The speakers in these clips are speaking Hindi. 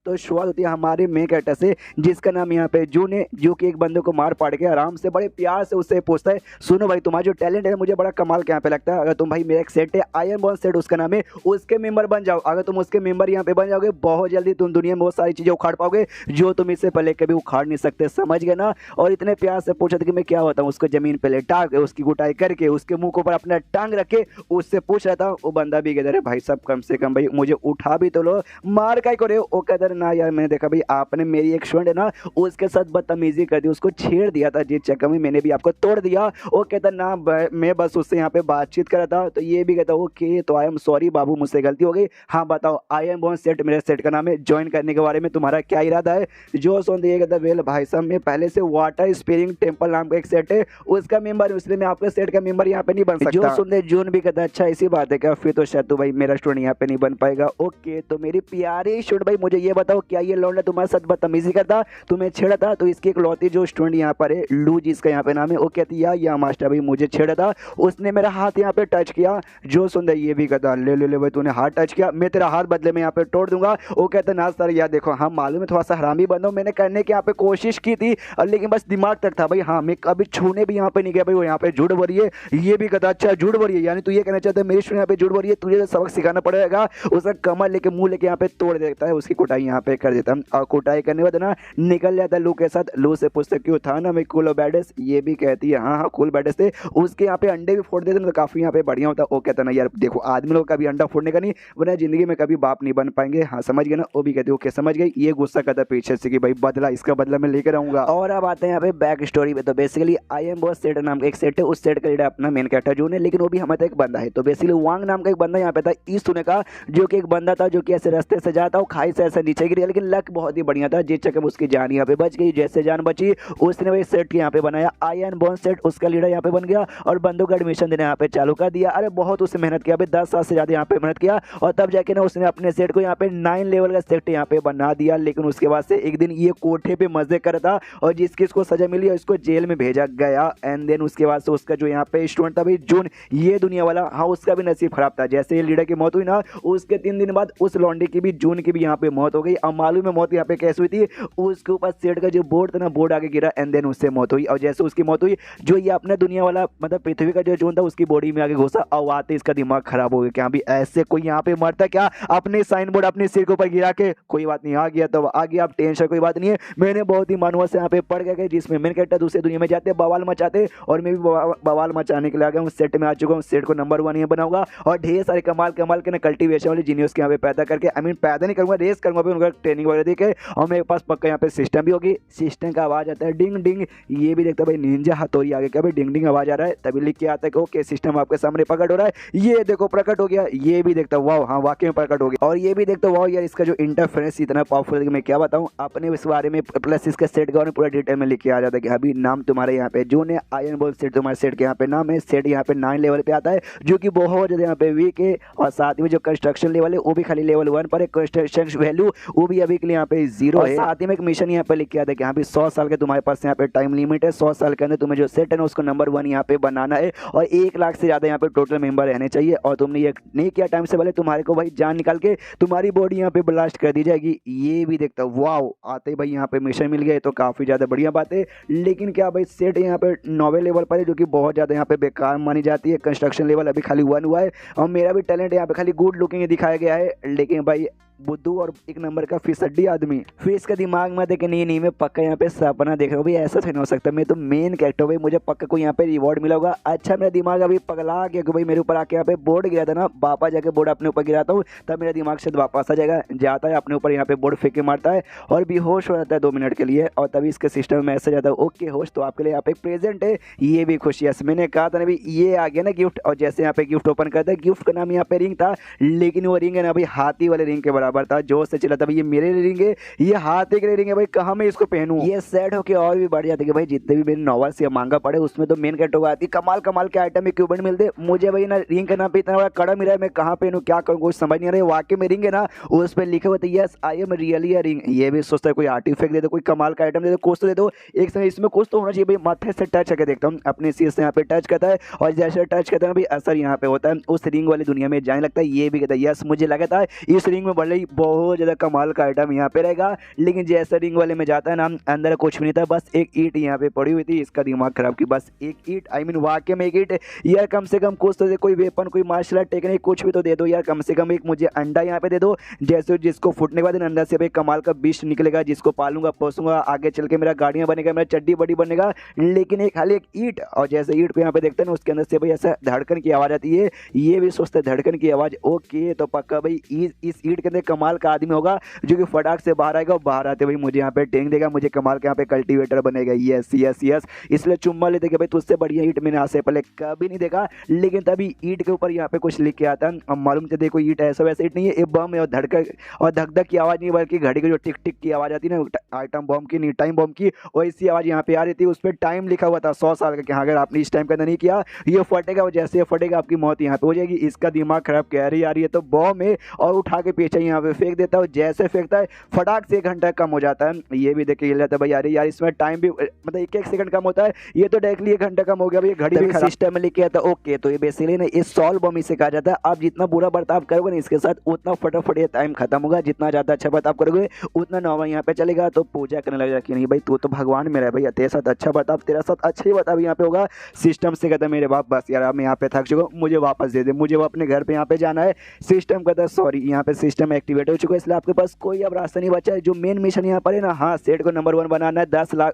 तो शुरुआत होती है हमारे मेन कैरेक्टर से, जिसका नाम यहाँ पे जून है, जो कि एक बंदे को मार पाड़ के आराम से बड़े प्यार से उससे पूछता है, सुनो भाई तुम्हारा जो टैलेंट है मुझे बड़ा कमाल के यहाँ पे लगता है, अगर तुम भाई मेरा एक सेट है आयरन बॉन्ड सेट उसका नाम है, उसके मेंबर बन जाओ। अगर तुम उसके मेंबर यहाँ पे बन जाओगे बहुत जल्दी तुम दुनिया में बहुत सारी चीजें उखाड़ पाओगे जो तुम इससे पहले कभी उखाड़ नहीं सकते, समझ गए ना। और इतने प्यार से पूछा था कि मैं क्या होता हूँ, उसको जमीन पे लेटा के उसकी गुटाई करके उसके मुंह के ऊपर अपना टांग रख के उससे पूछ रहा था। वो बंदा भी कहता अरे भाई साहब कम से कम भाई मुझे उठा भी तो लो, मार काय को रहे हो। वो कहता ना यार मैंने देखा भाई आपने मेरी एक स्टूडेंट है ना उसके साथ बदतमीजी कर दी, उसको छेड़ दिया था, जिस चक्कर में मैंने भी आपको तोड़ दिया। वो कहता ना मैं बस उससे यहाँ पे बातचीत कर रहा था। तो ये भी कहता ओके तो आई एम सॉरी बाबू मुझसे गलती हो गई, हाँ बताओ आई एम बॉन्ड सेट मेरे सेट का नाम है, ज्वाइन करने के बारे में तुम्हारा क्या इरादा है। जो सुन ये कहता वेल भाई साहब मैं पहले से वाटर स्पिरिंग टेम्पल नाम का एक सेट है उसका मेंबर, इसलिए मैं आपके सेट का मेंबर यहाँ पे नहीं बन सकता। जो सुनते जून भी कहता अच्छा इसी बात है क्या, फिर तो शायद तो भाई मेरा स्टूडेंट यहाँ पे नहीं बन पाएगा। ओके तो मेरी प्यारी स्टूडेंट भाई मुझे ये बताओ क्या ये लौंडा तुम्हारे साथ बदतमीजी करता, तुम्हें छेड़ा था। तो इसकी एक लौती जो स्टूडेंट यहाँ पर है लू जिसका यहाँ पे नाम है, वो कहती है या मास्टर भाई मुझे छेड़ा था, उसने मेरा हाथ यहाँ पे टच किया। जो सुंदर ये भी कहता ले ले ले भाई तूने हाथ टच किया, मैं तेरा हाथ बदले में यहाँ पे तोड़ दूंगा। वो कहता ना सर यार देखो हाँ मालूम है थोड़ा सा हरामी बंदा हूं, मैंने करने की यहाँ पे कोशिश की थी लेकिन बस दिमाग तक था भाई, हाँ मैं कभी छूने भी यहाँ पे नहीं गया भाई, वो यहाँ पे झूठ बोल रही है। ये भी कहता अच्छा झूठ बोल रही है, यानी तू ये कहना चाहता है मेरी स्टूडेंट यहाँ पे झूठ बोल रही है, तुझे सबक सिखाना पड़ेगा। उसका कमर लेके मुंह लेके यहाँ पे तोड़ देता है, उसकी कुटाई यहाँ पे कर देता है और कुटाई करने के बाद ना निकल जाता है लू के साथ। लू से पूछते क्यों था ना मैं कूल बैडेस, ये भी कहती है हाँ हाँ कूल बैडेस थे, उसके यहाँ पे अंडे भी फोड़ देते तो काफी यहाँ पे बढ़िया होता। वो कहता ना यार देखो आदमी लोग कभी अंडा फोड़ने का नहीं वरना जिंदगी में कभी बाप नहीं बन पाएंगे, हाँ समझ गए ना। वो भी कहती ओके समझ गई। ये गुस्सा करता पीछे से कि भाई बदला इसका बदला मैं लेकर आऊंगा। और अब आते हैं यहाँ पे बैक स्टोरी पे। तो basically I am boss set नाम का एक सेट है, उस सेट का लीडर अपना मेन कैरेक्टर जून है, लेकिन वो भी हमारे एक बंदा है। तो बेसिकली वांग नाम का एक बंदा यहाँ पे था ईस्ट होने का, जो कि एक बंदा था जो कि ऐसे रास्ते से जाता वो खाई से ऐसे नीचे गिर, लेकिन लक बहुत ही बढ़िया था जिस चक्कर में उसकी जान यहाँ पे बच गई। जैसे जान बची उसने वही सेट यहाँ पे बनाया आयरन बॉन्ड सेट, उसका लीडर यहाँ पे बन गया और बंदों का एडमिशन देना यहाँ पे चालू कर दिया। अरे बहुत उसने मेहनत किया भाई 10 साल से ज्यादा यहाँ पे मेहनत किया और तब जाके ना उसने अपने सेट को यहाँ पे 9 लेवल का सेट यहाँ पे बना दिया। लेकिन उसके बाद से एक दिन ये कोठे पे मजे कर रहा था और जिसकी इसको सजा मिली और इसको जेल में भेजा गया। एंड देन उसके बाद से उसका जो यहाँ पे स्टूडेंट था भाई जून ये दुनिया वाला, हाँ उसका भी नसीब खराब था। जैसे ये लीडर की मौत हुई ना उसके 3 दिन बाद उस लौंडे की भी जून की भी यहाँ पे मौत हो गई। अब मालूम है मौत यहाँ पे कैसे हुई थी, उसके ऊपर सेट का जो बोर्ड था ना बोर्ड आगे गिरा एंड देन उससे मौत हुई। और जैसे उसकी मौत हुई जो ये अपने दुनिया वाला मतलब पृथ्वी का जो जून था उसकी बॉडी में आगे घुसा और आते इसका दिमाग खराब हो गया क्या भी ऐसे कोई यहाँ पे मरता क्या, अपने साइन बोर्ड अपने सिर के ऊपर गिरा के कोई बात नहीं आ गया तो आ गया, आप टेंशन कोई बात नहीं है। मैंने बहुत ही मानवा से यहाँ पे पढ़ गए जिसमें मेन कैरेक्टर दूसरे दुनिया में जाते बवाल मचाते और मैं भी बवाल मचाने के लिए आ गया हूँ। सेट में आ चुका हूँ, सेट को नंबर 1 ये बनाऊंगा और ढेर सारे कमाल कमाल के ना कल्टीवेशन वाले जीनियस के यहाँ पे पैदा करके आई मीन पैदा नहीं करूंगा रेस करूंगा उनका ट्रेनिंग वगैरह देके। और मेरे पास पक्का यहाँ पे सिस्टम भी होगी, सिस्टम का आवाज आता है डिंग डिंग, ये भी देखता भाई निंजा हथौड़ी आगे क्या भाई डिंग डिंग आवाज आ रहा है, तभी लिख के आता है कि ओके सिस्टम आपके सामने प्रकट हो रहा है, ये देखो प्रकट हो गया। ये भी देखता वाह हाँ वाकई में प्रकट हो गया। और ये भी देखता वाह यार इसका जो इंटरफेरेंस इतना पावरफुल है कि मैं क्या बताऊँ अपने इस बारे में, प्लस इसका सेट के बारे में पूरा डिटेल में लिख के आ जाता है कि अभी नाम तुम्हारे यहाँ पे जो ने आयरन बॉल सेट तुम्हारे सेट के यहाँ पे नाम है। सेट यहाँ पे 9 लेवल पे आता है जो कि बहुत ज्यादा यहाँ पे वीक है और साथ में जो कंस्ट्रक्शन लेवल है वो भी खाली लेवल 1 पर है, कंस्ट्रक्शन वैल्यू वो भी अभी के लिए यहाँ पे 0 है। साथ ही में एक मिशन यहाँ पे लिख के आता है कि यहाँ पे 100 साल के तुम्हारे पास यहाँ पे टाइम लिमिट है, 100 साल के अंदर तुम्हें जो सेट है ना उसको नंबर 1 यहाँ पे बनाना है और 1 लाख से ज्यादा यहाँ पे टोटल मेंबर रहने चाहिए। और तुमने ये नहीं किया टाइम से पहले तुम्हारे को भाई जान निकाल के तुम्हारी बॉडी यहाँ पे ब्लास्ट कर दी जाएगी। ये भी देखता वाओ आते भाई यहाँ पे मिशन मिल गया तो काफी ज्यादा बढ़िया बात है। लेकिन क्या भाई सेट यहाँ पे 9वें लेवल पर है जो कि बहुत ज्यादा यहाँ पे बेकार मानी जाती है। कंस्ट्रक्शन लेवल अभी खाली 1 हुआ है और मेरा भी टैलेंट यहाँ पे खाली गुड लुकिंग दिखाया गया है। लेकिन भाई बुद्धू और एक नंबर का फिसड्डी आदमी फिर इसका दिमाग में देखे नहीं मैं पक्का यहाँ पे सपना देख रहा हूँ भाई ऐसा थोड़ी हो सकता मैं तो मेन कैरेक्टर भाई मुझे पक्का कोई यहाँ पे रिवॉर्ड मिला होगा। अच्छा मेरा दिमाग अभी पगला गया कि भाई मेरे ऊपर आके यहाँ पे बोर्ड गिरा था ना, वापस जाके बोर्ड अपने ऊपर गिराता हूँ तब मेरा दिमाग से वापस आ जाएगा, जाता है अपने ऊपर यहाँ पे बोर्ड फेंक के मारता है और बेहोश हो जाता है 2 मिनट के लिए और तभी इसके सिस्टम में मैसेज आता है ओके होश तो आपके लिए यहाँ पे एक प्रेजेंट है। ये भी खुशी है, मैंने कहा था ना भाई ये आ गया ना गिफ्ट। और जैसे यहाँ पे गिफ्ट ओपन करता है गिफ्ट का नाम यहाँ पे रिंग था, लेकिन वो रिंग है ना भाई हाथी वाले रिंग के बराबर था। जो से चला था भाई ये मेरे रिंग है, ये हाथी के रिंग है भाई कहाँ मैं इसको पहनूं। ये सेट होके और भी बढ़ जाते कि भाई जितने भी मेरे नॉवल से मांगा पड़े उसमें तो मेन कैरेक्टर आती कमाल कमाल के आइटम इक्विपमेंट मिलते मुझे भाई ना रिंग का नाम पे इतना बड़ा कड़ा मिला है मैं कहाँ पहनूं क्या करूँ कुछ समझ नहीं आ रहा है। वाकई में रिंग है ना उस पर लिखे हुए थे yes I am really a ring. ये भी सोचता है कोई आर्टिफैक्ट दे दो कोई कमाल का आइटम दे दो कुछ तो दे दो, एक समय इसमें कुछ तो होना चाहिए भाई। माथे से टच करके देखता हूँ अपने सिर से यहाँ पे टच करता है और जैसे टच करता है भाई असर यहाँ पे होता है उस रिंग वाली दुनिया में जाने लगता है। ये भी कहता है यस मुझे लगा था इस रिंग में बढ़ रही भाई बहुत ज़्यादा कमाल का आइटम यहाँ पे रहेगा। लेकिन जैसे रिंग वाले में जाता है ना, अंदर कुछ भी नहीं था, बस एक ईंट यहाँ पे पड़ी हुई थी। इसका दिमाग खराब की बस एक ईंट, आई मीन वाकई में एक ईंट यार। कम से कम कुछ तो दे, कोई वेपन, कोई मार्शल आर्ट टेक्निक कुछ भी तो दे दो यार। कम से कम एक मुझे अंडा यहाँ पे दे दो, जैसे जिसको फूटने के बाद अंडा से भाई कमाल का बीज निकलेगा, जिसको पालूंगा पोसूंगा, आगे चल के मेरा गाड़ियाँ बनेगा, मेरा चड्डी बड़ी बनेगा। लेकिन एक खाली एक ईंट, और जैसे ईंट को यहाँ पे देखते हैं ना, उसके अंदर से भाई ऐसा धड़कन की आवाज़ आती है। ये भी सोचते हैं धड़कन की आवाज़, ओके तो पक्का भाई इस ईंट के अंदर कमाल का आदमी होगा जो कि फटाक से बाहर आएगा, और बाहर आते भाई मुझे यहाँ पे टेंग देगा, मुझे कमाल का यहाँ पे कल्टीवेटर बनेगा। यस यस यस, इसलिए चुम्मा लेते कि भाई तुझसे बढ़िया ईंट मैंने आज से पहले कभी नहीं देखा। लेकिन तभी ईंट के ऊपर यहाँ पे कुछ लिख के आता है। अब मालूम चलते देखो ईंट ऐसा वैसा ईंट नहीं है, ये बम है, और धड़कन और धक धक की आवाज़ नहीं, बल्कि घड़ी की जो टिक टिक की आवाज़ आती है ना, आइटम बम की नहीं, टाइम बम की, वैसी आवाज़ यहाँ पे आ रही थी। उस पर टाइम लिखा हुआ था 100 साल का, कि हाँ अगर आपने इस टाइम के अंदर नहीं किया ये फटेगा, और जैसे ये फटेगा आपकी मौत यहाँ पे हो जाएगी। इसका दिमाग खराब कह रही आ रही है तो बम है, और उठा के पीछे यहाँ पे फेंक देता है। जैसे फेंकता है फटाक से 1 घंटा कम हो जाता है। ये भी देख के जाता है भाई यार, यार इसमें टाइम भी मतलब 1-1 सेकंड कम होता है, ये तो डायरेक्टली 1 घंटा कम हो गया भाई। घड़ी भी सिस्टम में लिखे आता है। ओके तो ये बेसिकली ना इस सॉल्व बम इसे कहा जाता है। आप जितना बुरा बर्ताव करोगे ना इसके साथ, उतना फटाफट ये टाइम खत्म होगा। जितना ज़्यादा अच्छा बर्ताव करोगे उतना नॉर्मल यहाँ पे चलेगा। तो पूजा करने लगेगा कि नहीं भाई तू तो भगवान मेरा है भैया, तेरे साथ अच्छा बर्ताव, तेरा साथ अच्छा ही बर्ताव यहाँ पे होगा। सिस्टम से कहता है मेरे बाप बस यार, अब मैं यहाँ पे थक चुका हूँ, मुझे वापस दे दे, मुझे वो अपने घर पे यहाँ पे जाना है। सिस्टम कहता है सॉरी, यहाँ पे सिस्टम एक्टिवेट हो चुका है, इसलिए आपके पास कोई अब रास्ता नहीं बचा है। जो मेन मिशन यहाँ पर है ना, हाँ सेट को नंबर 1 बनाना है,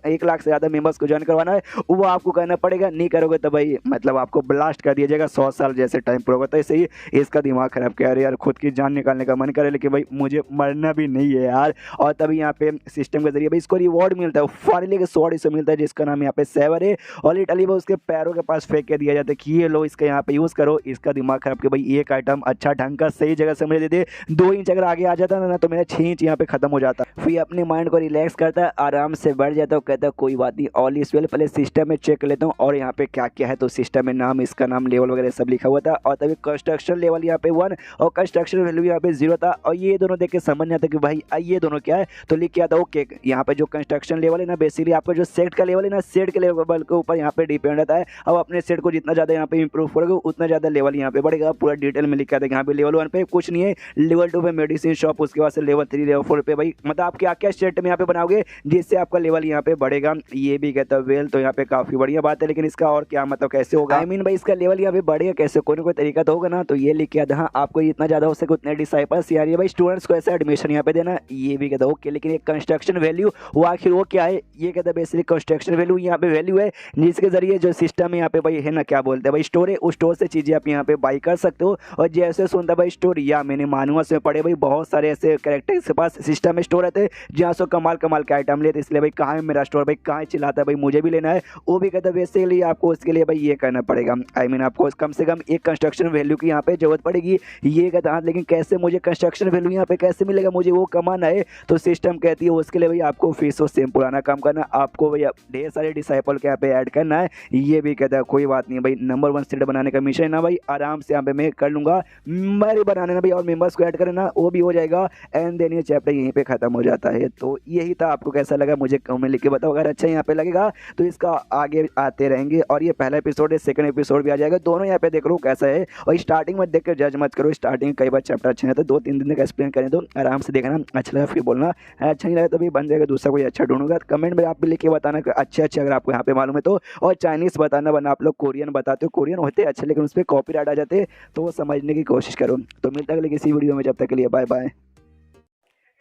1 लाख से ज़्यादा मेंबर्स को ज्वाइन करवाना है, वो आपको करना पड़ेगा। नहीं करोगे तो भाई मतलब आपको ब्लास्ट कर दिया जाएगा 100 साल जैसे टाइम पूरा होगा। तो ऐसे ही इसका दिमाग खराब कह रहे यार, खुद की जान निकालने का मन करे, लेकिन भाई मुझे मरना भी नहीं है यार। और तभी यहाँ पे सिस्टम के जरिए भाई इसको रिवॉर्ड मिलता है, फाइनली स्वॉर्ड इसे मिलता है, जिसका नाम यहाँ पे सेवर है। और लिटरली वो उसके पैरों के पास फेंक के दिया जाता है कि ये लो इसका यहाँ पे यूज़ करो। इसका दिमाग खराब कि भाई एक आइटम अच्छा ढंग का सही जगह से मुझे दे दे। 2 इंच अगर आगे आ जाता ना तो मेरा 6 इंच यहाँ पे खत्म हो जाता। फिर अपने माइंड को रिलैक्स करता है, आराम से बैठ जाता है, कहता है कोई बात नहीं, ऑल इज वेल। पहले सिस्टम में चेक लेता हूँ और यहाँ पे क्या क्या है। तो सिस्टम में नाम, इसका नाम, लेवल वगैरह सब लिखा हुआ था। और तभी कंस्ट्रक्शन लेवल यहाँ पे 1 और कंस्ट्रक्शन वैल्यू यहाँ पे 0 था। और ये दोनों देख के समझ नहीं आता कि भाई ये दोनों क्या है। तो लिख के आता ओके, यहाँ पे जो कंस्ट्रक्शन लेवल है ना, बेसिकली आपका जो सेट का लेवल है ना, सेट के लेवल के ऊपर यहाँ पे डिपेंड रहता है। अब अपने सेट को जितना ज़्यादा यहाँ पे इंप्रूव करोगे उतना ज़्यादा लेवल यहाँ पे बढ़ेगा। पूरा डिटेल में लिखा था यहाँ पे लेवल 1 पे कुछ नहीं है, लेवल 2 पे मेडिसिन शॉप, उसके बाद से लेवल 3 लेवल 4 पे भाई मतलब आप क्या क्या सेट में यहाँ पे बनाओगे जिससे आपका लेवल यहाँ पे बढ़ेगा। ये भी कहता है वेल, तो यहाँ पे काफ़ी बढ़िया बात है। लेकिन इसका और क्या मतलब कैसे होगा, आई मीन भाई इसका लेवल यहाँ पे बढ़ेगा कैसे, कोई ना कोई तरीका तो होगा ना। तो ये लिख के आता हाँ आपको जितना ज़्यादा हो सके उतने डिसाइपल्स यार, ये भाई स्टूडेंट्स को ऐसा एडमिशन यहाँ पे देना। ये भी कहता है ओके, लेकिन एक कंस्ट्रक्शन वैल्यू वो आखिर वो क्या है। ये कहता है बेसिकली कंस्ट्रक्शन वैल्यू यहाँ पे वैल्यू है जिसके जरिए जो सिस्टम है यहाँ पे भाई है ना, क्या बोलते हैं भाई स्टोर है, उस स्टोर से चीज़ें आप यहाँ पे बाई कर सकते हो। और जैसे सुनता भाई स्टोर, या मैंने मानुअस में पढ़े भाई बहुत सारे ऐसे कैरेक्टर्स के पास सिस्टम में स्टोर रहते हैं जहाँ से कमाल कमाल के आइटम लेते। इसलिए भाई कहाँ है मेरा स्टोर, भाई कहाँ चिल्लाता है भाई मुझे भी लेना है। वो भी कहता है बेसिकली आपको उसके लिए भाई ये करना पड़ेगा, आई मीन आपको कम से कम एक कंस्ट्रक्शन वैल्यू की यहाँ पे जरूरत पड़ेगी। ये कहता है लेकिन कैसे, मुझे कंस्ट्रक्शन वैल्यू यहाँ पे कैसे मिलेगा, मुझे वो कमाना है। तो सिस्टम कहती है उसके लिए भाई आपको फीस और सेम पुराना काम करना, आपको भाई ढेर सारे डिसाइपल के यहाँ पे ऐड करना है। ये भी कहता है कोई बात नहीं भाई, नंबर 1 सेट बनाने का मिशन है ना भाई, आराम से यहाँ पे मैं कर लूँगा, मेरे बनाने ना भाई, और मेंबर्स को ऐड करना वो भी हो जाएगा। एंड देन ये चैप्टर यहीं पे खत्म हो जाता है। तो यही था, आपको कैसा लगा मुझे कमेंट में लिख के बताओ। अगर अच्छा यहाँ पे लगेगा तो इसका आगे आते रहेंगे। और ये पहला एपिसोड है, सेकंड एपिसोड भी आ जाएगा, दोनों यहाँ पे देख लो कैसा है। और स्टार्टिंग में देख कर जज मत करो, स्टार्टिंग कई बार चैप्टर अच्छे नहीं होते, 2-3 दिन तक एक्सप्लेन करें तो आराम से देखना, अच्छा लगा फिर बोलना, अच्छा नहीं लगा तो भी बन जाएगा, दूसरा कोई अच्छा ढूंढूंगा। कमेंट में आप भी लिख के बताना अच्छे अच्छे अगर आपको यहाँ पे मालूम है तो। और चाइनीज़ बताना, वरना आप लोग कोरियन बताते हो, कोरियन होते अच्छे लेकिन उस पर कॉपीराइट आ जाते, तो वो समझने की कोशिश करो। तो मिलता है किसी वीडियो में, जब तक के लिए बाय बाय।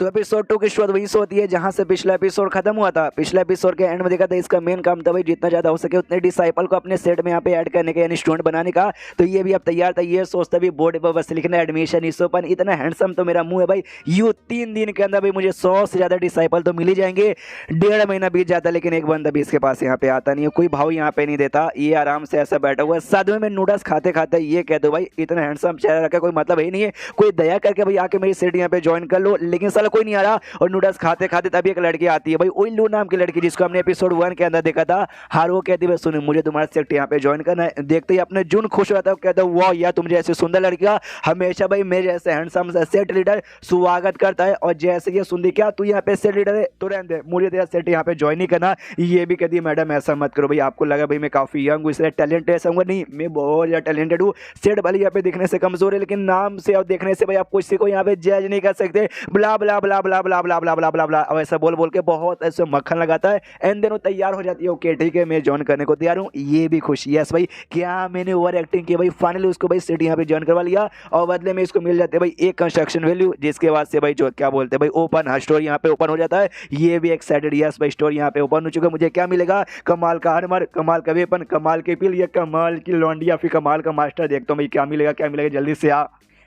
तो एपिसोड 2 की शुरुआत वहीं से होती है जहां से पिछला एपिसोड खत्म हुआ था। पिछले एपिसोड के एंड में देखा था इसका मेन काम था भाई जितना ज़्यादा हो सके उतने डिसाइपल को अपने सेट में यहाँ पे ऐड करने का, यानी स्टूडेंट बनाने का। तो ये भी अब तैयार था, ये सोचता भी बोर्ड पर बस लिखना एडमिशन इस ओपन। इतना हैंडसम तो मेरा मुंह है भाई, यूँ 3 दिन के अंदर भाई मुझे 100 से ज़्यादा डिसाइपल तो मिल ही जाएंगे। 1.5 महीना बीत जाता, लेकिन एक बंदा भी इसके पास यहाँ पे आता नहीं है, कोई भाव यहाँ पे नहीं देता। ये आराम से ऐसा बैठा हुआ है साथ में नूडल्स खाते खाते। ये कहते हो भाई इतना हैंडसम चेहरा रखा, कोई मतलब ही नहीं है, कोई दया करके भाई आके मेरी सेट यहाँ पे ज्वाइन कर लो। लेकिन साला वाला कोई नहीं आ रहा। और नूडल्स खाते खाते तभी एक लड़की आती है भाई, उल्लू नाम की लड़की जिसको हमने एपिसोड 1 के अंदर देखा था। हार वो कहती है सुनो मुझे तुम्हारा सेक्ट यहाँ पे ज्वाइन करना है। देखते ही अपने जून खुश हो जाता है, कहता है वाह यार तुम जैसे सुंदर लड़कियां हमेशा भाई मेरे जैसे हैंडसम सेट लीडर स्वागत करता है। और जैसे ये सुनती क्या तू यहाँ पे सेट लीडर है तो रहने दे, मुझे तेरा सेट यहाँ पे ज्वाइन नहीं करना। ये भी कहती है मैडम ऐसा मत करो भाई, आपको लगा भाई मैं काफी यंग हूँ इसलिए टैलेंट ऐसा हूँ, नहीं मैं बहुत ज्यादा टैलेंटेड हूँ। सेट भले यहाँ पे दिखने से कमजोर है लेकिन नाम से और देखने से भाई आप किसी को यहाँ पे जज नहीं कर सकते। ब्ला ब्ला ब्ला ब्ला ब्ला ब्ला ब्ला ब्ला ब्ला ब्ला अब ऐसा बोल बोल के बहुत ऐसे मक्खन लगाता है। एंड देन वो तैयार हो जाती है, ओके ठीक है मैं ज्वाइन करने को तैयार हूँ। ये भी खुशी यस भाई क्या मैंने ओवर एक्टिंग की भाई, फाइनली उसको भाई सेट यहाँ पे ज्वाइन करवा लिया। और बदले में इसको मिल जाते हैं भाई एक कंस्ट्रक्शन वैल्यू, जिसके बाद से भाई जो क्या बोलते हैं भाई ओपन स्टोर यहाँ पे ओपन हो जाता है। ये भी एक्साइटेड यस भाई स्टोर यहाँ पे ओपन हो चुका है, मुझे क्या मिलेगा कमाल का आर्मर, कमाल का वेपन, कमाल के पिल, या कमाल की लॉन्डी या फिर कमाल का मास्टर। देखता हूँ भाई क्या मिलेगा क्या मिलेगा जल्दी से आ।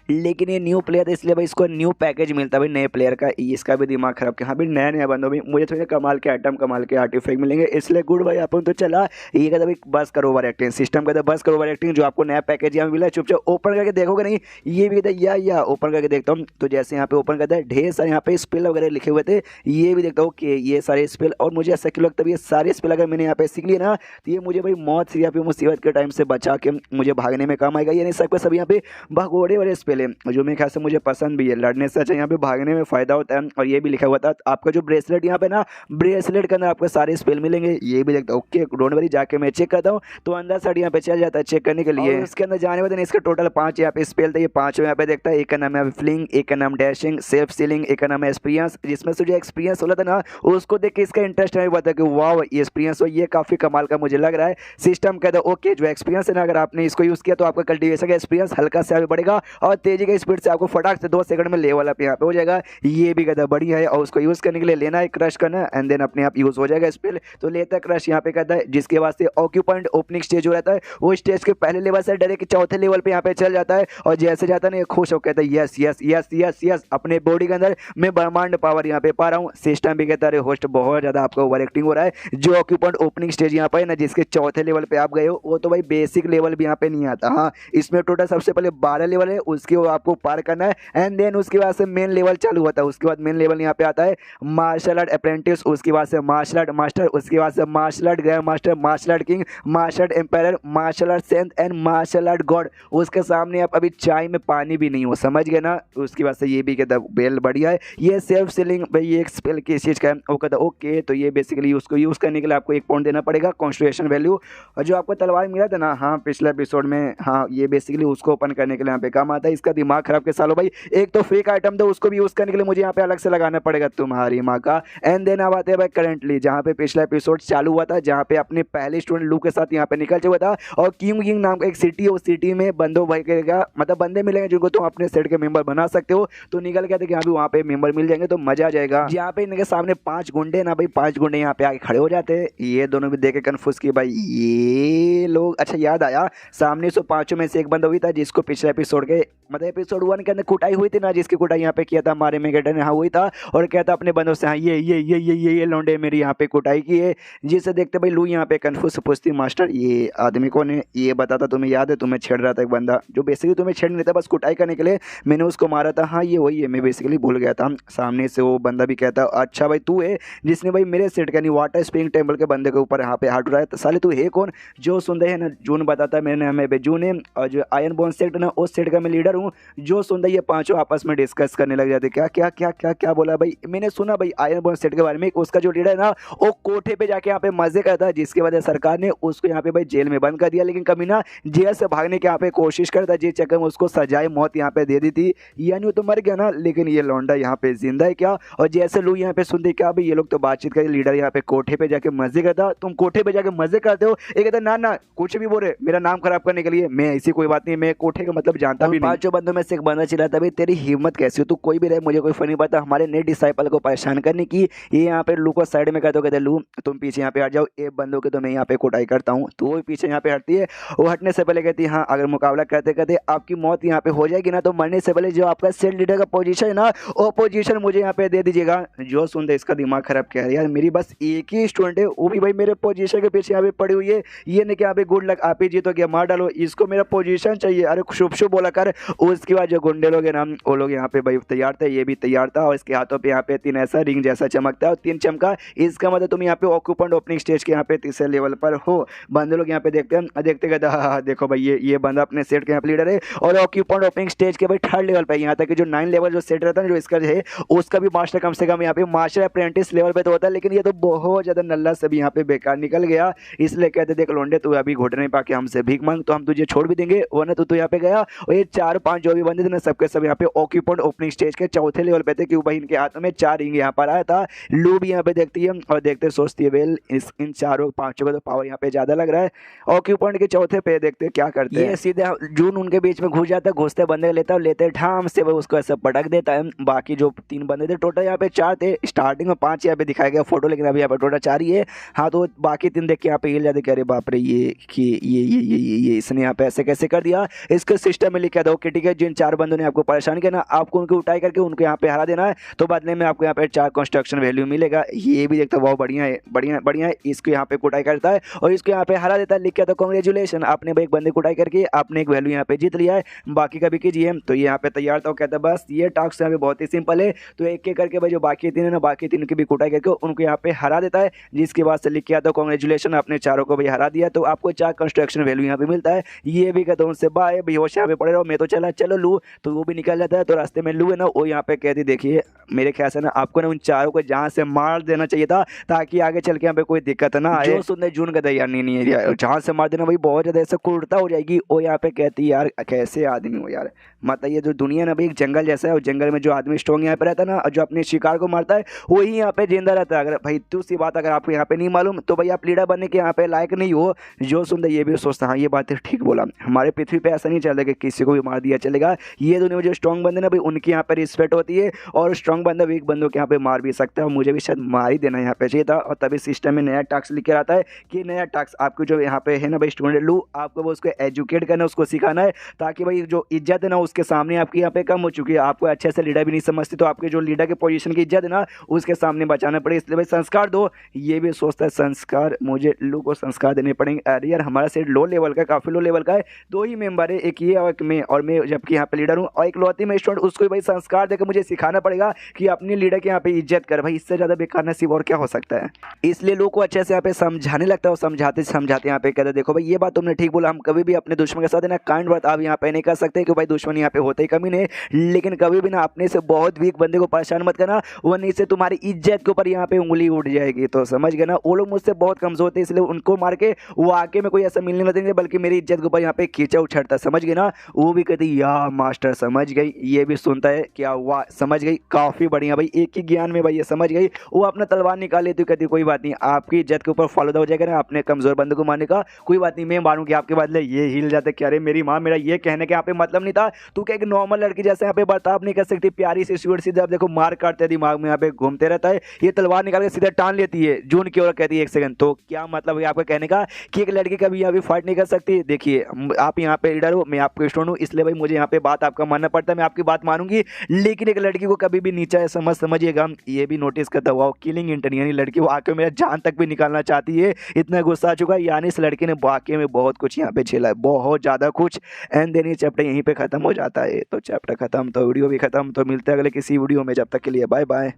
लेकिन ये न्यू प्लेयर है इसलिए भाई इसको न्यू पैकेज मिलता है भाई नए प्लेयर का। इसका भी दिमाग खराब किया, हाँ भाई नया नया बंदो भाई मुझे थोड़े कमाल के आइटम कमाल के आर्टिफैक्ट मिलेंगे इसलिए गुड भाई अपन तो चला। ये कहता भाई बस करो ओवर एक्टिंग, सिस्टम कहता बस करो ओवर एक्टिंग, जो आपको नया पैकेज यहाँ मिला है चुपचाप ओपन करके देखोगे नहीं। ये भी कहता या ओपन करके देखता हूँ। तो जैसे यहाँ पे ओपन करता है ढेर सारे यहाँ पे स्पेल वगैरह लिखे हुए थे, ये भी देखता हूँ कि ये सारे स्पेल, और मुझे ऐसा क्यों लगता है ये सारे स्पेल अगर मैंने यहाँ पे सीख लिया ना तो ये मुझे भाई मौत से या फिर मुसीबत के टाइम से बचा के मुझे भागने में काम आएगा। यानी सबके सब यहाँ पे भगोड़े वाले स्पेल है जो मेरे ख्याल मुझे पसंद भी है, लड़ने से अच्छा यहाँ पे भागने में फायदा होता है। और ये भी लिखा हुआ था आपका जो ब्रेसलेट यहाँ पे ना ब्रेसलेट के अंदर आपको सारे स्पेल मिलेंगे, ये भी देखता हूँ ओके डोंट वरी जाके मैं चेक करता हूँ। तो अंदर साइड यहाँ पे चल जाता है चेक करने के लिए। इसके अंदर जाने वाले इसके टोटल 5 यहाँ पे स्पेल थे, ये 5 यहाँ पे देखता है। एक का नाम है फ्लिंग, एक का नाम डैशिंग, सेल्फ सीलिंग, एक का नाम है एक्सपीरियंस, जिसमें से जो एक्सपीरियंस होला था ना उसको देख के इसका इंटरेस्ट नहीं हुआ था कि वाह ये एक्सपीरियंस हो, ये काफी कमाल का मुझे लग रहा है। सिस्टम कहता है ओके जो एक्सपीरियंस है ना अगर आपने इसको यूज किया तो आपका कल्टीवेशन का एक्सपीरियंस हल्का से आगे बढ़ेगा और तेजी के स्पीड से आपको फटाक से 2 सेकंड में लेवल अप यहाँ पे हो जाएगा। ये भी कहता है बढ़िया है और उसको यूज करने के लिए लेना है क्रश करना एंड देन अपने आप यूज हो जाएगा स्पेल। तो लेता है क्रश यहाँ पे कहता है, जिसके बाद से ऑक्यूपेंट ओपनिंग स्टेज हो रहता है वो स्टेज के पहले लेवल से डायरेक्ट चौथे लेवल पे यहाँ पे चल जाता है। और जैसे जाता है ना खुश हो कहता है yes yes yes yes yes अपने बॉडी के अंदर मैं ब्रह्मांड पावर यहाँ पे पा रहा हूँ। सिस्टम भी कहता है होस्ट बहुत ज्यादा आपका ओवर एक्टिंग हो रहा है, जो ऑक्यूपेंट ओपनिंग स्टेज यहाँ पे ना जिसके चौथे लेवल पे आप गए हो वो तो भाई बेसिक लेवल भी यहाँ पे नहीं आता। हाँ इसमें टोटल सबसे पहले 12 लेवल है, उसके आपको पार करना है एंड देन उसके बाद से मेन लेवल चालू होता है। उसके बाद मेन लेवल यहाँ पे आता है मार्शल आर्ट अप्रेंटिस, उसके बाद से मार्शल आर्ट मास्टर, उसके बाद से martial art grand master, martial art king, martial art empire, martial art saint and martial art god. उसके सामने आप अभी चाय में पानी भी नहीं हो, समझ गए ना। उसके बाद से ये भी कहता है बेल बढ़िया है। ये सेल्फ सेलिंग भाई ये एक स्पेल किस चीज़ का है वो कहता है ओके। तो ये बेसिकली उसको यूज़ करने के लिए आपको 1 पॉइंट देना पड़ेगा कॉन्स्टिट्यूशन वैल्यू। और जो आपको तलवार मिला था ना हाँ पिछले एपिसोड में, हाँ ये बेसिकली उसको ओपन करने के लिए यहाँ पे काम आता है। इसका दिमाग खराब के सालों भाई, एक तो फेक आइटम दो उसको भी यूज़ करने के लिए मुझे यहाँ पे अलग से लगाना पड़ेगा तुम्हारी माँ का। एंड देन अब आते हैं भाई करंटली जहाँ पे पिछला एपिसोड चालू हुआ था, जहाँ पे अपने पहले स्टूडेंट लू के साथ यहाँ पे निकल चुका था। और किंग किंग नाम का एक सिटी है, उस सिटी में बंदों भाई का मतलब बंदे मिलेंगे जिनको तुम अपने सेट के मेंबर बना सकते हो। तो निकल गया था कि यहाँ भी वहाँ पे मेंबर मिल जाएंगे तो मजा आ जाएगा। यहाँ पे इनके सामने 5 गुंडे ना भाई 5 गुंडे यहाँ पे आके खड़े हो जाते हैं। ये दोनों भी देख के कन्फ्यूज किए भाई ये लोग। अच्छा याद आया सामने से 5 में से एक बंदा हुई था जिसको पिछले एपिसोड के मतलब एपिसोड 1 के अंदर कुटाई हुई थी ना, जिसकी कुटाई यहाँ पे किया था हमारे मेगेटन ने, हाँ हुई था। और कहता अपने बंदों से हाँ ये लौंडे मेरी यहाँ पे कुटाई की है। जिसे देखते भाई लू यहाँ पे कन्फ्यूज पूछती मास्टर ये आदमी कौन है, ये बताता तुम्हें याद है तुम्हें छेड़ रहा था एक बंदा जो बेसिकली तुम्हें छेड़ नहीं था बस कुटाई करने के लिए मैंने उसको मारा था। हाँ ये वही है, मैं बेसिकली भूल गया था। सामने से वो बंदा भी कहता अच्छा भाई तू है जिसने भाई मेरे सेट का नहीं वाटर स्प्रिंग टेम्पल के बंदे के ऊपर यहाँ पे हाथ उठाया, तो साले तू है कौन। जो सुनते हैं ना जून बताता है मेरे नाम है जून है और जो आयरन बोन सेट ना उस सेट का मैं लीडर हूँ। जो सुनता ये पांचों आपस में डिस्कस करने लग जाते क्या क्या क्या क्या क्या बोला भाई। मैंने सुना भाई आयरन बोन सेट के बारे में, उसका जो लीडर है ना वो कोठे पे जाके यहाँ पे मजे करता है, जिसकी वजह सरकार ने उसको यहाँ पे भाई जेल में बंद कर दिया। लेकिन कभी ना जेल से भागने की यहाँ पे कोशिश करता, जिस चक्कर में उसको सजाए मौत यहाँ पे दे दी थी। यानी वो तो मर गया ना, लेकिन ये लौंडा यहाँ पे जिंदा है क्या। और जैसे लोग यहाँ पे सुनते क्या भाई ये लोग तो बातचीत कर लीडर यहाँ पे कोठे पे जाके मजे करता। तुम कोठे पे जाके मजे करते हो, ये कहता ना ना कुछ भी बोले मेरा नाम खराब करने के लिए, मैं ऐसी कोई बात नहीं, मैं कोठे का मतलब जानता भी नहीं। 5 बंदों में से एक बंदा चिल्लाता भाई तेरी हिम्मत कैसी हो, तू कोई भी रहे मुझे कोई फर्क नहीं पड़ता, हमारे नए डिसाइपल को परेशान करने की। ये यहाँ पे लू को साइड में कहते कहते लू तुम पीछे यहाँ पे हट जाओ, एक बंदों के तो मैं यहाँ पे कुटाई करता हूँ। तो वो पीछे यहाँ पे हटती है। वो हटने से पहले कहती है हाँ अगर मुकाबला करते करते आपकी मौत यहाँ पे हो जाएगी ना तो मरने से पहले जो आपका सेल लीडर का पोजीशन है ना वो पोजीशन मुझे यहाँ पे दे दीजिएगा। जो सुनते इसका दिमाग खराब क्या है यार, मेरी बस एक ही स्टूडेंट है वो भी भाई मेरे पोजीशन के पीछे यहाँ पे पड़ी हुई है। ये नहीं कि यहाँ पे गुड लक आप ही जीतो क्या मार डालो, इसको मेरा पोजीशन चाहिए। अरे शुभ शुभ बोला कर, उसके बाद जो गुंडे लोग हैं ना वो लोग यहाँ पे भाई तैयार थे, ये भी तैयार था और इसके हाथों पे यहाँ पे 3 ऐसा रिंग जैसा चमकता है और 3 चमका, इसका मतलब तुम यहाँ पे ऑक्यूपेंट ओपनिंग स्टेज के यहाँ पे तीसरे लेवल पर हो। बंदे लोग यहाँ पे देखते हैं, देखते कहते हाँ देखो भाई ये बंदा अपने सेट के यहाँ पे लीडर है और ऑक्यूपेंट ओपनिंग स्टेज के भाई 3rd लेवल पे। यहाँ तक कि जो 9 लेवल जो सेट रहता है जो इसका है उसका भी मास्टर कम से कम यहाँ पे मास्टर अप्रेंटिस लेवल पे तो होता है, लेकिन ये तो बहुत ज़्यादा नल्ला से भी यहाँ पे बेकार निकल गया। इसलिए कहते देख लोंडे तू अभी घोट नहीं पाके हमसे भीख मांग तो हम तुझे छोड़ भी देंगे, वरना तू यहाँ पे गया। और ये 4-5 जो भी बंदे थे ना सबके सब यहाँ पे ऑक्यूपेंट ओपनिंग स्टेज के 4थे लेवल पे थे, क्यों भाई इनके हाथों में 4 रिंग यहाँ पर आया था। लू भी यहाँ पे देखती है और देखते सोचती है वेल इन 4-5 का तो पावर यहाँ पे ज़्यादा लग रहा है। ऑक्यूपेंट के 4थे पे देखते क्या करते हैं, सीधे जून उनके बीच में घुस जाता है, घुसते बंदे लेता है, लेते ठाम से वो उसको ऐसे पटक देता है। बाकी जो 3 बंदे थे टोटल यहाँ पे 4 थे, स्टार्टिंग में 5 यहाँ पे दिखाया गया फोटो, लेकिन अभी यहाँ पे टोटल 4 ही है। हाँ तो बाकी 3 देख के यहाँ पे हिल जाते, कह रहे बाप रे ये इसने यहाँ पे ऐसे कैसे कर दिया। इसके सिस्टम में लिखा था ओके ठीक है, जिन 4 बंदों ने आपको परेशान किया ना आपको उनको उठाई करके उनको यहाँ पे हरा देना है, तो बदले में आपको यहाँ पे 4 कंस्ट्रक्शन वैल्यू मिलेगा। ये भी देखता बहुत बढ़िया है, बढ़िया है। इसको यहाँ पे कुटाई करता है और इसको यहाँ पे हरा देता है। लिख के तो कांग्रेचुलेशन, आपने भाई एक बंदे कुटाई करके आपने एक वैल्यू यहाँ पे जीत लिया है, बाकी का भी कीजिए। तो ये यहाँ पे तैयार था, कहता बस ये टास्क यहाँ पे बहुत ही सिंपल है। तो एक एक करके भाई जो बाकी 3 है ना बाकी 3 की भी कुटाई करके उनको यहाँ पे हरा देता है, जिसके बाद से लिख के आता कांग्रेचुलेशन आपने 4 को भाई हरा दिया, तो आपको 4 कंस्ट्रक्शन वैल्यू यहाँ पे मिलता है। ये भी कहता हूँ उनसे बाय बेहोश यहाँ पे पड़े रहो, मैं तो चलो लू, तो वो भी निकल जाता है। तो रास्ते में लू है ना वो यहाँ पे कहती देखिए मेरे ख्याल से ना आपको ना उन 4 को जहाँ से मार देना चाहिए था ताकि आगे चल के यहाँ पे कोई दिक्कत ना आए। जो सुनने जून का तैयार नहीं है जहाँ से मार देना भाई बहुत ज़्यादा ऐसा कुर्ता हो जाएगी। वो यहाँ पे कहती यार कैसे आदमी हो यार, मतलब ये जो दुनिया ना भाई एक जंगल जैसा है और जंगल में जो आदमी स्ट्रॉन्ग यहाँ पे रहता है ना और जो अपने शिकार को मारता है वही यहाँ पे जिंदा रहता है। अगर भाई दूसरी बात अगर आपको यहाँ पे नहीं मालूम तो भाई आप लीडर बनने के यहाँ पे लायक नहीं हो। जो सुनते ये भी सोचता हाँ ये बात ठीक बोला, हमारे पृथ्वी पे ऐसा नहीं चलता कि किसी को भी मार दिया चलेगा। ये दुनिया में जो स्ट्रॉन्ग बंदे ना भाई उनकी यहाँ पे रिस्पेक्ट होती है और स्ट्रॉन्ग बंदा वीक बंदों के यहाँ पे मार भी सकता है, और मुझे भी शायद मार ही देना यहाँ पे चाहिए था। और तभी सिस्टम में नया टास्क लिख के आता है कि नया टास्क आपको जो यहाँ पे है ना भाई स्टूडेंट लू आपको वो उसको एजुकेट करना उसको सिखाना है, ताकि भाई जो इज्जत है ना उसके सामने आपकी यहाँ पे कम हो चुकी है। आपको अच्छे से लीडर भी नहीं समझती तो आपके जो लीडर के पोजीशन की इज्जत है ना उसके सामने बचाना पड़े, इसलिए भाई संस्कार दो। ये भी सोचता है संस्कार मुझे लू को संस्कार देने पड़ेंगे। अरे यार हमारा सेट लो लेवल का काफ़ी लो लेवल का है, 2 ही मेंबर है, एक ये और मैं जबकि यहाँ पे लीडर हूँ और एक लौती में स्टूडेंट, उसको भाई संस्कार देकर मुझे सिखाना पड़ेगा कि अपने लीडर के यहाँ पे इज्जत कर। भाई इससे ज़्यादा बेकार नसीब और क्या हो सकता है। इसलिए लोग को अच्छे से यहाँ पे समझाने लगता है और समझाते यहाँ पे कहते देखो भाई ये बात तुमने ठीक बोला, हम कभी भी अपने दुश्मन के साथ ना काइंड वर्ड आप यहाँ पे नहीं कर सकते कि भाई दुश्मन यहाँ पे होते ही कमी नहीं, लेकिन कभी भी ना अपने से बहुत वीक बंदे को परेशान मत करना, वरना से तुम्हारी इज्जत के ऊपर यहाँ पे उंगली उठ जाएगी। तो समझ गए ना, वो लोग मुझसे बहुत कमजोर थे इसलिए उनको मार के वो आके में कोई ऐसा मिलने नहीं देंगे, बल्कि मेरी इज्जत के ऊपर यहाँ पे खींचा उछड़ता। समझ गए ना, वो भी कहती या मास्टर समझ गई, ये भी सुनता है क्या वाह समझ गई, काफ़ी बढ़िया भाई एक ही ज्ञान में भाई ये समझ गई। वो अपना तलवार निकाल लेती, कहती कोई बात नहीं आपकी इज्जत के ऊपर फालूदा हो जाएगा ना अपने कमजोर बंदे को मारने का, कोई बात नहीं मैं मारूंगी आपके बदले। ये हिल जाते कि अरे मेरी माँ मेरा ये कहने के यहाँ पे मतलब नहीं था, तू क्या एक नॉर्मल लड़की जैसे यहाँ पे बर्ताव नहीं कर सकती, प्यारी सी स्वीट सी, जब देखो मार काटते दिमाग में यहाँ पे घूमते रहता है, ये तलवार निकाल के सीधे टान लेती है जून की ओर, कहती है 1 सेकंड। तो क्या मतलब है आपका कहने का कि एक लड़की कभी यहाँ पे फाइट नहीं कर सकती। देखिए आप यहाँ पे लीडर हो, मैं आपको स्टूडेंट हूँ, इसलिए भाई मुझे यहाँ पे बात आपका मानना पड़ता है, मैं आपकी बात मानूंगी, लेकिन एक लड़की को कभी भी नीचा समझिएगा। ये भी नोटिस करता हुआ किलिंग इंटेंट, यानी लड़की वो आके मेरा जान तक भी निकालना चाहती है, इतना गुस्सा आ चुका है। यानी इस लड़की ने वाकई में बहुत कुछ यहाँ पे झेला है, बहुत ज़्यादा कुछ। एंड देन ये चैप्टर यहीं पे खत्म हो जाता है। तो चैप्टर खत्म तो वीडियो भी खत्म, तो मिलते हैं अगले किसी वीडियो में, जब तक के लिए बाय बाय।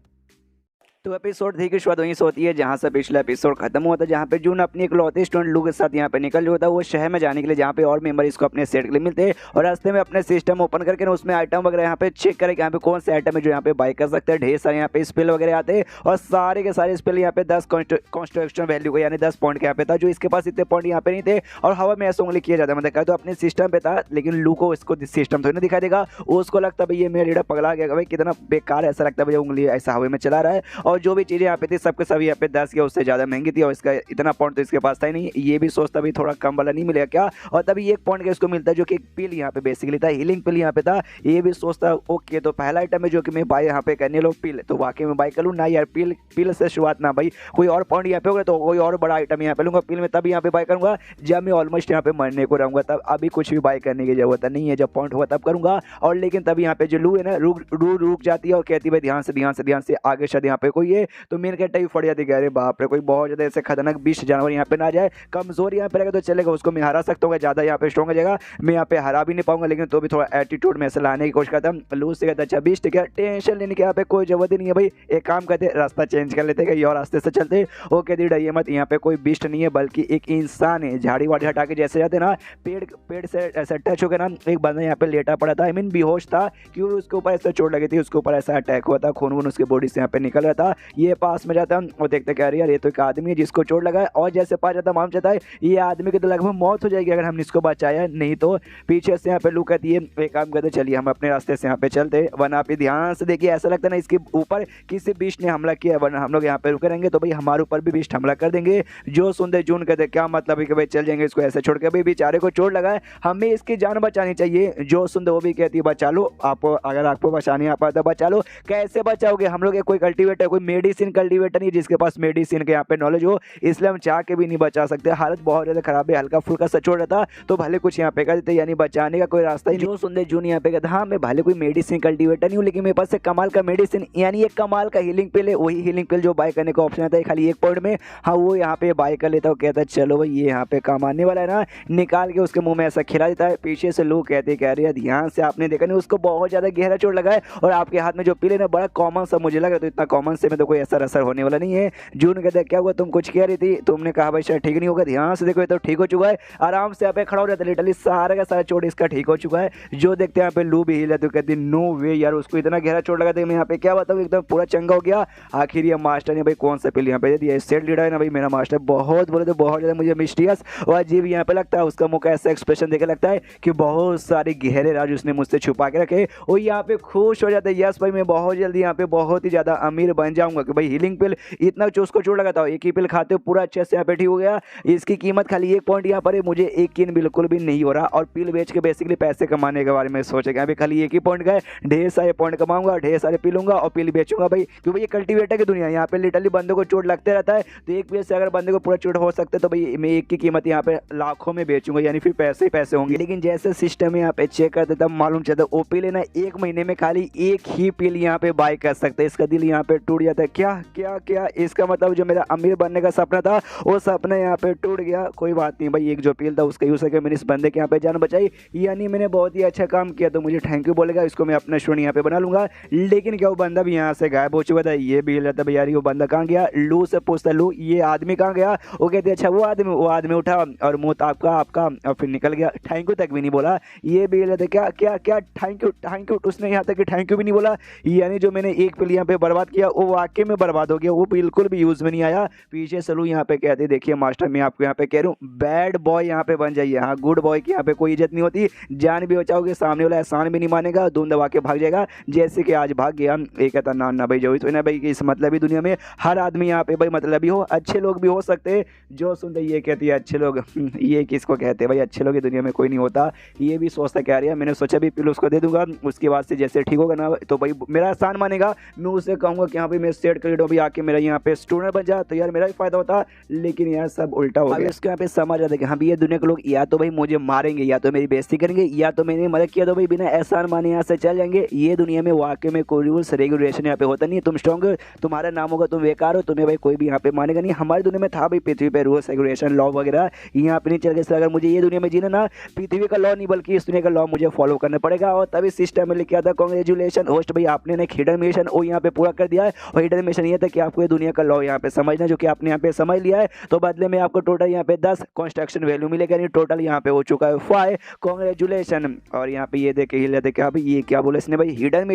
तो एपिसोड 3 की शुरुआत वहीं से होती है जहाँ से पिछला एपिसोड खत्म हुआ था, जहाँ पे जून अपनी एक लौते स्टूडेंट लू के साथ यहाँ पे निकल जो था वो शहर में जाने के लिए, जहाँ पे और मेंबर इसको अपने सेट के लिए मिलते हैं, और रास्ते में अपने सिस्टम ओपन करके ना उसमें आइटम वगैरह यहाँ पे चेक करें यहाँ पे कौन से आइटम है जो यहाँ पे बाई कर सकते हैं। ढेर सारे यहाँ पे स्पेल वगैरह आते हैं और सारे के सारे स्पेल यहाँ पे 10 कॉन्स्ट्रक्शन वैल्यू को यानी 10 पॉइंट के यहाँ पे था, जो इसके पास इतने पॉइंट यहाँ पे नहीं थे और हवा में ऐसा उंगली किया जाता, मतलब तो अपने सिस्टम पे था, लेकिन लू को इसको सिस्टम थोड़ी ना दिखाई देगा, उसको लगता भाई ये मेरा लीडर पगला गया, भाई कितना बेकार ऐसा लगता है भाई उंगली ऐसा हवा में चला रहा है। और जो भी चीज़ें यहाँ पे थी सबके सब यहाँ पे 10 या उससे ज़्यादा महंगी थी और इसका इतना पॉइंट तो इसके पास था ही नहीं। ये भी सोचता भी थोड़ा कम वाला नहीं मिलेगा क्या, और तभी 1 पॉइंट का इसको मिलता है जो कि एक पिल यहाँ पे बेसिकली था, हीलिंग पिल यहाँ पे था। ये भी सोचता ओके तो पहला आइटम है जो कि मैं बाई यहाँ पे करने लो पिल, तो वाकई में बाई कर लूँ ना यार, पिल से शुरुआत ना भाई, कोई और पॉइंट यहाँ पे होगा तो कोई और बड़ा आइटम यहाँ पे लूँगा, पिल में तब यहाँ पे बाई करूँगा जब मैं ऑलमोस्ट यहाँ पे मरने को रहूँगा, तब अभी कुछ भी बाई करने की जरूरत नहीं है, जब पॉइंट होगा तब करूँगा। और लेकिन तभी यहाँ पे जो लू है ना रुक जाती है और कहती है भाई ध्यान से आगे शायद यहाँ पे कोई है तो मेन कैरेक्टर भी फट जाती है। अरे बाप रे, कोई बहुत ज़्यादा ऐसे खतरनाक बिस्ट जानवर यहाँ पे ना जाए, कमजोर यहाँ पे रहेगा तो चलेगा, उसको मैं हरा सकता हूँ। ज़्यादा यहाँ पे स्ट्रॉन्ग हो जाएगा, मैं यहाँ पे हरा भी नहीं पाऊंगा, लेकिन तो भी थोड़ा एटीट्यूड में से लाने की कोशिश करता हूँ। लूज से कहता है अच्छा बिस्ट क्या, टेंशन लेने की यहाँ पे कोई जरूरत ही नहीं है भाई, एक काम करते रास्ता चेंज कर लेते कहीं और रास्ते से चलते। ओके दी डरिए मत, यहाँ पे कोई बिस्ट नहीं है बल्कि एक इंसान है। झाड़ी वाड़ी हटा के जैसे जाते ना पेड़ से ऐसा टच हो गया ना, एक बंदा यहाँ पे लेटा पड़ा था, आई मीन बेहोश था, क्यों उसके ऊपर ऐसा चोट लगी थी, उसके ऊपर ऐसा अटैक हुआ था, खून वून उसके बॉडी से यहाँ पे निकल रहा था। ये पास में जाता और देखते क्या यार ये तो एक आदमी है जिसको चोट लगा है, और जैसे पास जाता मालूम चलता है ये आदमी की तो लगभग मौत हो जाएगी अगर हमने इसको बचाया नहीं तो। पीछे से यहाँ पे लुक आती है, एक काम करते चलिए हम अपने रास्ते से यहाँ पे चलते, वरना आप ध्यान से देखिए ऐसा लगता है ना इसके ऊपर किसी बिस्ट ने हमला किया, वरना हम लोग यहाँ पे रुके रहेंगे तो भाई हमारे ऊपर भी बिस्ट हमला कर देंगे। जो सुनते जून कहते क्या मतलब है कि भाई चल जाएंगे इसको ऐसे छोड़ के, भाई बेचारे को चोट लगा है, हमें इसकी जान बचानी चाहिए। जो सुनते वो भी कहती है बचा लो, आप अगर आपको बचानी आ पाता बचा लो। कैसे बचाओगे, हम लोग कोई कल्टीवेटर, कोई मेडिसिन कल्टीवेटर नहीं जिसके पास मेडिसिन के यहाँ पे नॉलेज हो, इसलिए हम चाह के भी नहीं बचा सकते। हालत बहुत ज्यादा खराब है, हल्का फुल्का सा चोट रहता तो भले कुछ यहाँ पे कर देते, यानी बचाने का कोई रास्ता ही नहीं। जो सुनते जून यहाँ पे कहता हाँ मैं भले कोई मेडिसिन कल्टीवेटर नहीं हूँ, लेकिन मेरे पास कमाल का मेडिसिन यानी एक कमाल का हीलिंग पिल है, वही हीलिंग पिल जो बाय करने का ऑप्शन आता है खाली एक पॉइंट में, हाँ वो यहाँ पे बाय कर लेता हूँ। कहता है चलो भाई ये यहाँ पे काम आने वाला है ना, निकाल के उसके मुंह में ऐसा खिला देता है। पीछे से लोग कहते कह रहे हैं ध्यान से आपने देखा नहीं, उसको बहुत ज्यादा गहरा चोट लगा है, और आपके हाथ में जो पिल है ना बड़ा कॉमन सा मुझे लग रहा है, तो इतना कॉमन से में तो कोई असर होने वाला नहीं है। जून कहता है क्या हुआ, तुम कुछ कह रही थी, तुमने कहा भाई शायद ठीक नहीं होगा, ध्यान से देखो ये तो ठीक हो चुका है, आराम से यहाँ पे खड़ा हो जाता है, लिटरली सारा का सारा चोट इसका ठीक हो चुका है। जो देखते हैं यहाँ पे लू भी हिला तो कहती नो वे यार, उसको इतना गहरा चोट लगा था, मैं यहाँ पे क्या बताऊँ एकदम पूरा चंगा हो गया। आखिर ये मास्टर ने भाई कौन सा पिल यहाँ पे दे दिया, सेट लीडर है ना भाई मेरा मास्टर, बहुत बोले तो बहुत ज्यादा मुझे मिस्टीरियस और अजीब यहाँ पे लगता है। उसका मुंह का ऐसा एक्सप्रेशन देखे लगता है कि बहुत सारे गहरे राज उसने मुझसे छुपा के रखे, और यहाँ पे खुश हो जाता है यस भाई मैं बहुत जल्दी यहाँ पे बहुत ही ज्यादा अमीर बन जाऊंगा कि भाई हीलिंग पिल इतना उसको चोट लगा था, एक ही पिल खाते पूरा अच्छे से यहाँ पे ठीक हो गया। इसकी कीमत खाली एक पॉइंट यहाँ पर है, मुझे एक किन बिल्कुल भी नहीं हो रहा, और पिल बेच के बेसिकली पैसे कमाने के बारे में सोचेगा। अभी खाली एक ही पॉइंट का है, ढेर सारे पॉइंट कमाऊंगा, ढेर सारे पीलूंगा और पिल बेचूंगा भाई, क्योंकि ये कल्टीवेटर की दुनिया है, यहाँ पे लिटरली बंदे को चोट लगते रहता है, तो एक पिल से अगर बंदे को पूरा चोट हो सकता है तो भाई मैं एक की कीमत यहाँ पे लाखों में बेचूंगा, यानी फिर पैसे ही पैसे होंगे। लेकिन जैसे सिस्टम यहाँ पे चेक करते तब मालूम चलता ओ पिल है ना एक महीने में खाली एक ही पिल यहाँ पे बाय कर सकते, इसका दिल यहाँ पे टूट जाता है। क्या क्या क्या, इसका मतलब जो मेरा अमीर बनने का सपना था वो सपना यहाँ पे टूट गया। कोई बात नहीं भाई, एक जो पिल था उसका यूज करके मैंने इस बंदे के यहाँ पे जान बचाई, यानी मैंने बहुत ही अच्छा काम किया, तो मुझे थैंक यू बोलेगा, इसको मैं अपना स्टूडेंट यहाँ पे बना लूंगा। लेकिन क्या वो बंदा भी यहाँ से गायब हो चुका था, ये भी रहता भाई यार वो बंदा कहाँ गया। लू से पूछता लू ये आदमी कहाँ गया, वो कहते अच्छा वो आदमी उठा और मुँह आपका आपका और फिर निकल गया, थैंक यू तक भी नहीं बोला। ये भी रहता क्या क्या क्या थैंक यू, उसने यहाँ तक कि थैंक यू भी नहीं बोला, यानी जो मैंने एक पिल यहाँ पे बर्बाद किया वो वाकई में बर्बाद हो गया, वो बिल्कुल भी यूज में नहीं आया। पीछे सलू यहाँ पे कहते देखिए मास्टर मैं आपको यहाँ पे कह रहा हूँ बैड बॉय यहाँ पे बन जाइए, हाँ गुड बॉय की यहाँ पे कोई इज्जत नहीं होती, जान भी बचाओगे सामने वाला एहसान भी नहीं मानेगा, धूम दबा के भाग जाएगा जैसे कि आज भाग गया। एक कहता ना भाई जो तो ना भाई इस मतलबी दुनिया में हर आदमी यहाँ पे भाई मतलबी हो, अच्छे लोग भी हो सकते। जो सुनते ये कहती है अच्छे लोग ये किसको कहते हैं भाई, अच्छे लोग की दुनिया में कोई नहीं होता, ये भी सोचता क्या रही है। मैंने सोचा भी पिल उसको दे दूंगा, उसके बाद से जैसे ठीक होगा ना तो भाई मेरा एहसान मानेगा, मैं उससे कहूँगा कि हाँ भाई मैं सेट कर भी आके मेरा यहाँ पे स्टूडेंट बन जा, तो यार मेरा ही फायदा होता। लेकिन यार सब उल्टा हो गया, इसके यहाँ पे समझ आता है कि हाँ भाई ये दुनिया के लोग या तो भाई मुझे मारेंगे या तो मेरी बेइज्जती करेंगे, या तो मैंने मदद किया तो भाई बिना एहसान माने यहाँ से चल जाएंगे। ये दुनिया में वाकई में कोई रूल्स रेगुलेशन यहाँ पे होता नहीं है, तुम स्ट्रॉन्ग तुम्हारा नाम होगा तुम बेकार हो, तुम्हें भाई कोई भी यहाँ पे मानेगा नहीं। हमारी दुनिया में था भाई पृथ्वी पे रूल्स रेगुलेशन लॉ वगैरह, यहाँ पे नहीं चल गए। अगर मुझे ये दुनिया में जीना ना पृथ्वी का लॉ नहीं बल्कि इस दुनिया का लॉ मुझे फॉलो करना पड़ेगा, और तभी सिस्टम में लिखा था कांग्रेचुलेशन होस्ट भाई आपने एक हिडन मिशन वो यहाँ पे पूरा कर दिया है। और हिडन मिशन ये था कि आपको ये दुनिया का लॉ यहाँ पे समझना, जो कि आपने यहाँ पे समझ लिया है, तो बदले में आपको टोटल यहाँ पे 10 कंस्ट्रक्शन वैल्यू मिलेगा, यानी टोटल यहाँ पे हो चुका है 5 कांग्रेचुलेशन। और यहाँ पे ये देखे हिल जाते क्या भाई ये क्या बोले इसने भाई हिडन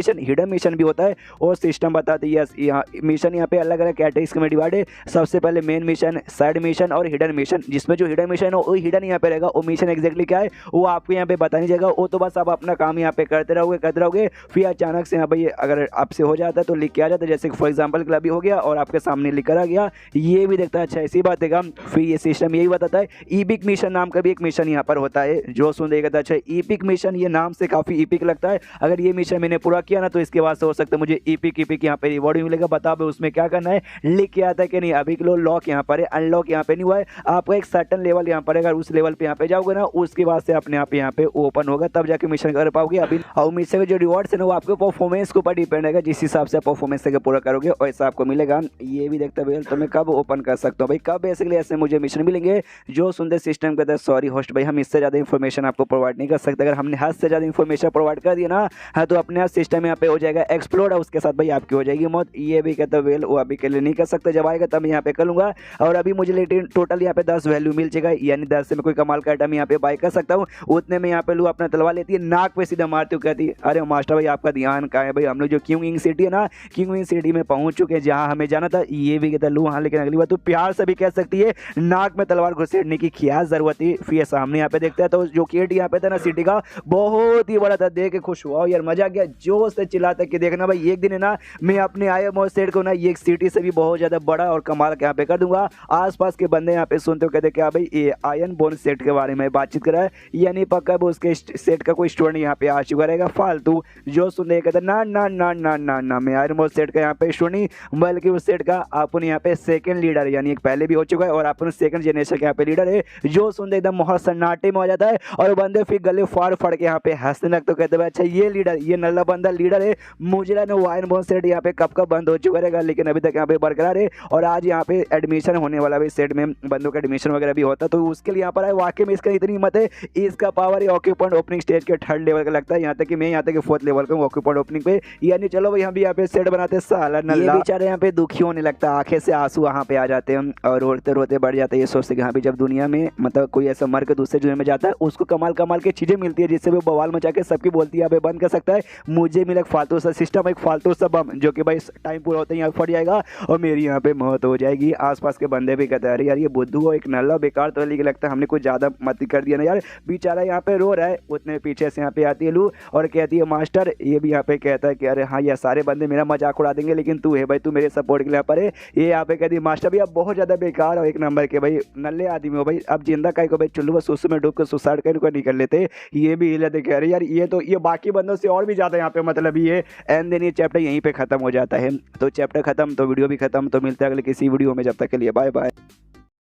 मिशन भी होता है, और सिस्टम बताते यस यहाँ मिशन यहाँ पे अलग अलग कैटेगरीज में डिवाइड है। सबसे पहले मेन मिशन, साइड मिशन और हिडन मिशन, जिसमें जो हिडन मिशन हो वो हिडन यहाँ पे रहेगा, वो मिशन एक्जैक्टली क्या है वो आपको यहाँ पे बता नहीं जाएगा, वो तो बस आप अपना काम यहाँ पे करते रहोगे। फिर अचानक से यहाँ पे अगर आपसे हो जाता है तो लिख के आ जाता है, जैसे फॉर एग्जाम्पल क्लब हो गया और आपके सामने लिख कर आ गया, ये भी देखता है अच्छा ऐसी बात है। फिर ये सिस्टम यही बताता है ईपिक मिशन नाम का भी एक मिशन यहाँ पर होता है, जो सुन देगा अच्छा ईपिक मिशन, ये नाम से काफी ईपिक लगता है। अगर ये मिशन मैंने पूरा किया ना तो इसके बाद से हो सकता है मुझे ईपिक यहाँ पे रिवॉर्ड मिलेगा। बताओ उसमें क्या करना है, लिख के आता है कि नहीं अभी के लॉक यहाँ पर है, अनलॉक यहाँ पे नहीं हुआ है, आपका एक सर्टन लेवल यहाँ पर, अगर उस लेवल पे यहाँ पे जाओगे ना उसके बाद से अपने आप यहाँ पे ओपन होगा, तब जाके मिशन कर पाओगे। अभी और मिशन के जो रिवॉर्ड्स है ना वो आपके परफॉर्मेंस के ऊपर डिपेंड रहेगा, जिस हिसाब से परफॉर्मेंस पूरा करोगे करोगे वैसा आपको मिलेगा। ये भी देखते हुए तो मैं कब ओपन कर सकता हूँ भाई, कब बेसिकली ऐसे मुझे मिशन मिलेंगे जो सुनते सिस्टम कहते हैं सॉरी होस्ट भाई हम इससे ज़्यादा इन्फॉर्मेशन आपको प्रोवाइड नहीं कर सकते। अगर हमने हद से ज़्यादा इन्फॉर्मेशन प्रोवाइड कर दिया ना हाँ तो अपने आप सिस्टम यहाँ पे हो जाएगा एक्सप्लोड और उसके साथ भाई आपकी हो जाएगी मौत। ये भी कहते वेल वो अभी के लिए नहीं कर सकते, जब आएगा तब यहाँ पे कर लूँगा। और अभी मुझे लेकिन टोटल यहाँ पे 10 वैल्यू मिल जाएगा, यानी 10 से मैं कोई कमाल का आइटम यहाँ पे बाई कर सकता हूँ। उतने में यहाँ पे लू अपना तलवार लेती है नाक पे सीधा मारती हूँ, कहती अरे मास्टर भाई आपका ध्यान कहाँ है भाई, हम लोग जो किंग सिटी है ना किंग सिटी में पहुंच चुके हैं जहाँ हमें जाना था। ये भी कहता लू हाँ, लेकिन अगली बार तू प्यार से भी कह सकती है नाक में तलवार घुसेड़ने की क्या जरूरत थी। फिर सामने यहाँ पे देखते हैं तो जो गेट यहाँ पे था ना सिटी का बहुत ही बड़ा था, देख के खुश हुआ यार, मजा आ गया, जोश से चिल्लाता कि देखना भाई एक दिन है ना मैं अपने आए मोस्टेड को ना ये सिटी से भी बहुत ज्यादा बड़ा और कमाल के यहाँ पे कर दूंगा। आसपास के बंदे यहाँ पे सुनते हो कहते क्या भाई ये आयरन बोन सेट के बारे में बातचीत कर रहा है, यानी पक्का उसके सेट का कोई स्टूडेंट यहाँ पे आ चुका रहेगा फालतू। जो सुनने कहते ना ना ना ना ना ना मैं आयरन बोन सेट का यहाँ पे स्टूडेंट नहीं बल्कि उस सेट का अपन यहाँ पे सेकंड लीडर, यानी एक पहले भी हो चुका है और अपन सेकंड जनरेशन के यहाँ पे लीडर है। जो सुनते एकदम माहौल सन्नाटे में हो जाता है और बंदे फिर गले फाड़ फाड़ के यहाँ पे हंसने लगते, तो कहते हैं अच्छा ये लीडर ये नल्ला बंदा लीडर है। मुझे ना आयरन बोन सेट यहाँ पे कब का बंद हो चुका रहेगा लेकिन अभी तक यहाँ पे बरकरार है। और आज यहाँ पे एडमिशन होने वाला है सेट में, बंदों का एडमिशन वगैरह भी होता तो उसके लिए यहाँ पर आए। वाकई में इसका इतनी हिम्मत है, इसका पावर है ऑक्यूपेंट ओपनिंग स्टेज के 3rd लेवल का लगता है, यहाँ तक कि मैं यहाँ तक 4th लेवल का ऑक्यूपेंट ओपनिंग पे, यानी चलो भाई हम भी यहाँ पे सेट बनाते साला नल्ला। ये बेचारे यहाँ पे दुखी होने लगता, आंखें से आंसू वहाँ पे आ जाते हैं और रोते रोते बढ़ जाते हैं। ये सोचते कि हाँ भी जब दुनिया में मतलब कोई ऐसा मर के दूसरे दुनिया में जाता है उसको कमाल कमाल की चीजें मिलती है जिससे वो बवाल मचा के सबकी बोलती है अबे बंद कर सकता है। मुझे मिला एक फालतू सा सिस्टम, एक फालतू सा बम जो कि भाई टाइम पूरा होता है यहाँ फट जाएगा और मेरी यहाँ पे मौत हो जाएगी। आसपास के बंदे भी कहते हैं अरे यार ये बुद्धू हो एक नल्ला बेकार, तो लेकिन लगता है हमने कुछ ज्यादा मत कर दिया ना यार, बेचारा यहाँ पे रो रहा है। उतने पीछे से यहाँ पे आती है लू और कहती है मास्टर, ये भी यहाँ पे कहता है कि अरे हाँ ये सारे बंदे मेरा मजाक उड़ा देंगे लेकिन तू है भाई तू मेरे सपोर्ट के लिए यहाँ पर है। ये यहाँ पे कहती है मास्टर भी आप बहुत ज्यादा बेकार हो एक नंबर के भाई नल्ले आदमी हो भाई, अब जिंदा काय को भाई चुल्लू बस उस में डूब कर सुसाइड कर निकल लेते। ये भी हिला देखे अरे यार ये तो ये बाकी बंदों से और भी ज्यादा यहाँ पे मतलब ये एंड देन ये चैप्टर यहीं पे खत्म हो जाता है। तो चैप्टर खत्म तो वीडियो भी खत्म, तो मिलते हैं अगले किसी वीडियो में, जब तक के लिए बाय बाय।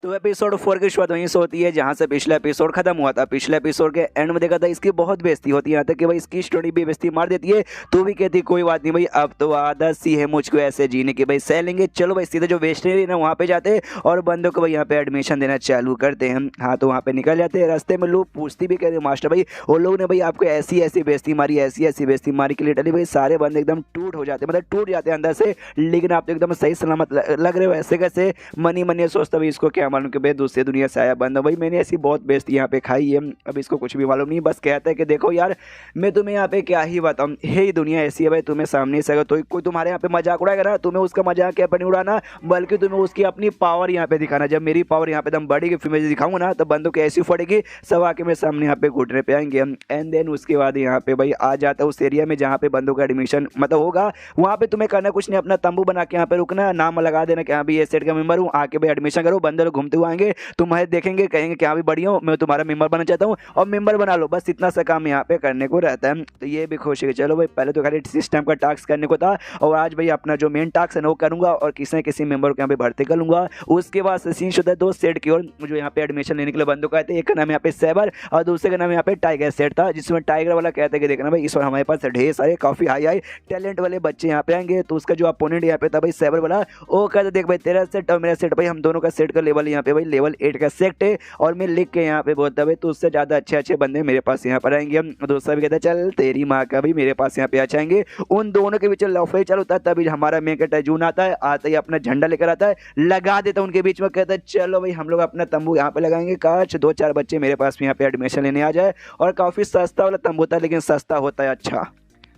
तो एपिसोड 4 की शुरुआत वहीं से होती है जहाँ से पिछला एपिसोड खत्म हुआ था। पिछले एपिसोड के एंड में देखा था इसकी बहुत बेइज्जती होती है, यहाँ तक कि भाई इसकी स्टोरी भी बेइज्जती मार देती है। तो भी कहती कोई बात नहीं भाई अब तो आदत सी है मुझको ऐसे जीने की, भाई सह लेंगे। चलो भाई सीधे जो वेस्टनरी ना वहाँ पे जाते और बंदों को भाई यहाँ पे एडमिशन देना चालू करते हैं। हाँ तो वहाँ पे निकल जाते हैं, रास्ते में लोग पूछती भी कहते मास्टर भाई वो लोग ने भाई आपको ऐसी ऐसी बेइज्जती मारी ऐसी ऐसी बेइज्जती मारी के लिए डली भाई सारे बंदे एकदम टूट हो जाते, मतलब टूट जाते हैं अंदर से। लेकिन आप तो एकदम सही सलामत लग रहे हो, ऐसे कैसे मनी मनी सोचता भाई इसको क्या मालूम कि भाई दूसरे दुनिया से आया बंदा, भाई मैंने ऐसी बहुत बेइज्जती यहाँ पे खाई है। अब इसको कुछ भी मालूम नहीं, बस कहता है कि देखो यार मैं तुम्हें यहाँ पे क्या ही बताऊँ, हे दुनिया ऐसी है भाई तुम्हें सामने से अगर तो कोई तुम्हारे यहाँ पे मजाक उड़ाएगा ना तुम्हें उसका मजाक क्या नहीं उड़ाना बल्कि तुम्हें उसकी अपनी पावर यहाँ पे दिखाना। जब मेरी पावर यहाँ पे एकदम बढ़ेगी फिर मैं दिखाऊंगा ना तो बंदों की ऐसी फटेगी सब आके मेरे सामने यहाँ पे घुटने पे आएंगे। एंड देन उसके बाद यहाँ पे भाई आ जाता है उस एरिया में जहाँ पे बंदों का एडमिशन मतलब होगा। वहाँ पे तुम्हें करना कुछ नहीं, अपना तंबू बना के यहाँ पे रुकना, नाम लगा देना कि हाँ भाई ये सेट का मेंबर हूँ, आके भाई एडमिशन करो। बंदे लोग घूमते हुए आएंगे तुम्हारे देखेंगे कहेंगे कि हाँ भी बढ़िया हूँ मैं तुम्हारा मेंबर बनना चाहता हूँ और मेंबर बना लो, बस इतना सा काम यहाँ पे करने को रहता है। तो ये भी खुश है कि चलो भाई पहले तो खाली सिस्टम का टास्क करने को था और आज भाई अपना जो मेन टास्क है वो करूंगा और किसी न किसी मेंबर को यहाँ पे भर्ती कर लूंगा। उसके बाद सीन होता है 2 सेट की ओर जो यहाँ पे एडमिशन लेने के लिए बंदों का आते, एक का नाम यहाँ पे सैबर और दूसरे का नाम यहाँ पे टाइगर सेट था, जिसमें टाइगर वाला कहता है कि देखना भाई इस बार हमारे पास ढेर सारे काफी हाई हाई टैलेंट वाले बच्चे यहाँ पे आएंगे। तो उसका जो अपोनेंट यहाँ पे था भाई सैबर वाला वो कहता देख भाई तेरा सेट और मेरा सेट भाई हम दोनों का सेट का लेवल यहाँ पे भाई लेवल 8 का सेट है और मैं लिख के यहाँ पे बोलता भाई तो उससे ज्यादा अच्छे अच्छे बंदे मेरे पास यहाँ पर आएंगे। दूसरा भी कहता चल तेरी माँ का भी मेरे पास यहाँ पे आ जाएंगे। उन दोनों के बीच लफड़े चालू होता है, तभी हमारा मेन कैरेक्टर जून आता है, आते ही अपना झंडा लेकर आता है लगा देता है उनके बीच में, कहता है चलो भाई हम लोग अपना तंबू यहाँ पे लगाएंगे, काश 2-4 बच्चे मेरे पास भी यहाँ पे एडमिशन लेने आ जाए। और काफी सस्ता वाला तंबू होता है लेकिन सस्ता होता है अच्छा।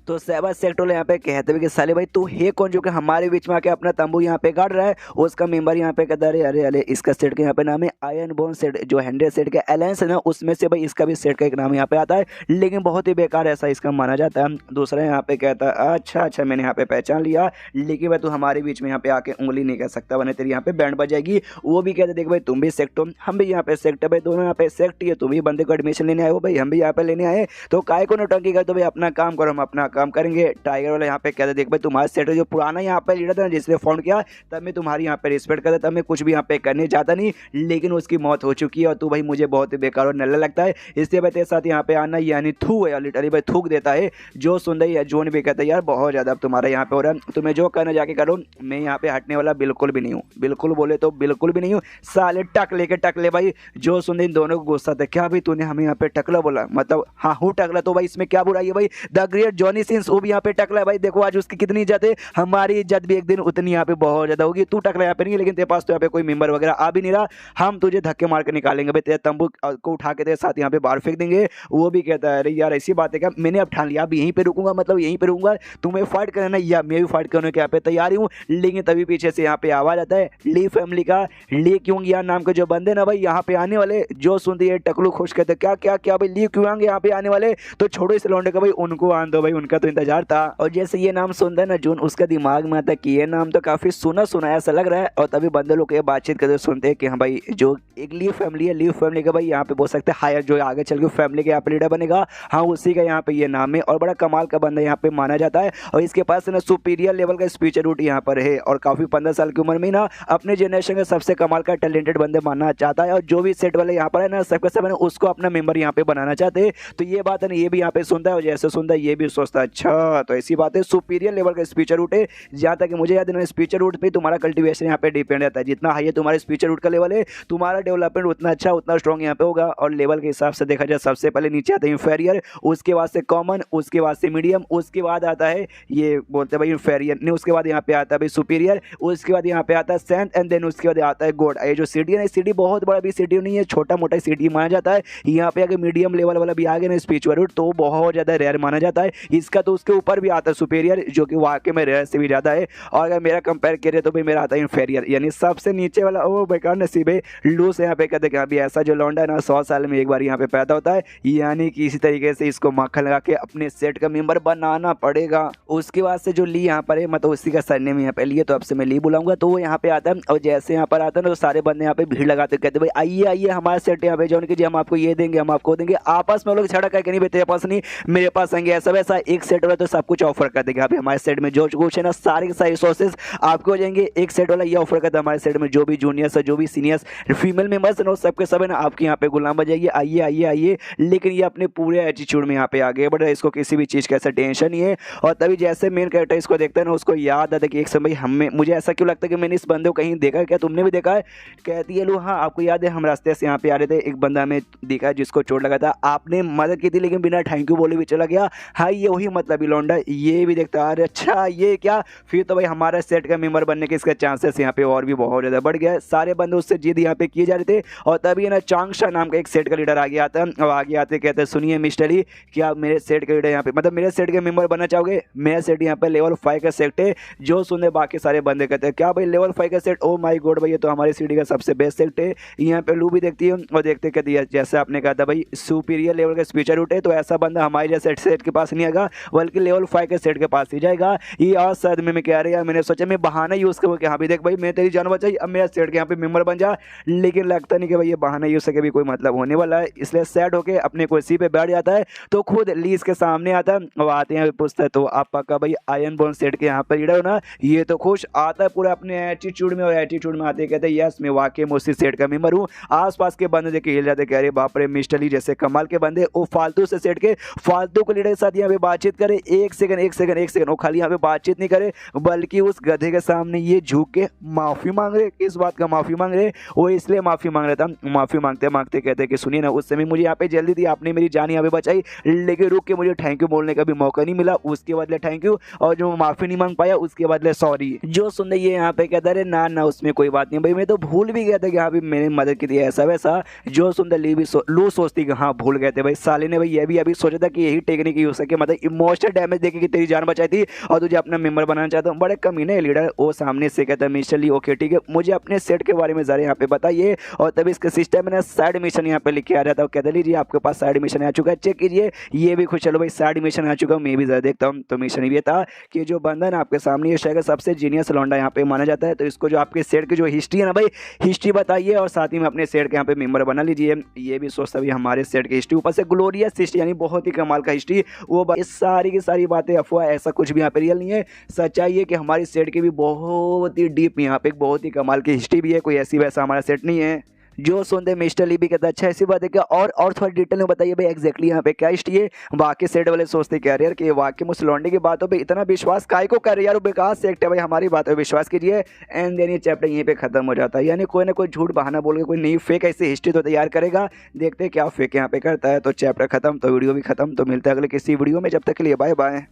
तो सैबर सेक्टर यहाँ पे कहते हुए कि साले भाई तू है कौन जो कि हमारे बीच में आके अपना तंबू यहाँ पे गाड़ रहा है। उसका मेंबर यहाँ पे कहता है अरे अरे इसका सेट का यहाँ पे नाम है आयरन बोन सेट, जो 100 सेट के अलायंस है ना उसमें से भाई इसका भी सेट का एक नाम यहाँ पे आता है लेकिन बहुत ही बेकार ऐसा इसका माना जाता है। दूसरा यहाँ पे कहता है अच्छा अच्छा मैंने यहाँ पे पहचान लिया लेकिन भाई तू हमारे बीच में यहाँ पे आके उंगली नहीं कर सकता वरना तेरी यहाँ पे बैंड बजाएगी। वो भी कहते देख भाई तुम भी सेक्ट हो हम भी यहाँ पे सेक्ट है, भाई दोनों यहाँ पे सेक्ट ही है, तुम भी बंदे को एडमिशन लेने आए हो भाई हम भी यहाँ पे लेने आए तो काय को नौटंकी कर दो भाई अपना काम करो हम अपना काम करेंगे। टाइगर वाला यहाँ पे कहते देख भाई तुम्हारा सेट जो पुराना यहाँ पे लीडर था ना जिसने फाउंड किया, तब मैं तुम्हारी यहाँ पे रिस्पेक्ट करता, तब मैं कुछ भी यहाँ पे करने चाहता नहीं, लेकिन उसकी मौत हो चुकी है और तू भाई मुझे बहुत ही बेकार और नल्ला लगता है, इसलिए भाई तेरे साथ यहाँ पे आना यानी थू है, लिटरली भाई थूक देता है। जो सुंदर है जोन भी कहता है यार बहुत ज़्यादा अब तुम्हारा यहाँ पे हो रहा है, तुम्हें जो करना जाके करो, मैं यहाँ पे हटने वाला बिल्कुल भी नहीं हूँ, बिल्कुल बोले तो बिल्कुल भी नहीं हूँ। साले टक लेके टक ले भाई। जो सुंदर इन दोनों को गुस्सा था, क्या भाई तूने हमें यहाँ पे टकला बोला, मतलब हाँ हूँ टकला, तो भाई इसमें क्या बुराई है भाई। द ग्रेट जॉनी सिंस वो भी यहाँ पे टकला है भाई, देखो आज उसकी कितनी इज्जत है, हमारी इज्जत भी एक दिन उतनी यहाँ पे बहुत ज़्यादा होगी। तू टकला यहाँ पे नहीं, लेकिन तेरे पास तो यहाँ पे कोई मेंबर वगैरह आ भी नहीं रहा, हम तुझे धक्के मार के निकालेंगे भाई, तेरे तंबू को उठा के तेरे साथ यहाँ पे बाहर फेंक देंगे। वो भी कहता है अरे यार ऐसी बात है क्या, मैंने अब ठान लिया अब यहीं पे रुकूंगा, मतलब यहीं पे रुकूंगा, तुम्हें फाइट करना या मैं भी फाइट करने के यहाँ पे तैयार हूँ। लेकिन तभी पीछे से यहाँ पे आवाज आता है ली फैमिली का, ली क्योंग यार नाम के जो बंदे ना भाई यहाँ पे आने वाले। जो सुनते है टकलू खुश कहते क्या क्या क्या भाई ली क्यों यहाँ पे आने वाले, तो छोड़ो इस लौंडे का भाई, उनको आन दो भाई, उनका तो इंतजार था। और जैसे ये नाम सुनता है ना जून, उसका दिमाग में आता है कि ये नाम तो काफी सुना सुना ऐसा लग रहा है। और तभी बंदे लोग ये बातचीत करते सुनते हैं कि हाँ भाई जो एक लीव फैमिली है, लीव फैमिली का भाई यहाँ पे बोल सकते हैं हायर जो आगे चल के फैमिली के यहाँ पे लीडर बनेगा, हाँ उसी का यहाँ पे ये नाम है और बड़ा कमाल का बंदा यहाँ पे माना जाता है। और इसके पास ना सुपीरियर लेवल का स्पीच रूट यहाँ पर है और काफी 15 साल की उम्र में ना अपने जनरेशन का सबसे कमाल का टैलेंटेड बंदे मानना चाहता है। और जो भी सेट वाले यहाँ पर है ना सबके सब उसको अपना मेंबर यहाँ पे बनाना चाहते हैं। तो ये बात है ना ये भी यहाँ पे सुनता है और जैसे सुनता है ये भी सोचता है अच्छा तो ऐसी बात है। सुपीरियर लेवल का स्पीचर रूट है, जहाँ तक मुझे याद है स्पीचर रूट पे तुम्हारा कल्टिवेशन यहाँ पे डिपेंड रहता है, जितना हाई है तुम्हारे स्पीचर रूट का लेवल है तुम्हारा डेवलपमेंट उतना अच्छा उतना स्ट्रॉन्ग यहाँ पे होगा। और लेवल के हिसाब से देखा जाए सबसे पहले नीचे आता है इंफेरियर, उसके बाद से कॉमन, उसके बाद से मीडियम, उसके बाद आता है ये बोलते हैं भाई इंफेरियर नहीं, उसके बाद यहाँ पे आता है भाई सुपीरियर, उसके बाद यहाँ पे आता है सेंथ एंड देन उसके बाद आता है गॉड। ये जो सिटी है ना सिटी बहुत बड़ा भी सिटी नहीं है, छोटा मोटा सिटी माना जाता है। यहाँ पे अगर मीडियम लेवल वाला भी आ गया ना स्पिरिचुअल रूट तो बहुत ज़्यादा रेयर माना जाता है। इसका तो उसके ऊपर भी आता है सुपीरियर जो कि वाकई में रेयर से भी ज़्यादा है। और अगर मेरा कंपेयर करें तो भाई मेरा आता है इंफेरियर यानी सबसे नीचे वाला। ओ बेकार नसीब है लूस यहाँ पे कहते हैं अभी ऐसा जो लौंडा है ना 100 साल में एक बार यहाँ पे पैदा होता है, यानी कि इसी तरीके से इसको मक्खन लगा के अपने सेट का मेंबर बनाना पड़ेगा। उसके बाद से जो ली यहाँ पर है मतलब उसी का सरनेम यहाँ पे लिए तो अब से मैं ली बुलाऊंगा, तो वो यहाँ पे आता है। और जैसे यहाँ पर आता है ना तो सारे बंदे यहाँ पे भीड़ लगाते कहते भाई आइए आइए हमारे सेट यहाँ पे जॉइन कीजिए, हम आपको ये देंगे हम आपको देंगे। आपस में लोग छड़ा करके नहीं भाई तेरे पास नहीं मेरे पास आएंगे ऐसा वैसा, एक सेट वाला तो सब कुछ ऑफर कर देगा। अभी हमारे सेट में जो कुछ है ना सारे के सारे रिसोर्सेज आपको हो जाएंगे। एक सेट वाला ये ऑफर करता है हमारे सेट में जो भी जूनियर्स है जो भी सीनियर्स फीमेल मेंबर्स है सबके सब है ना आपके यहाँ पे गुलाम बन जाइए, आइए आइए आइए। लेकिन ये अपने पूरे एटीट्यूड में यहाँ पे आ गए, बट इसको किसी भी चीज़ का ऐसा टेंशन नहीं है। और तभी जैसे मेन कैरेक्टर इसको देखते हैं ना उसको याद आता है कि एक समय हमें मुझे ऐसा क्यों लगता है कि मैंने इस बंदे को कहीं देखा है, क्या तुमने भी देखा है? कहती है लो हाँ आपको याद है हम रास्ते से यहाँ पे आ रहे थे, एक बंदा हमें देखा जिसको चोट लगा था, आपने मदद की थी लेकिन बिना थैंक यू बोले भी चला गया। हाँ ये वही मतलब लौंडा ये भी देखता अरे अच्छा ये क्या, फिर तो भाई हमारा सेट का मेंबर बनने के इसके चांसेस यहाँ पे और भी बहुत ज़्यादा बढ़ गया। सारे बंदे उससे जिद यहाँ पे किए जा रहे थे। और तभी ना चांगशा नाम का एक सेट का लीडर आगे आता है और आगे आते कहते हैं सुनिए मिस्टर ली क्या आप मेरे सेट का लीडर यहाँ पे मतलब मेरे सेट के मेंबर बनना चाहोगे? मेरा सेट यहाँ पे लेवल 5 का सेट है। जो सुने बाकी सारे बंदे कहते हैं क्या भाई लेवल 5 का सेट, ओ माय गॉड भाई ये तो हमारी सिटी का सबसे बेस्ट सेट है। यहाँ पे लू भी देखती है और देखते कहती है जैसे आपने कहा था भाई सुपीरियर लेवल का स्पीचर रूट है तो ऐसा बंदा हमारे जैसे सेट के पास नहीं आएगा बल्कि लेवल 5 के सेट के पास ही जाएगा। ये और शायद मैं कह रही है मैंने सोचा मैं बहाना यूज़ करूँ कि हाँ भी देख भाई मैं तेरी जान बचाई अब मेरा सेट के यहाँ पे मेंबर बन जा, लेकिन लगता नहीं कि भाई ये बहाना यूज़ करके भी कोई मतलब होने वाला है। इसलिए सेट होकर अपने कुर्सी पे बैठ जाता है तो खुद लीज के सामने आता है और आते हैं पूछता है तो आप पक्का भाई आयरन बोन सेट के यहाँ पर लीडर हो ना? ये तो खुश आता है पूरा अपने एटीट्यूड में और एटीट्यूड में आते कहते हैं यस मैं वाकई में उसी सेट का मेंबर हूँ। आसपास के बंदे देखे हिल जाते कह रहे बाप रे मिस्टर ली जैसे कमाल के बंदे वो फालतू से सेट के फालतू को लीडर के साथ यहाँ पे बातचीत करे एक सेकंड वो खाली यहाँ पे बातचीत नहीं करे बल्कि उस गधे के सामने ये झुक के माफी मांग रहे। किस बात का माफी मांग रहे? वो इसलिए माफी मांग रहा था, माफी मांगते मांगते कहते कि सुनिए ना उस समय मुझे यहाँ पे जल्दी थी आपने मेरी जान यहाँ पे बचाई लेकिन रुक के मुझे थैंक यू बोलने का भी मौका नहीं मिला, उसके बदले थैंक यू और जो माफी नहीं मांग पाया उसके बदले सॉरी। जो सुनने ये यहाँ पे कहता रहे ना ना उसमें कोई बात नहीं भाई मैं तो भूल भी गया था कि हाँ भी मैंने मदद की थी ऐसा वैसा। जो सुंदर ली भी लू सोचती कि हाँ भूल गए थे भाई साले ने भाई ये भी अभी सोचा था कि यही टेक्निक यूज सके मतलब इमोशनल डैमेज देके कि तेरी जान बचाई थी और तुझे अपना मेंबर बनाना चाहता हूँ। बड़े कमीने लीडर वो सामने से कहता है मिस्टर ली ओके ठीक है मुझे अपने सेट के बारे में जरा यहाँ पे बताइए। और तभी इसके सिस्टम में साइड मिशन यहाँ पे लिखे आ जाता है कहते लीजिए आपके पास साइड मिशन आ चुका है चेक कीजिए। ये भी खुश चलो भाई साइड मिशन आ चुका हूँ मैं भी जरा देखता हूँ। तो मिशन ये था कि जो बंदा ना आपके सामने ये शहर का सबसे जीनियस लौंडा यहाँ पे माना जाता है तो इसको जो आपके सेट की जो हिस्ट्री है ना भाई हिस्ट्री बताइए और साथ ही में अपने सेट के यहाँ पे मेंबर बना लीजिए। ये भी सोचता भी हमारे सेट की हिस्ट्री ऊपर से ग्लोरियस हिस्ट्री यानी बहुत ही कमाल का हिस्ट्री वो इस सारी की सारी बातें अफवाह, ऐसा कुछ भी यहाँ पे रियल नहीं है। सच्चाई है कि हमारी सेट की भी बहुत ही डीप यहाँ पे एक बहुत ही कमाल की हिस्ट्री भी है, कोई ऐसी वैसा हमारा सेट नहीं है। जो सुनते मिस्टर ली भी कहता अच्छा ऐसी बात है क्या, और थोड़ा डिटेल में बताइए भाई एग्जैक्टली यहाँ पे क्या हिस्ट्री है। बाकी सेट वाले सोचते क्या यार कि वाकई मुझ लौंडे की बातों पे इतना विश्वास काहे को कर रहे यार, बेकार सेक्ट है भाई, हमारी बातों पे विश्वास कीजिए। एंड देन ये चैप्टर यहीं पे खत्म हो जाता है। यानी कोई ना कोई झूठ बहाना बोल के कोई नई फेक ऐसी हिस्ट्री तो तैयार करेगा, देखते हैं क्या फेक यहाँ पे करता है। तो चैप्टर खत्म, तो वीडियो भी खत्म, तो मिलता है अगले किसी वीडियो में, जब तक के लिए बाय बाय।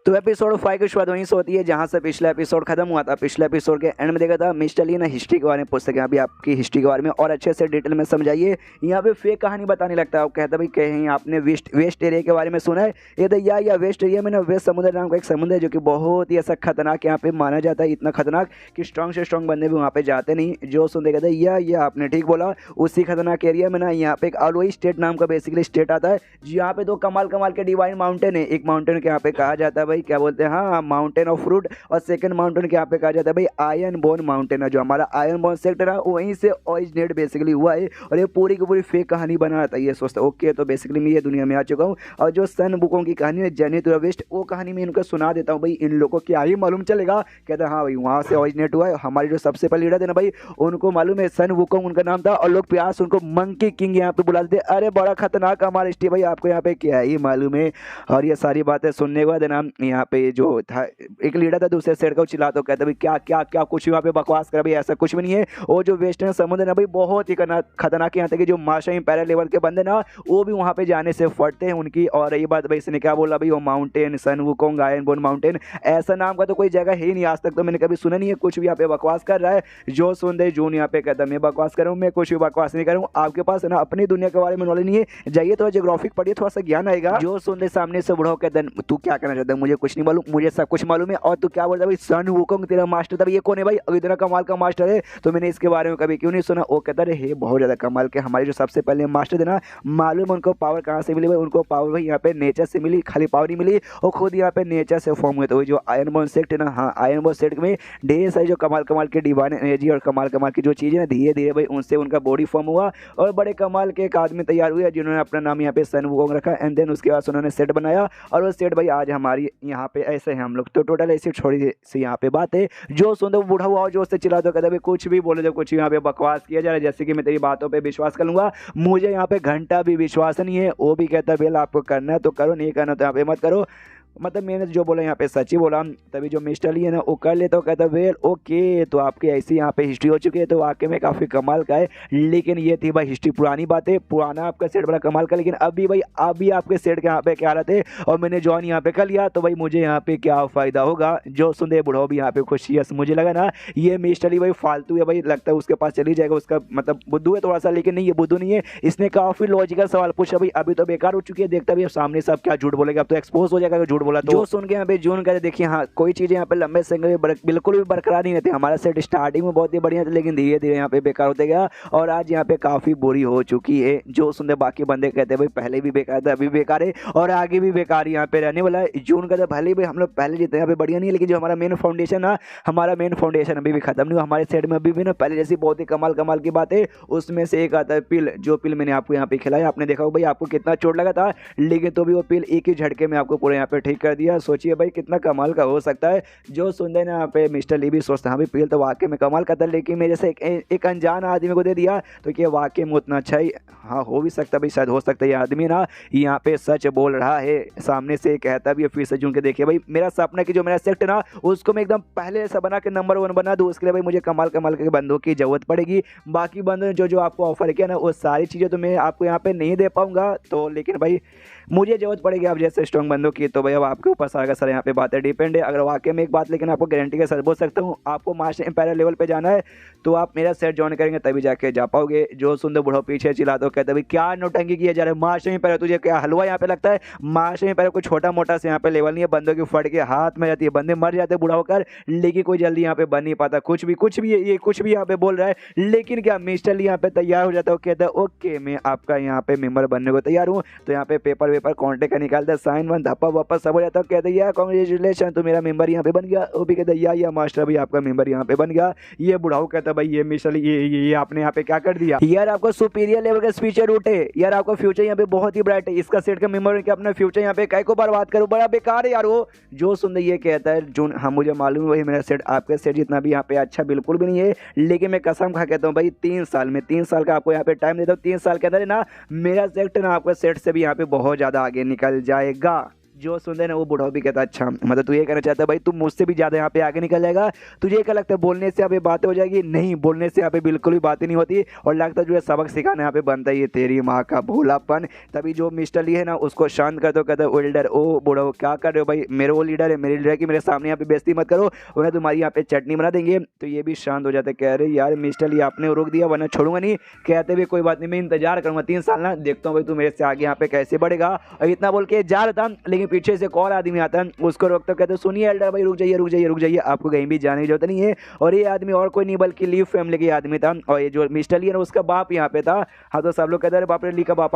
तो एपिसोड 5 की शुरुआत वहीं से होती है जहां से पिछला एपिसोड खत्म हुआ था। पिछले एपिसोड के एंड में देखा था मिस्टर ली ना हिस्ट्री के बारे में पूछते, यहाँ भी आपकी हिस्ट्री के बारे में और अच्छे से डिटेल में समझाइए। यहाँ पे फेक कहानी बताने लगता है, वो कहता भाई कहीं आपने वेस्ट एरिया के बारे में सुना है। ये तो या वेस्ट एरिया में ना वेस्ट समुद्र नाम का एक समुद्र है जो कि बहुत ही ऐसा खतरनाक यहाँ पे माना जाता है, इतना खतरनाक कि स्ट्रॉन्ग से स्ट्रॉन्ग बंदे भी वहाँ पे जाते नहीं। जो सुन देखा था या आपने ठीक बोला, उसी खतरनाक एरिया में ना यहाँ पे एक अलवई स्टेट नाम का बेसिकली स्टेट आता है, यहाँ पे दो कमाल कमाल के डिवाइन माउंटेन है। एक माउंटेन के यहाँ पे कहा जाता है भाई क्या बोलते हैं, हाँ माउंटेन ऑफ फ्रूट, और सेकंड माउंटेन के यहाँ पे कहा जाता है भाई आयरन बोन माउंटेन है, जो हमारा आयरन बोन सेक्टर है वहीं से ओरिजिनेट बेसिकली हुआ है। और ये पूरी की पूरी फेक कहानी बना रहा था। ये सोचता ओके तो बेसिकली मैं ये दुनिया में आ चुका हूँ, और जो सन बुकों की कहानी है जर्नी टू द वेस्ट, वो कहानी मैं इनको सुना देता हूँ भाई, इन लोगों को क्या ही मालूम चलेगा। कहता हाँ भाई वहाँ से ओरिजिनेट हुआ है। हमारे जो सबसे पहले लीडर थे ना भाई, उनको मालूम है सन वुकोंग उनका नाम था, और लोग प्यार से उनको मंकी किंग यहाँ पे बुलाते थे। अरे बड़ा खतरनाक हमारा हिस्ट्री भाई, आपको यहाँ पे क्या ही मालूम है। और ये सारी बातें सुनने के बाद ना यहाँ पे जो था एक लीडर था दूसरे साइड का, चिल्लाता कहता भाई क्या क्या क्या कुछ वहाँ पे बकवास कर भाई, ऐसा कुछ भी नहीं है। वो जो वेस्टर्न समुद्र है भाई बहुत ही खतरनाक, यहाँ तक कि जो मार्शल एम्पायर लेवल के बंदे ना वो भी वहाँ पे जाने से फटते हैं उनकी। और रही बात भाई इसने क्या बोला भाई, वो माउंटेन सन वुकोंग आयरन बोन माउंटेन, ऐसा नाम का तो कोई जगह है ही नहीं, आज तक तो मैंने कभी सुना नहीं है। कुछ भी यहाँ पे बकवास कर रहा है। जो सुन दे जून यहाँ पे कहता मैं बकवास कर रहा हूँ, मैं कुछ भी बकवास नहीं कर रहा हूँ। आपके पास है ना अपनी दुनिया के बारे में नॉलेज नहीं है, जाइए तो जियोग्राफिक पढ़िए, थोड़ा सा ज्ञान आएगा। जो सुन दे सामने से बुढ़ाओ कहता तू क्या करना चाहता है, मुझे कुछ नहीं मालूम, मुझे सब कुछ मालूम है। और तू क्या बोलता भाई सन वुकोंग तेरा मास्टर था, ये कौन है भाई, इतना कमाल का मास्टर है, तो मैंने इसके बारे में कभी क्यों नहीं सुना। वो कहता है बहुत ज्यादा कमाल के, हमारे जो सबसे पहले मास्टर थे ना, मालूम उनको पावर कहाँ से मिली भाई, उनको पावर भाई यहाँ पे नेचर से मिली, खाली पावर नहीं मिली, और खुद यहाँ पे नेचर से फॉर्म हुए। तो जो आयरन बोन सेक्ट है ना, हाँ आयरन बोन सेक्ट में ढेर सारी जो कमाल कमाल के डिवाइन एनर्जी और कमाल कमाल की जो चीज़ें धीरे धीरे भाई उनसे उनका बॉडी फॉर्म हुआ, और बड़े कमाल के एक आदमी तैयार हुए जिन्होंने अपना नाम यहाँ पे सन वुकोंग रखा। एंड देन उसके बाद उन्होंने सेट बनाया, और वो सेट भाई आज हमारी यहाँ पे ऐसे हैं हम लोग। तो टोटल ऐसी छोड़ी सी यहाँ पे बात है। जो सुन दो बूढ़ा हुआ जो उससे चिल्ला दो कहता भाई कुछ भी बोले, जो कुछ यहाँ पे बकवास किया जा रहा है, जैसे कि मैं तेरी बातों पे विश्वास कर लूंगा, मुझे यहाँ पे घंटा भी विश्वास नहीं है। वो भी कहता है बेल आपको करना है तो करो, नहीं करना तो यहाँ पे मत करो। मतलब मैंने जो बोला यहाँ पे सच ही बोला। तभी जो मिस्टर ली है ना वो कर ले तो कहता वेल ओके, तो आपकी ऐसी यहाँ पे हिस्ट्री हो चुकी है, तो वाकई में काफ़ी कमाल का है। लेकिन ये थी भाई हिस्ट्री, पुरानी बातें, पुराना आपका सेट बड़ा कमाल का, लेकिन अभी भाई अभी आपके सेट के यहाँ पे क्या रहे थे, और मैंने जॉइन यहाँ पे कर लिया, तो भाई मुझे यहाँ पे क्या फ़ायदा होगा। जो सुन बुढ़ाओ भी यहाँ पे खुशी है, मुझे लगा ना ये मिस्टर ली भाई फालतू है भाई, लगता है उसके पास चली जाएगा, उसका मतलब बुद्धू है थोड़ा सा, लेकिन नहीं ये बुद्धू नहीं है। इसने काफ़ी लॉजिकल सवाल पूछा भाई, अभी तो बेकार हो चुकी है, देखता भी सामने सब क्या झूठ बोलेगा, अब तो एक्सपोज हो जाएगा झूठ बोला। तो सुन के यहाँ पे जून कहते देखिए हाँ कोई चीज़ें यहाँ पे लंबे समय बिल्कुल भी बरकरार नहीं रहती। हमारा सेट स्टार्टिंग में बहुत ही बढ़िया था, लेकिन धीरे धीरे यहाँ पे बेकार होते गया, और आज यहाँ पे काफ़ी बुरी हो चुकी है। जो सुनते बाकी बंदे कहते हैं भाई पहले भी बेकार था, अभी बेकार है, और आगे भी बेकार यहाँ पे रहने वाला है। जून कहते भले भाई हम लोग पहले जितने यहाँ पे बढ़िया नहीं है, लेकिन जो हमारा मेन फाउंडेशन ना, हमारा मेन फाउंडेशन अभी भी खत्म नहीं हुआ। हमारे सेट में अभी भी ना पहले जैसी बहुत ही कमाल कमाल की बात है। उसमें से एक आता है पिल, जो पिल मैंने आपको यहाँ पे खिलाया, आपने देखा भाई आपको कितना चोट लगा था, लेकिन तो भी वो पिल एक ही झटके में आपको पूरे यहाँ पे ठीक कर दिया। सोचिए भाई कितना कमाल का हो सकता है। जो सुनते ना यहाँ पे मिस्टर ली भी सोचता हाँ भाई पिल तो वाकई में कमाल का था, लेकिन मेरे जैसे एक अनजान आदमी को दे दिया, तो क्या वाकई में उतना अच्छा ही हाँ हो भी सकता भाई, शायद हो सकता है ये आदमी ना यहाँ पे सच बोल रहा है। सामने से कहता भी है, फिर से जून के देखिए भाई मेरा सपना कि जो मेरा सेक्ट ना उसको मैं एकदम पहले ऐसा बना के नंबर 1 बना दूँ, उसके लिए भाई मुझे कमाल कमाल के बंदों की जरूरत पड़ेगी। बाकी बंदों ने जो आपको ऑफर किया ना वो सारी चीज़ें तो मैं आपको यहाँ पे नहीं दे पाऊंगा, तो लेकिन भाई मुझे जरूरत पड़ेगी आप जैसे स्ट्रॉन्ग बंदों की। तो भाई अब आपके ऊपर सारा सर यहाँ पे बातें डिपेंड है। अगर वाकई में एक बात लेकिन आपको गारंटी के साथ बोल सकता हूँ, आपको मास्टर एम्पायर लेवल पे जाना है तो आप मेरा सेट ज्वाइन करेंगे तभी जाके जा पाओगे। जो सुन दो बुढ़ो पीछे चिल्ला दो कहते भाई क्या नोटंकी किया जा रहा है, मास्टर एम्पायर तुझे क्या हलवा यहाँ पे लगता है। मास्टर एम्पायर कोई छोटा मोटा से यहाँ पे लेवल नहीं है, बंदों की फट के हाथ में जाती है, बंदे मर जाते बूढ़ा होकर, लेकिन कोई जल्दी यहाँ पे बन नहीं पाता। कुछ भी ये कुछ भी यहाँ पे बोल रहा है, लेकिन क्या मिस्टर ली यहाँ पे तैयार हो जाता है, कहता है ओके मैं आपका यहाँ पे मेंबर बनने को तैयार हूँ। तो यहाँ पे पेपर वेपर कॉन्टेक्ट का निकालता है, साइन वन धप्पा वापस सब हो जाता है। कहते यार कांग्रेचुलेशन तो मेरा मेंबर यहाँ पे बन गया। वो भी कहता या मास्टर भाई आपका मेंबर यहाँ पे बन गया। ये बुढ़ाऊ कहता भाई ये मिशल ये आपने यहाँ पे क्या कर दिया यार, आपको सुपीरियर लेवल का स्पीचर उठे यार, आपका फ्यूचर यहाँ पे बहुत ही ब्राइट है। इसका सेट का मेंबर के अपना फ्यूचर यहाँ पे काय को बर्बाद करो, बड़ा बेकार है यार। वो जो सुन ये कहता है जो हम मुझे मालूम है भाई मेरा सेट आपके सेट जितना भी यहाँ पे अच्छा बिल्कुल भी नहीं है, लेकिन मैं कसम खा कहता हूँ भाई 3 साल का आपको यहाँ पे टाइम देता हूँ। 3 साल के अंदर ना मेरा सेट ना आपका सेट से भी यहाँ पे बहुत ज्यादा आगे निकल जाएगा। जो सुनते ना वो बुढ़ाऊ भी कहता अच्छा मतलब तू ये कहना चाहता है भाई तुम मुझसे भी ज्यादा यहाँ पे आगे निकल जाएगा। तुझे क्या लगता है बोलने से यहाँ पे बातें हो जाएगी? नहीं, बोलने से यहाँ पे बिल्कुल भी बातें नहीं होती। और लगता है जो है सबक सिखाना यहाँ पे बनता है ये तेरी माँ का भोलापन। तभी जो मिस्टर ली है ना उसको शांत कर दो। कहता है ओल्डर ओ बुढ़ाऊ क्या कर रहे हो भाई, मेरे वो लीडर है, मेरे लीडर की मेरे सामने यहाँ पे बेइज्जती मत करो उन्हें तुम्हारी यहाँ पे चटनी बना देंगे। तो ये भी शांत हो जाता है, कह रहे यार मिस्टर ली आपने रोक दिया वरना छोड़ूंगा नहीं। कहते भी कोई बात नहीं मैं इंतजार करूंगा 3 साल ना, देखता हूँ भाई तू मेरे से आगे यहाँ पे कैसे बढ़ेगा। और इतना बोल के जा रहा था लेकिन पीछे से कॉल आदमी आता है उसको रोकता, कहते सुनिए एल्डर भाई रुक जाइए आपको कहीं भी जाने की जरूरत नहीं है। और ये आदमी और कोई नहीं बल्कि लीव फैमिली के आदमी था और ये जो मिस्टर ली है ना उसका बाप यहाँ पे था। हाँ तो सब लोग कहते हैं बाप रे ली का बाप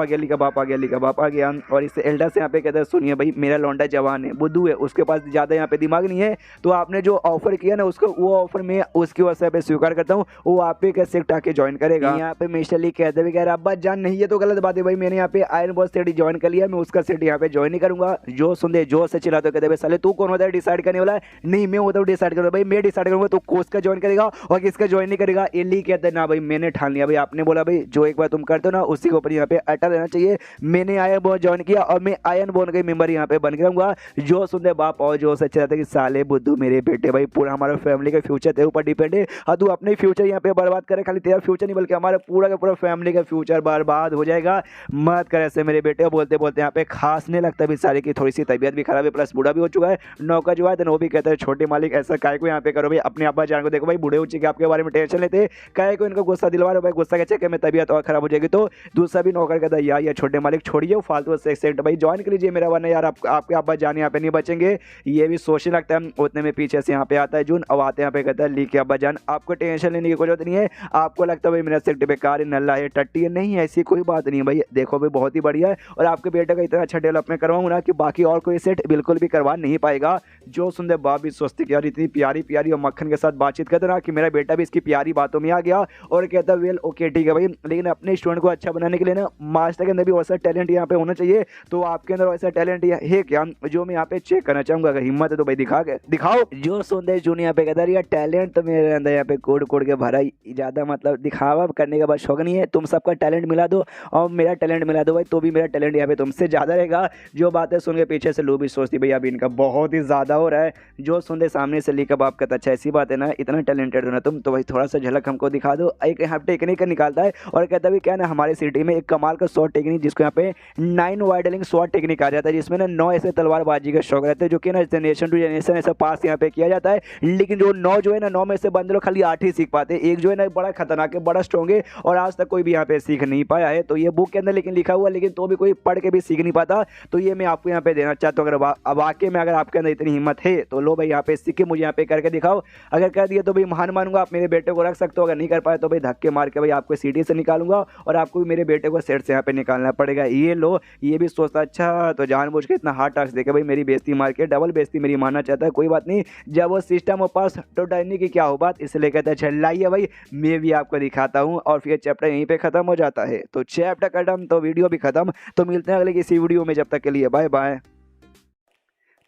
आ गया। और इस एल्डर से यहाँ पे कहते हैं सुनिए भाई मेरा लौंडा जवान है, बुद्धू है, उसके पास ज्यादा यहाँ पे दिमाग नहीं है। तो आपने जो ऑफर किया ना उसको वो ऑफर में उसकी वजह पे स्वीकार करता हूँ, वो आप पे कैसे आके ज्वाइन करेगा। यहाँ पे मिस्टर ली कहते हैं यार अब्बा जान नहीं है तो गलत बात है भाई, मैंने यहाँ पे आयरन बॉस सेट ज्वाइन कर लिया, मैं उसका सेट यहाँ पे ज्वाइन नहीं करूंगा। जो सुन जो से चिल्ला तो कहते साले तू कौन होता है डिसाइड करने वाला है? नहीं मैं होता हूँ डिसाइड करूंगा भाई, मैं डिसाइड करूंगा तो कोच का ज्वाइन करेगा और किसका ज्वाइन नहीं करेगा। ये ली कहते हैं ना भाई मैंने ठान लिया भाई, आपने बोला भाई जो एक बार तुम करते हो ना उसी के ऊपर यहाँ पे अटल रहना चाहिए। मैंने आयरन बॉस ज्वाइन किया और मैं आयरन बॉस का मेंबर यहाँ पे बन के रहूंगा। जो सुनते बाप और जो से चिल्लाता कि साले बुद्धू मेरे बेटे भाई पूरा हमारा फैमिली का फ्यूचर तेरे ऊपर डिपेंड है। हाँ तू अपने फ्यूचर यहाँ पे बर्बाद करे, खाली तेरा फ्यूचर नहीं बल्कि हमारा पूरा का पूरा फैमिली का फ्यूचर बर्बाद हो जाएगा। मत कर ऐसे मेरे बेटे। बोलते बोलते यहाँ पे खास नहीं लगता भी सारे की थोड़ी सी तबीयत भी खराब है प्लस बूढ़ा भी हो चुका है। नौकर जो है वो भी कहता है छोटे मालिक ऐसा काय को यहाँ पे करो भाई, अपने अब्बा जान को देखो भाई बूढ़े हो चुके आपके बारे में टेंशन लेते काय को इनको गुस्सा दिलवा रहे भाई, गुस्सा के चक्कर में तबीयत और खराब हो जाएगी। तो दूसरा भी नौकर कहता है यार छोटे मालिक छोड़िए फालतू सेट भाई ज्वाइन कर लीजिए मेरा, वरना यार आपके अब्बा जान यहाँ पे नहीं बचेंगे। ये भी सोचने लगता है। उतने में पीछे से यहाँ पे आता है जून, अब आते यहाँ पे कहता है ली के अब्बा जान आपको टेंशन लेने की कोई जरूरत नहीं है। आपको लगता है भाई मेरा सेट बेकार है नल्ला है टट्टी है, नहीं ऐसी कोई बात नहीं है भाई, देखो भाई बहुत ही बढ़िया है और आपके बेटे का इतना अच्छा डेवलपमेंट करवाऊंगा ना कि बाकी और कोई सेट बिल्कुल भी करवा नहीं पाएगा। जो सुंदर बाप भी सोचते कि यार इतनी प्यारी प्यारी और मक्खन के साथ बातचीत करते ना कि मेरा बेटा भी इसकी प्यारी बातों में आ गया और कहता वेल ओके ठीक है भाई, लेकिन अपने स्टूडेंट को अच्छा बनाने के लिए ना मास्टर के अंदर भी वैसा टैलेंट यहाँ पे होना चाहिए। तो आपके अंदर वैसा टैलेंट है क्या जो मैं यहाँ पे चेक करना चाहूंगा, अगर हिम्मत है तो भाई दिखाओ। जो सुंदर जून यहाँ पे कहता है यार टैलेंट तो मेरे अंदर यहाँ पे कोड के भरा, ज्यादा मतलब दिखावा करने का बस शौक नहीं है। तुम सबका टैलेंट मिला दो और मेरा टैलेंट मिला दो भाई, तो भी मेरा टैलेंट यहाँ पे तुमसे ज्यादा रहेगा। जो बातें सुन के पीछे से लोग भी सोचती भाई अभी इनका बहुत ही ज्यादा हो रहा है। जो सुनते सामने से ली का बाप कहता अच्छा ऐसी बात है ना, इतना टैलेंटेड हो ना तुम, तो भाई थोड़ा सा झलक हमको दिखा दो। एक यहाँ टेक्निक निकालता है और कहता है क्या ना हमारे सिटी में एक कमाल का शॉर्ट टेक्निक जिसको यहाँ पे 9 वाइडलिंग शॉर्ट टेक्निक आ जाता है, जिसमें ना 9 ऐसे तलवारबाजी का शौक रहता है जो कि ना जनरेशन टू जनरेशन ऐसा पास यहाँ पे किया जाता है। लेकिन जो 9 जो है ना 9 में से बंदे लोग खाली 8 ही सीख पाते हैं। एक जो है ना बड़ा खतरनाक है, बड़ा स्ट्रॉन्ग है और आज तक कोई भी यहाँ पे सीख नहीं पाया है। तो ये बुक के अंदर लेकिन लिखा हुआ, लेकिन तो भी कोई पढ़ के भी सीख नहीं पाता। तो ये मैं आपको यहाँ पे देना चाहता हूँ। अगर वाकई में अगर आपके अंदर इतनी हिम्मत है तो लो भाई यहाँ पे सीख के मुझे यहाँ पे करके दिखाओ। अगर कर दिया तो भाई महान मानूंगा, आप मेरे बेटे को रख सकते हो। अगर नहीं कर पाए तो भाई धक्के मार के भाई आपको सिटी से निकालूंगा और आपको भी मेरे बेटे को सेट से यहाँ पे निकालना पड़ेगा। ये लो, ये भी सोचता अच्छा तो जानबूझ के इतना हार्ड टास्क देके भाई मेरी बेइज्जती मार के डबल बेइज्जती मेरी मानना चाहता है। कोई बात नहीं, जब वो सिस्टम हो पास तो डरने की क्या हो बात, इसलिए कहता है चलाइए भाई मैं भी आपको दिखाता हूँ। और फिर चैप्टर यहीं पे खत्म हो जाता है। तो चैप्टर खत्म तो वीडियो भी खत्म। तो मिलते हैं अगले किसी वीडियो में, जब तक के लिए बाय बाय।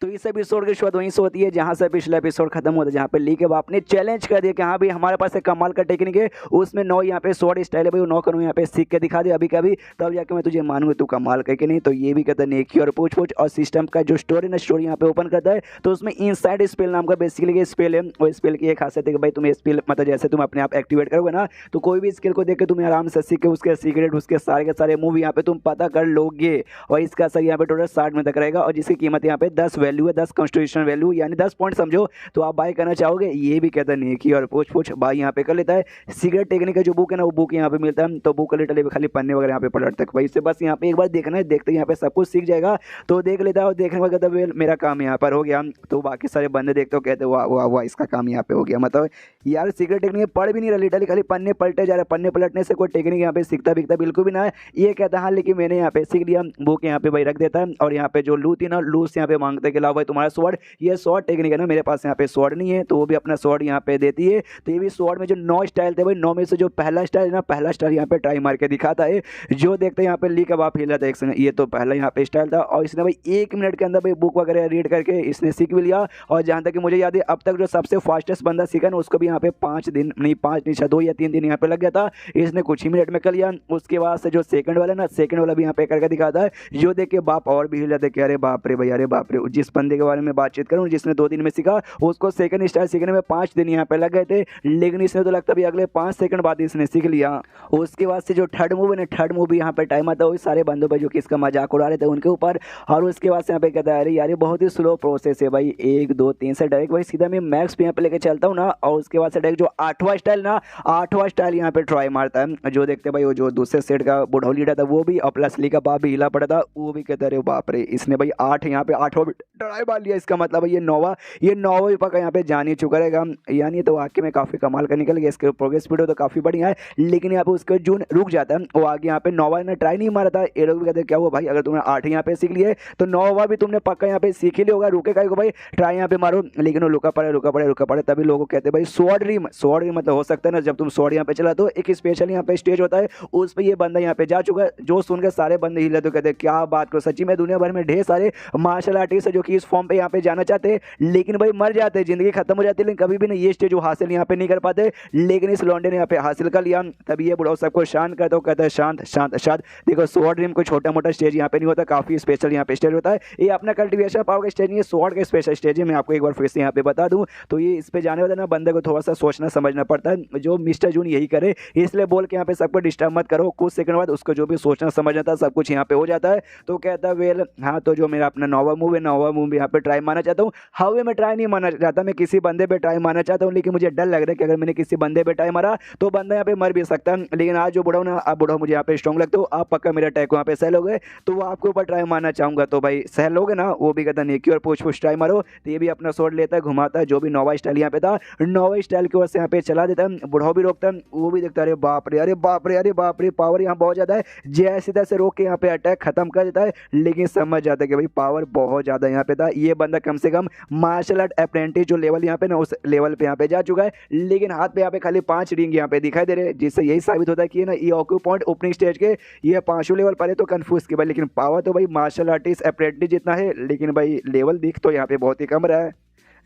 तो इस एपिसोड की शुरुआत वहीं से होती है जहाँ से पिछला एपिसोड खत्म होता है, जहाँ पे ली के बाप ने चैलेंज कर दिया कि हाँ भाई हमारे पास एक कमाल का टेक्निक है, उसमें 9 यहाँ पे शॉर्ट स्टाइल है भाई, 9 करूँ यहाँ पे सीख के दिखा दे अभी कभी, तब जाके मैं तुझे मानूंगा तू कमाल का कि नहीं। तो ये भी कहता है नेकी और पूछ और सिस्टम का जो स्टोरी ना स्टोरी यहाँ पे ओपन करता है। तो उसमें इनसाइड स्पेल नाम का बेसिकली स्पेल है और स्पेल की एक खासियत है कि भाई तुम स्पेल मतलब जैसे तुम अपने आप एक्टिवेट करोगे ना तो कोई भी स्किल को देख के तुम्हें आराम से सीख के उसके सीक्रेट उसके सारे के सारे मूव यहाँ पे तुम पता कर लोगे। और इसका असर यहाँ पे टोटल 60 मिनट तक रहेगा और जिसकी कीमत यहाँ पे 10 वैल्यू है, 10 कॉन्स्टिट्यूशन वैल्यू यानी 10 पॉइंट समझो, तो आप बाय करना चाहोगे। ये भी कहता नहीं कि और पूछ बाय यहाँ पे कर लेता है। सीक्रेट टेक्निक का जो बुक है ना वो बुक यहाँ पे मिलता है, तो बुक लेटर खाली पन्ने वगैरह यहाँ पे पलटता है भाई। इससे बस यहाँ पे एक बार देखना है, देखते यहाँ पे सब कुछ सीख जाएगा। तो देख लेता है और देखने के बाद कहता है मेरा काम यहाँ पर हो गया। तो बाकी सारे बंदे देखते हो कहते वाह वाह वाह इसका काम यहाँ पे हो गया। मतलब यार सीक्रेट टेक्निक पढ़ भी नहीं रहा, लिटरली खाली पन्ने पलटे जा रहा है। पन्ने पलटने से कोई टेक्निक यहाँ पे सीखता बिकता बिल्कुल भी ना है। ये कहता है हाँ लेकिन मैंने यहाँ पे सीख लिया। बुक यहाँ पे भाई रख देता है और यहाँ पे जो लू थी ना लूस यहाँ पे मांगते के लाओ भाई तुम्हारा स्वॉर्ड। ये स्वॉर्ड टेक्निक है ना, मेरे पास यहाँ पे स्वॉर्ड नहीं है, तो वो भी अपना स्वॉर्ड यहाँ पे देती है। तो ये भी स्वॉर्ड में जो 9 स्टाइल थे भाई, 9 में से जो पहला स्टाइल है ना, पहला स्टाइल यहाँ पे ट्राई मार के दिखाता है। जो देखते हैं यहाँ पे ली कब आप हिला था एक सेकंड, ये तो पहला यहाँ पे स्टाइल था और इसने भाई 1 मिनट के अंदर भाई बुक वगैरह रीड करके इसने सीख भी लिया। और जहाँ तक कि मुझे याद है अब तक जो सबसे फास्टेस्ट बंदा सीखा ना उसको भी यहाँ पे 5 दिन नहीं 5 नहीं 2 या 3 दिन यहाँ पे लग गया था, इसने कुछ ही मिनट में कर लिया। उसके बाद से जो सेकंड वाला ना, सेकंड वाला भी यहाँ पे करके दिखाता है। जो देख के बाप और भी हिल जाते कि अरे बाप रे भाई, अरे बाप रे। जिस बंदे के बारे में बातचीत करूँ जिसने 2 दिन में सीखा, उसको सेकंड स्टाइल सीखने में 5 दिन यहाँ पे लग गए थे, लेकिन इसने तो लगता भी अगले 5 सेकंड बाद इसने सीख लिया। उसके बाद से जो थर्ड मूव है ना, थर्ड मूव यहाँ पे टाइम आता है वही सारे बंदों पर जो कि इसका मजाक उड़ा रहे थे उनके ऊपर। और उसके बाद से यहाँ पे कहता है अरे यार ये बहुत ही स्लो प्रोसेस है भाई, 1 2 3 से डायरेक्ट भाई सीधा मैं मैक्स पे यहाँ पे लेके चलता हूँ ना। और उसके बाद से डायरेक्ट जो 8वां स्टाइल ना, 8वां स्टाइल यहाँ पे ट्राई मारता है। जो देखते भाई वो जो दूसरे सेट का बुढ़ऊ लीडर था वो भी और प्लस ली का बाप भी हिला पड़ा था, वो भी कहते अरे बाप रे इसने भाई 8 यहाँ पे 8वां ट्राई मार लिया। इसका मतलब ये 9वां पक्का यहाँ पे जान ही चुका रहेगा। यानी तो वाकई में काफी कमाल का निकल गया। इसके प्रोग्रेस वीडियो तो काफी बढ़िया है, लेकिन यहाँ पे उसका जून रुक जाता है। वो आगे यहाँ पे 9वां ने ट्राई नहीं मारा था। ये लोग भी कहते क्या हुआ भाई, अगर तुमने 8 यहाँ पे सीख लिए तो 9वां भी तुमने पक्का यहाँ पे सीख ही लिया होगा, रुकेगा भाई ट्राई यहाँ पे मारो। लेकिन वो रुका पड़े तभी लोगों कहते हैं भाई स्वॉर्ड रिम मतलब हो सकता है ना जब तुम स्वॉर्ड यहाँ पे चला तो एक स्पेशल यहाँ पे स्टेज होता है, उस पर ये बंदा यहाँ पे जा चुका है। जो सुनकर सारे बंदे हिले तो कहते हैं क्या बात करो, सच्ची में दुनिया भर में ढेर सारे मार्शल आर्टिस्ट है जो कि इस फॉर्म पे यहाँ पे जाना चाहते हैं, लेकिन भाई मर जाते हैं, जिंदगी खत्म हो जाती है, लेकिन कभी भी नहीं ये स्टेज वो हासिल यहाँ पे नहीं कर पाते। लेकिन इस लौंडे ने यहाँ पे हासिल कर लिया। तभी ये बुढ़ाओ सबको शांत करता है, कहता है शांत शांत शांत। देखो स्वॉर्ड रिम कोई छोटा मोटा स्टेज यहाँ पे नहीं होता, काफी स्पेशल यहाँ पे स्टेज होता है। ये अपना कल्टिवेशन पावर का स्टेज नहीं है, स्वॉर्ड का स्पेशल स्टेज है। मैं आपको एक बार फिर से यहाँ पे बता दूं तो ये इस पे जाने वाला ना बंदे को थोड़ा सा सोचना समझना पड़ता है। जो मिस्टर जून यही करे, इसलिए बोल के यहाँ पे सबको डिस्टर्ब मत करो। कुछ सेकंड बाद उसको जो भी सोचना समझना था सब कुछ यहाँ पे हो जाता है। तो कहता है वेल हाँ, तो जो मेरा अपना 9वां मूव है, 9वां मूव यहाँ पे ट्राई मारना चाहता हूँ। हावे मैं ट्राई नहीं मारना चाहता, मैं किसी बंदे पे ट्राई मारना चाहता हूँ, लेकिन मुझे डर लग रहा है कि अगर मैंने किसी बंदे पे ट्राई मारा तो बंदा यहाँ पे मर भी सकता है। लेकिन आज जो बुढ़ाओ ना, आप बुढ़ाओ मुझे यहाँ पे स्ट्रॉन्ग लगते हो, आप पक्का मेरा अटैक वहाँ पे सहल हो गए, तो वो आपके ऊपर ट्राई मारना चाहूंगा। तो भाई सहल लोगे ना, वो भी कहता नहीं कि और पूछ ट्राई मारो। तो ये भी अपना स्वॉर्ड लेता है, घुमाता है, जो भी 9वां स्टाइल यहाँ पे था 9वां स्टाइल की ओर से यहाँ पे चला देता है। बुढ़ाओ भी रोकता है, वो भी देखता है अरे बाप रे अरे बाप रे अरे बाप रे, पावर यहाँ बहुत ज्यादा है। जैसे तैसे रोक के यहाँ पे अटैक खत्म कर देता है। लेकिन समझ जाता है कि भाई पावर बहुत ज्यादा यहाँ पे था। ये बंदा कम से कम मार्शल आर्ट अप्रेंटिस जो लेवल यहाँ पे ना उस लेवल पे यहाँ पे जा चुका है, लेकिन हाथ पे यहाँ पे खाली 5 रिंग यहाँ पे दिखाई दे रहे हैं, जिससे यही साबित होता है कि ना ये ऑक्यू पॉइंट ओपनिंग स्टेज के ये 5 लेवल पर है। तो कंफ्यूज की भाई, लेकिन पावर तो भाई मार्शल आर्टिस्ट अप्रेंटिस जितना है, लेकिन भाई लेवल दिख तो यहाँ पे बहुत ही कम रहा है।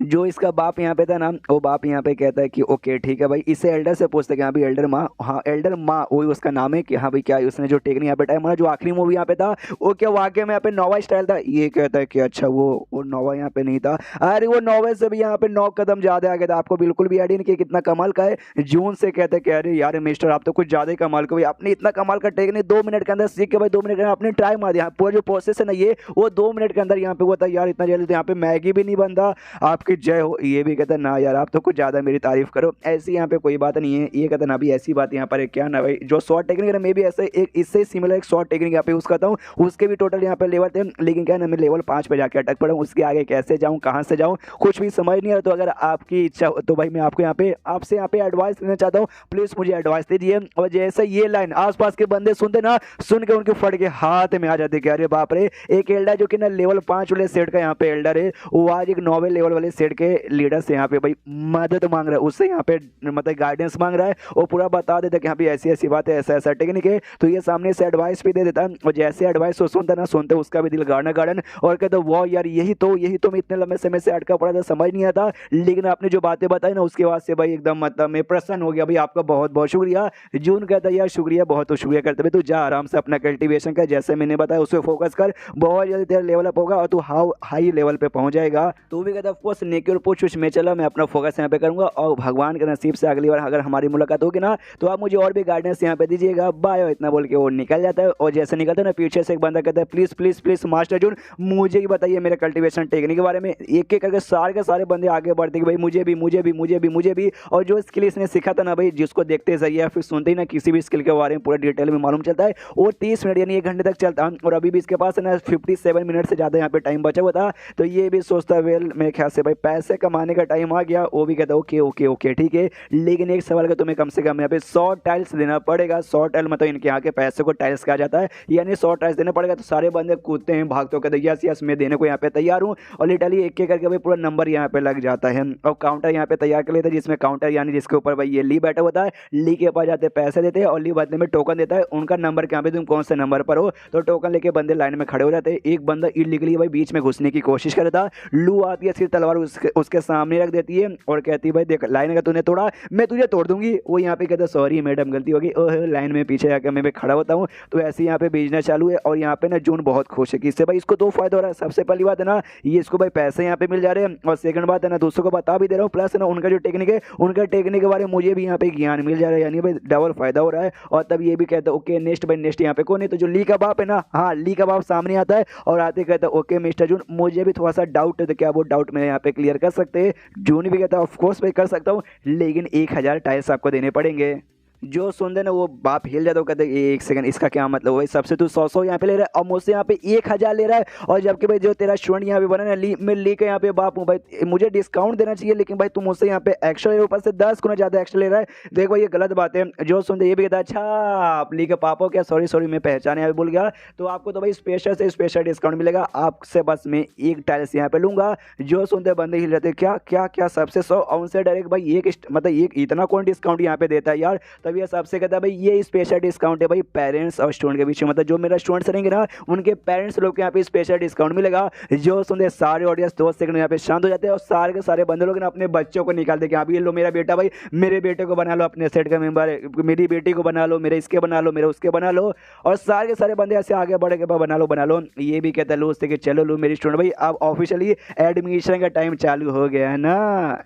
जो इसका बाप यहाँ पे था ना, वो बाप यहाँ पे कहता है कि ओके ठीक है भाई, इसे एल्डर से पूछते हैं कि हाँ भाई एल्डर माँ, हाँ एल्डर माँ वही उसका नाम है कि हाँ भाई क्या उसने जो टेक्निक यहाँ पे टाइम मारा, जो आखिरी मूवी यहाँ पे था वो क्या वाकई में यहाँ पे 9वां स्टाइल था। ये कहता है कि अच्छा वो 9वां यहाँ पे नहीं था, अरे वो 9वें से भी यहाँ पे 9 कदम ज्यादा आ गया था। आपको बिल्कुल भी आइडिया नहीं कि कितना कमाल का है। जून से कहते हैं कि अरे यार मिस्टर आप तो कुछ ज्यादा ही कमाल का, भाई आपने इतना कमाल का टेक्निक 2 मिनट के अंदर सीख के भाई 2 मिनट के अंदर आपने ट्राई मार दिया। पूरा जो प्रोसेस है ना ये वो 2 मिनट के अंदर यहाँ पे हुआ था। यार इतना जल्दी तो यहाँ पे मैगी भी नहीं बनता, आपकी जय हो। ये भी कहता ना यार आप तो कुछ ज्यादा मेरी तारीफ करो, ऐसी यहाँ पे कोई बात नहीं है। ये कहता ना भी ऐसी बात यहाँ पर है क्या ना भाई, जो शॉर्ट टेक्निक है मैं भी ऐसे एक इससे सिमिलर एक शॉर्ट टेक्निक यहाँ पे यूज करता हूँ, उसके भी टोटल यहाँ पे लेवल थे, लेकिन क्या ना मैं लेवल 5 पे जाके अटक पड़ा हूँ। उसके आगे कैसे जाऊँ कहाँ से जाऊँ कुछ भी समझ नहीं आ रहा। तो अगर आपकी इच्छा हो तो भाई मैं आपको यहाँ पे आपसे यहाँ पे एडवाइस लेना चाहता हूँ, प्लीज मुझे एडवाइस दीजिए। और जैसे ये लाइन आसपास के बंदे सुनते ना, सुन के उनके फट के हाथ में आ जाते कि अरे बाप रे, एक एल्डर जो कि ना लेवल 5 वाले सेट का यहाँ पे एल्डर है, वो आज एक 9वें लेवल वाले सेट के लीडर से यहाँ पे भाई मदद मांग रहा है, उससे यहाँ पे मतलब गाइडेंस मांग रहा है। वो पूरा बता देता है कि यहाँ पे ऐसी ऐसी बात है, ऐसा ऐसा टेक्निक है। तो ये सामने से एडवाइस भी दे देता है, और जैसे एडवाइस वो सुनता ना, सुनते उसका भी दिल गार्डन और कहता वाह यार यही तो मैं इतने लंबे समय से अटका पड़ा था, समझ नहीं आता, लेकिन आपने जो बातें बताई ना उसके बाद से भाई एकदम मतलब मैं प्रसन्न हो गया। भाई आपका बहुत बहुत शुक्रिया। जून कहता है यार शुक्रिया, बहुत तो शुक्रिया करते हुए तू जा आराम से अपना कल्टीवेशन कर, जैसे मैंने बताया उस पर फोकस कर, बहुत जल्दी तेरा लेवल अप होगा और तू हाई लेवल पे पहुंच जाएगा। तो भी कहता है नेकी और पूछ में चला, मैं अपना फोकस यहाँ पे करूँगा और भगवान के नसीब से अगली बार अगर हमारी मुलाकात होगी ना तो आप मुझे और भी गाइडेंस यहाँ पे दीजिएगा, बाय। इतना बोल के वो निकल जाता है और जैसे निकलता है ना पीछे से एक बंदा कहता है प्लीज़ प्लीज़ प्लीज़ मास्टर जून मुझे भी बताइए मेरे कल्टीवेशन टेक्निक के बारे में। एक एक करके सारे के सारे बंदे आगे बढ़ते कि भाई मुझे भी मुझे भी मुझे भी मुझे भी। और जो स्किल इसने सीखा था ना भाई, जिसको देखते सही है फिर सुनते ही ना किसी भी स्किल के बारे में पूरा डिटेल में मालूम चलता है। वो 30 मिनट यानी 1 घंटे तक चलता है और अभी भी इसके पास है ना 57 मिनट से ज़्यादा यहाँ पे टाइम बचा हुआ था। तो ये भी सोचता वेल मेरे ख्याल से भाई पैसे कमाने का टाइम आ गया। वो भी कहता ओके ओके ओके ठीक है, लेकिन एक सवाल का तुम्हें कम से कम यहाँ पे 100 टाइल्स देना पड़ेगा। 100 टाइल मतलब इनके यहाँ के पैसे को टाइल्स कहा जाता है, यानी 100 टाइल्स देना पड़ेगा। तो सारे बंदे कूदते हैं भागते कहते यस यस मैं देने को यहाँ पे तैयार हूँ। और लिटरली एक एक करके भाई पूरा नंबर यहाँ पे लग जाता है और काउंटर यहाँ पे तैयार कर लेता है, जिसमें काउंटर यानी जिसके ऊपर भाई ये ली बैठा होता है। ली के पास जाते पैसे देते हैं और ली बदले में टोकन देता है उनका नंबर के यहाँ पे तुम कौन से नंबर पर हो। तो टोकन लेके बंदे लाइन में खड़े हो जाते हैं। एक बंदा इलीगली भाई बीच में घुसने की कोशिश करता, लू आती है सिर्फ तलवार उसके सामने रख देती है और कहती है भाई देख लाइन का तूने तोड़ा मैं तुझे तोड़ दूंगी। वो यहाँ पे कहता सॉरी मैडम गलती होगी, ओह लाइन में पीछे जाकर मैं खड़ा होता हूँ। तो ऐसे यहाँ पे बिजनेस चालू है और यहाँ पे ना जून बहुत खुश है कि इससे भाई इसको 2 फायदा हो रहा है। सबसे पहली बात है ना ये इसको भाई पैसे यहाँ पे मिल जा रहे हैं और सेकंड बात है ना दूसरों को बता भी दे रहा हूँ, प्लस ना उनका जो टेक्निक है उनका टेक्निक के बारे में मुझे भी यहाँ पे ज्ञान मिल जा रहा है, यानी भाई डबल फायदा हो रहा है। और तब ये भी कहता है ओके नेक्स्ट भाई नेक्स्ट यहाँ पे कौन है। तो जो ली का बाप है ना, हाँ ली का बाप सामने आता है और आते कहता है ओके मिस्टर जून मुझे भी थोड़ा सा डाउट है, तो क्या वो डाउट मैं यहाँ पे क्लियर कर सकते हैं। जून भी कहता है ऑफकोर्स भाई कर सकता हूँ, लेकिन 1000 टाइल्स आपको देने पड़ेंगे। जो सुनते ना वो बाप हिल जाता है, कहते एक सेकंड इसका क्या मतलब भाई, सबसे तू 100 यहाँ पे ले रहा है और मुझसे यहाँ पे 1000 ले रहा है। और जबकि भाई जो तेरा स्टूडेंट यहाँ पे बना ना मैं ली के यहाँ पे बाप हूँ भाई, मुझे डिस्काउंट देना चाहिए, लेकिन भाई तू मुझसे यहाँ पे एक्स्ट्रा ले ऊपर से 10 गुना ज़्यादा एक्स्ट्रा ले रहा है। देख भाई ये गलत बात है। जो सुनते ये भी कहता है अच्छा आप ली के पापा क्या, सॉरी सॉरी मैं पहचाने यहाँ पे भूल गया। तो आपको तो भाई स्पेशल से स्पेशल डिस्काउंट मिलेगा, आपसे बस मैं 1 टाइल्स यहाँ पे लूँगा। जो सुनते बंदे हिल जाते क्या क्या क्या सबसे 100 और उनसे डायरेक्ट भाई एक मतलब एक इतना कौन डिस्काउंट यहाँ पे देता है यार। तब ये सबसे कहता है भाई ये स्पेशल डिस्काउंट है भाई पेरेंट्स और स्टूडेंट के बीच में, मतलब जो मेरा स्टूडेंट्स रहेंगे ना उनके पेरेंट्स लोग के यहाँ पे स्पेशल डिस्काउंट मिलेगा। जो सुनते सारे ऑडियंस 2 सेकंड यहाँ पे शांत हो जाते हैं और सारे के सारे बंदे लोग ना अपने बच्चों को निकालते कि अभी लो मेरा बेटा भाई मेरे बेटे को बना लो अपने सेट का मेंबर, मेरी बेटी को बना लो, मेरे इसके बना लो, मेरे उसके बना लो। और सारे के सारे बंदे ऐसे आगे बढ़ के बना लो बना लो। ये भी कहता है लो उससे कि चलो लो मेरी स्टूडेंट भाई अब ऑफिशियली एडमिशन का टाइम चालू हो गया है ना।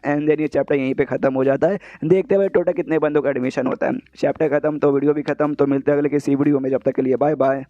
एंड देन ये चैप्टर यहीं पे खत्म हो जाता है। देखते हैं भाई टोटल कितने बंदों का एडमिशन होता है। चैप्टर खत्म तो वीडियो भी खत्म। तो मिलते हैं अगले किसी वीडियो में, जब तक के लिए बाय बाय।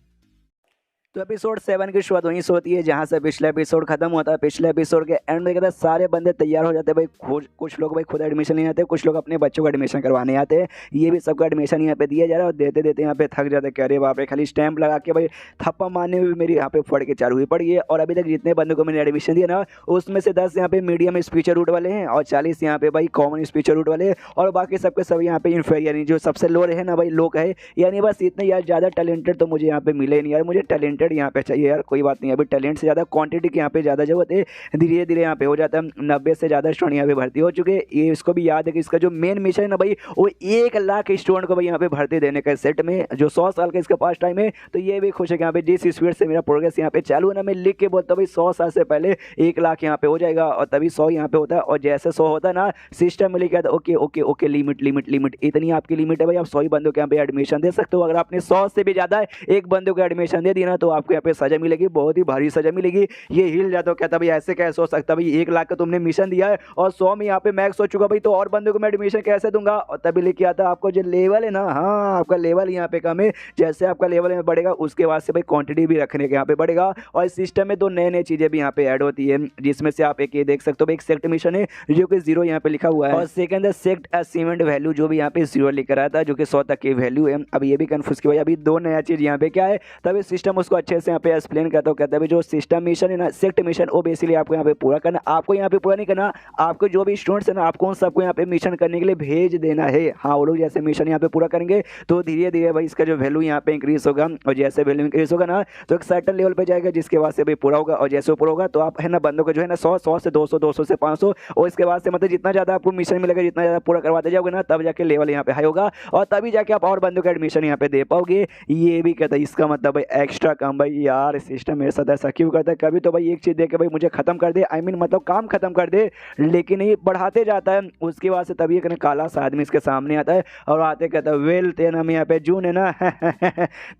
तो एपिसोड 7 की शुरुआत वहीं से होती है जहाँ से पिछले एपिसोड खत्म होता है। पिछले एपिसोड के एंड में कहता है सारे बंदे तैयार हो जाते हैं भाई, कुछ लोग भाई खुद एडमिशन लेने आते हैं, कुछ लोग अपने बच्चों को एडमिशन करवाने आते हैं। ये भी सबका एडमिशन यहाँ पे दिया जा रहा है और देते देते यहाँ पे थक जाते हैं, कह रहे बाप रे खाली स्टैंप लगा के भाई थप्पा मारने में भी मेरी यहाँ पे फड़ के चालू हुई पड़ी है। और अभी तक जितने बंदों को मैंने एडमिशन दिया ना उसमें से 10 यहाँ पे मीडियम स्पीचर रूट वाले हैं और 40 यहाँ पे भाई कॉमन स्पीचर रूट वाले और बाकी सबके सब यहाँ पे इन्फेरियर यानी जो सबसे लो है ना भाई लोग है, यानी बस इतने यार ज़्यादा टैलेंटेड तो मुझे यहाँ पे मिले नहीं यार, मुझे टैलेंटेड यहाँ पे चाहिए यार। कोई बात नहीं, अभी टैलेंट से ज़्यादा क्वांटिटी की यहाँ पे ज़्यादा जरूरत है, धीरे धीरे यहाँ पे हो जाता है। 90 से ज़्यादा स्टूडेंट यहाँ पे भर्ती हो चुके हैं। ये इसको भी याद है कि इसका जो मेन मिशन है ना भाई वो 1 लाख स्टूडेंट को भाई यहाँ पे भर्ती देने का सेट में, जो 100 साल का इसका पास टाइम है। तो ये भी खुश है कि यहाँ पे जिस स्पीड से मेरा प्रोग्रेस यहाँ पे चालू है ना, मैं लिख के बोलता हूँ भाई 100 साल से पहले 1 लाख यहाँ पे हो जाएगा और तभी 100 यहाँ पे होता है। और जैसे 100 होता है ना सिस्टम में लिखा था okay okay okay limit limit limit इतनी आपकी लिमिट है भाई, आप 100 ही बंदों के यहाँ पे एडमिशन दे सकते हो। अगर आपने 100 से भी ज़्यादा एक बंदों को एडमिशन दे दिया ना तो आपको यहाँ पे सजा मिलेगी, बहुत ही भारी सजा मिलेगी। ये हिल जाता, कहता भाई ऐसे कैसे हो सकता भाई, 1 लाख का तुमने मिशन दिया है और 100 में यहाँ पे मैक्स हो चुका भाई, तो और बंदों को मैं एडमिशन कैसे दूंगा। और तभी लिख के आता आपको जो लेवल है ना, हाँ आपका लेवल यहाँ पे कम है, जैसे आपका लेवल में बढ़ेगा उसके बाद से भाई क्वांटिटी भी रखने के यहाँ पे बढ़ेगा। और इस सिस्टम में 2 नए चीजें भी यहाँ पे ऐड होती है, जिसमें से आप एक ये देख सकते हो एक सेक्ट मिशन है जो कि 0 यहाँ पे लिखा हुआ है और सेकंड है सेक्ट अचीवमेंट वैल्यू जो भी यहाँ पे 0 लिख रहा था जो कि 100 तक की वैल्यू है। अब ये भी कंफ्यूज किया भाई अभी 2 नया चीज यहाँ पे क्या है, तभी सिस्टम उसको अच्छे से यहाँ पे एक्सप्लेन करता हूँ। कहता है जो सिस्टम मिशन है ना सेक्ट मिशन वो बेसिकली आपको यहाँ पे पूरा करना, आपको यहाँ पे पूरा नहीं करना, आपको जो भी स्टूडेंट्स है ना आपको उन सबको यहाँ पे मिशन करने के लिए भेज देना है। हाँ वो लोग जैसे मिशन यहाँ पे पूरा करेंगे तो धीरे धीरे भाई इसका जो वैल्यू यहाँ पे इंक्रीज होगा और जैसे वैल्यू इंक्रीज होगा ना तो एक सर्टन लेवल पे जाएगा जिसके बाद से भाई पूरा होगा। और जैसे पूरा होगा तो आप है ना बंदों को जो है ना 100 से 200 200 से 500 और इसके बाद से मतलब जितना ज़्यादा आपको मिशन मिलेगा जितना ज़्यादा पूरा करवाते जाओगे ना तब जाके लेवल यहाँ पे हाई होगा और तभी जाके आप और बंदों का एडमिशन यहाँ पे दे पाओगे। ये भी कहता है इसका मतलब भाई एक्स्ट्रा हूँ भाई यार सिस्टम मेरे साथ ऐसा क्यों करता है, कभी तो भाई एक चीज़ दे के भाई मुझे ख़त्म कर दे, आई मीन मतलब काम ख़त्म कर दे, लेकिन ये बढ़ाते जाता है। उसके बाद से तभी एक काला सा आदमी इसके सामने आता है और आते कहता है वेल तेरा नाम यहाँ पे जून है ना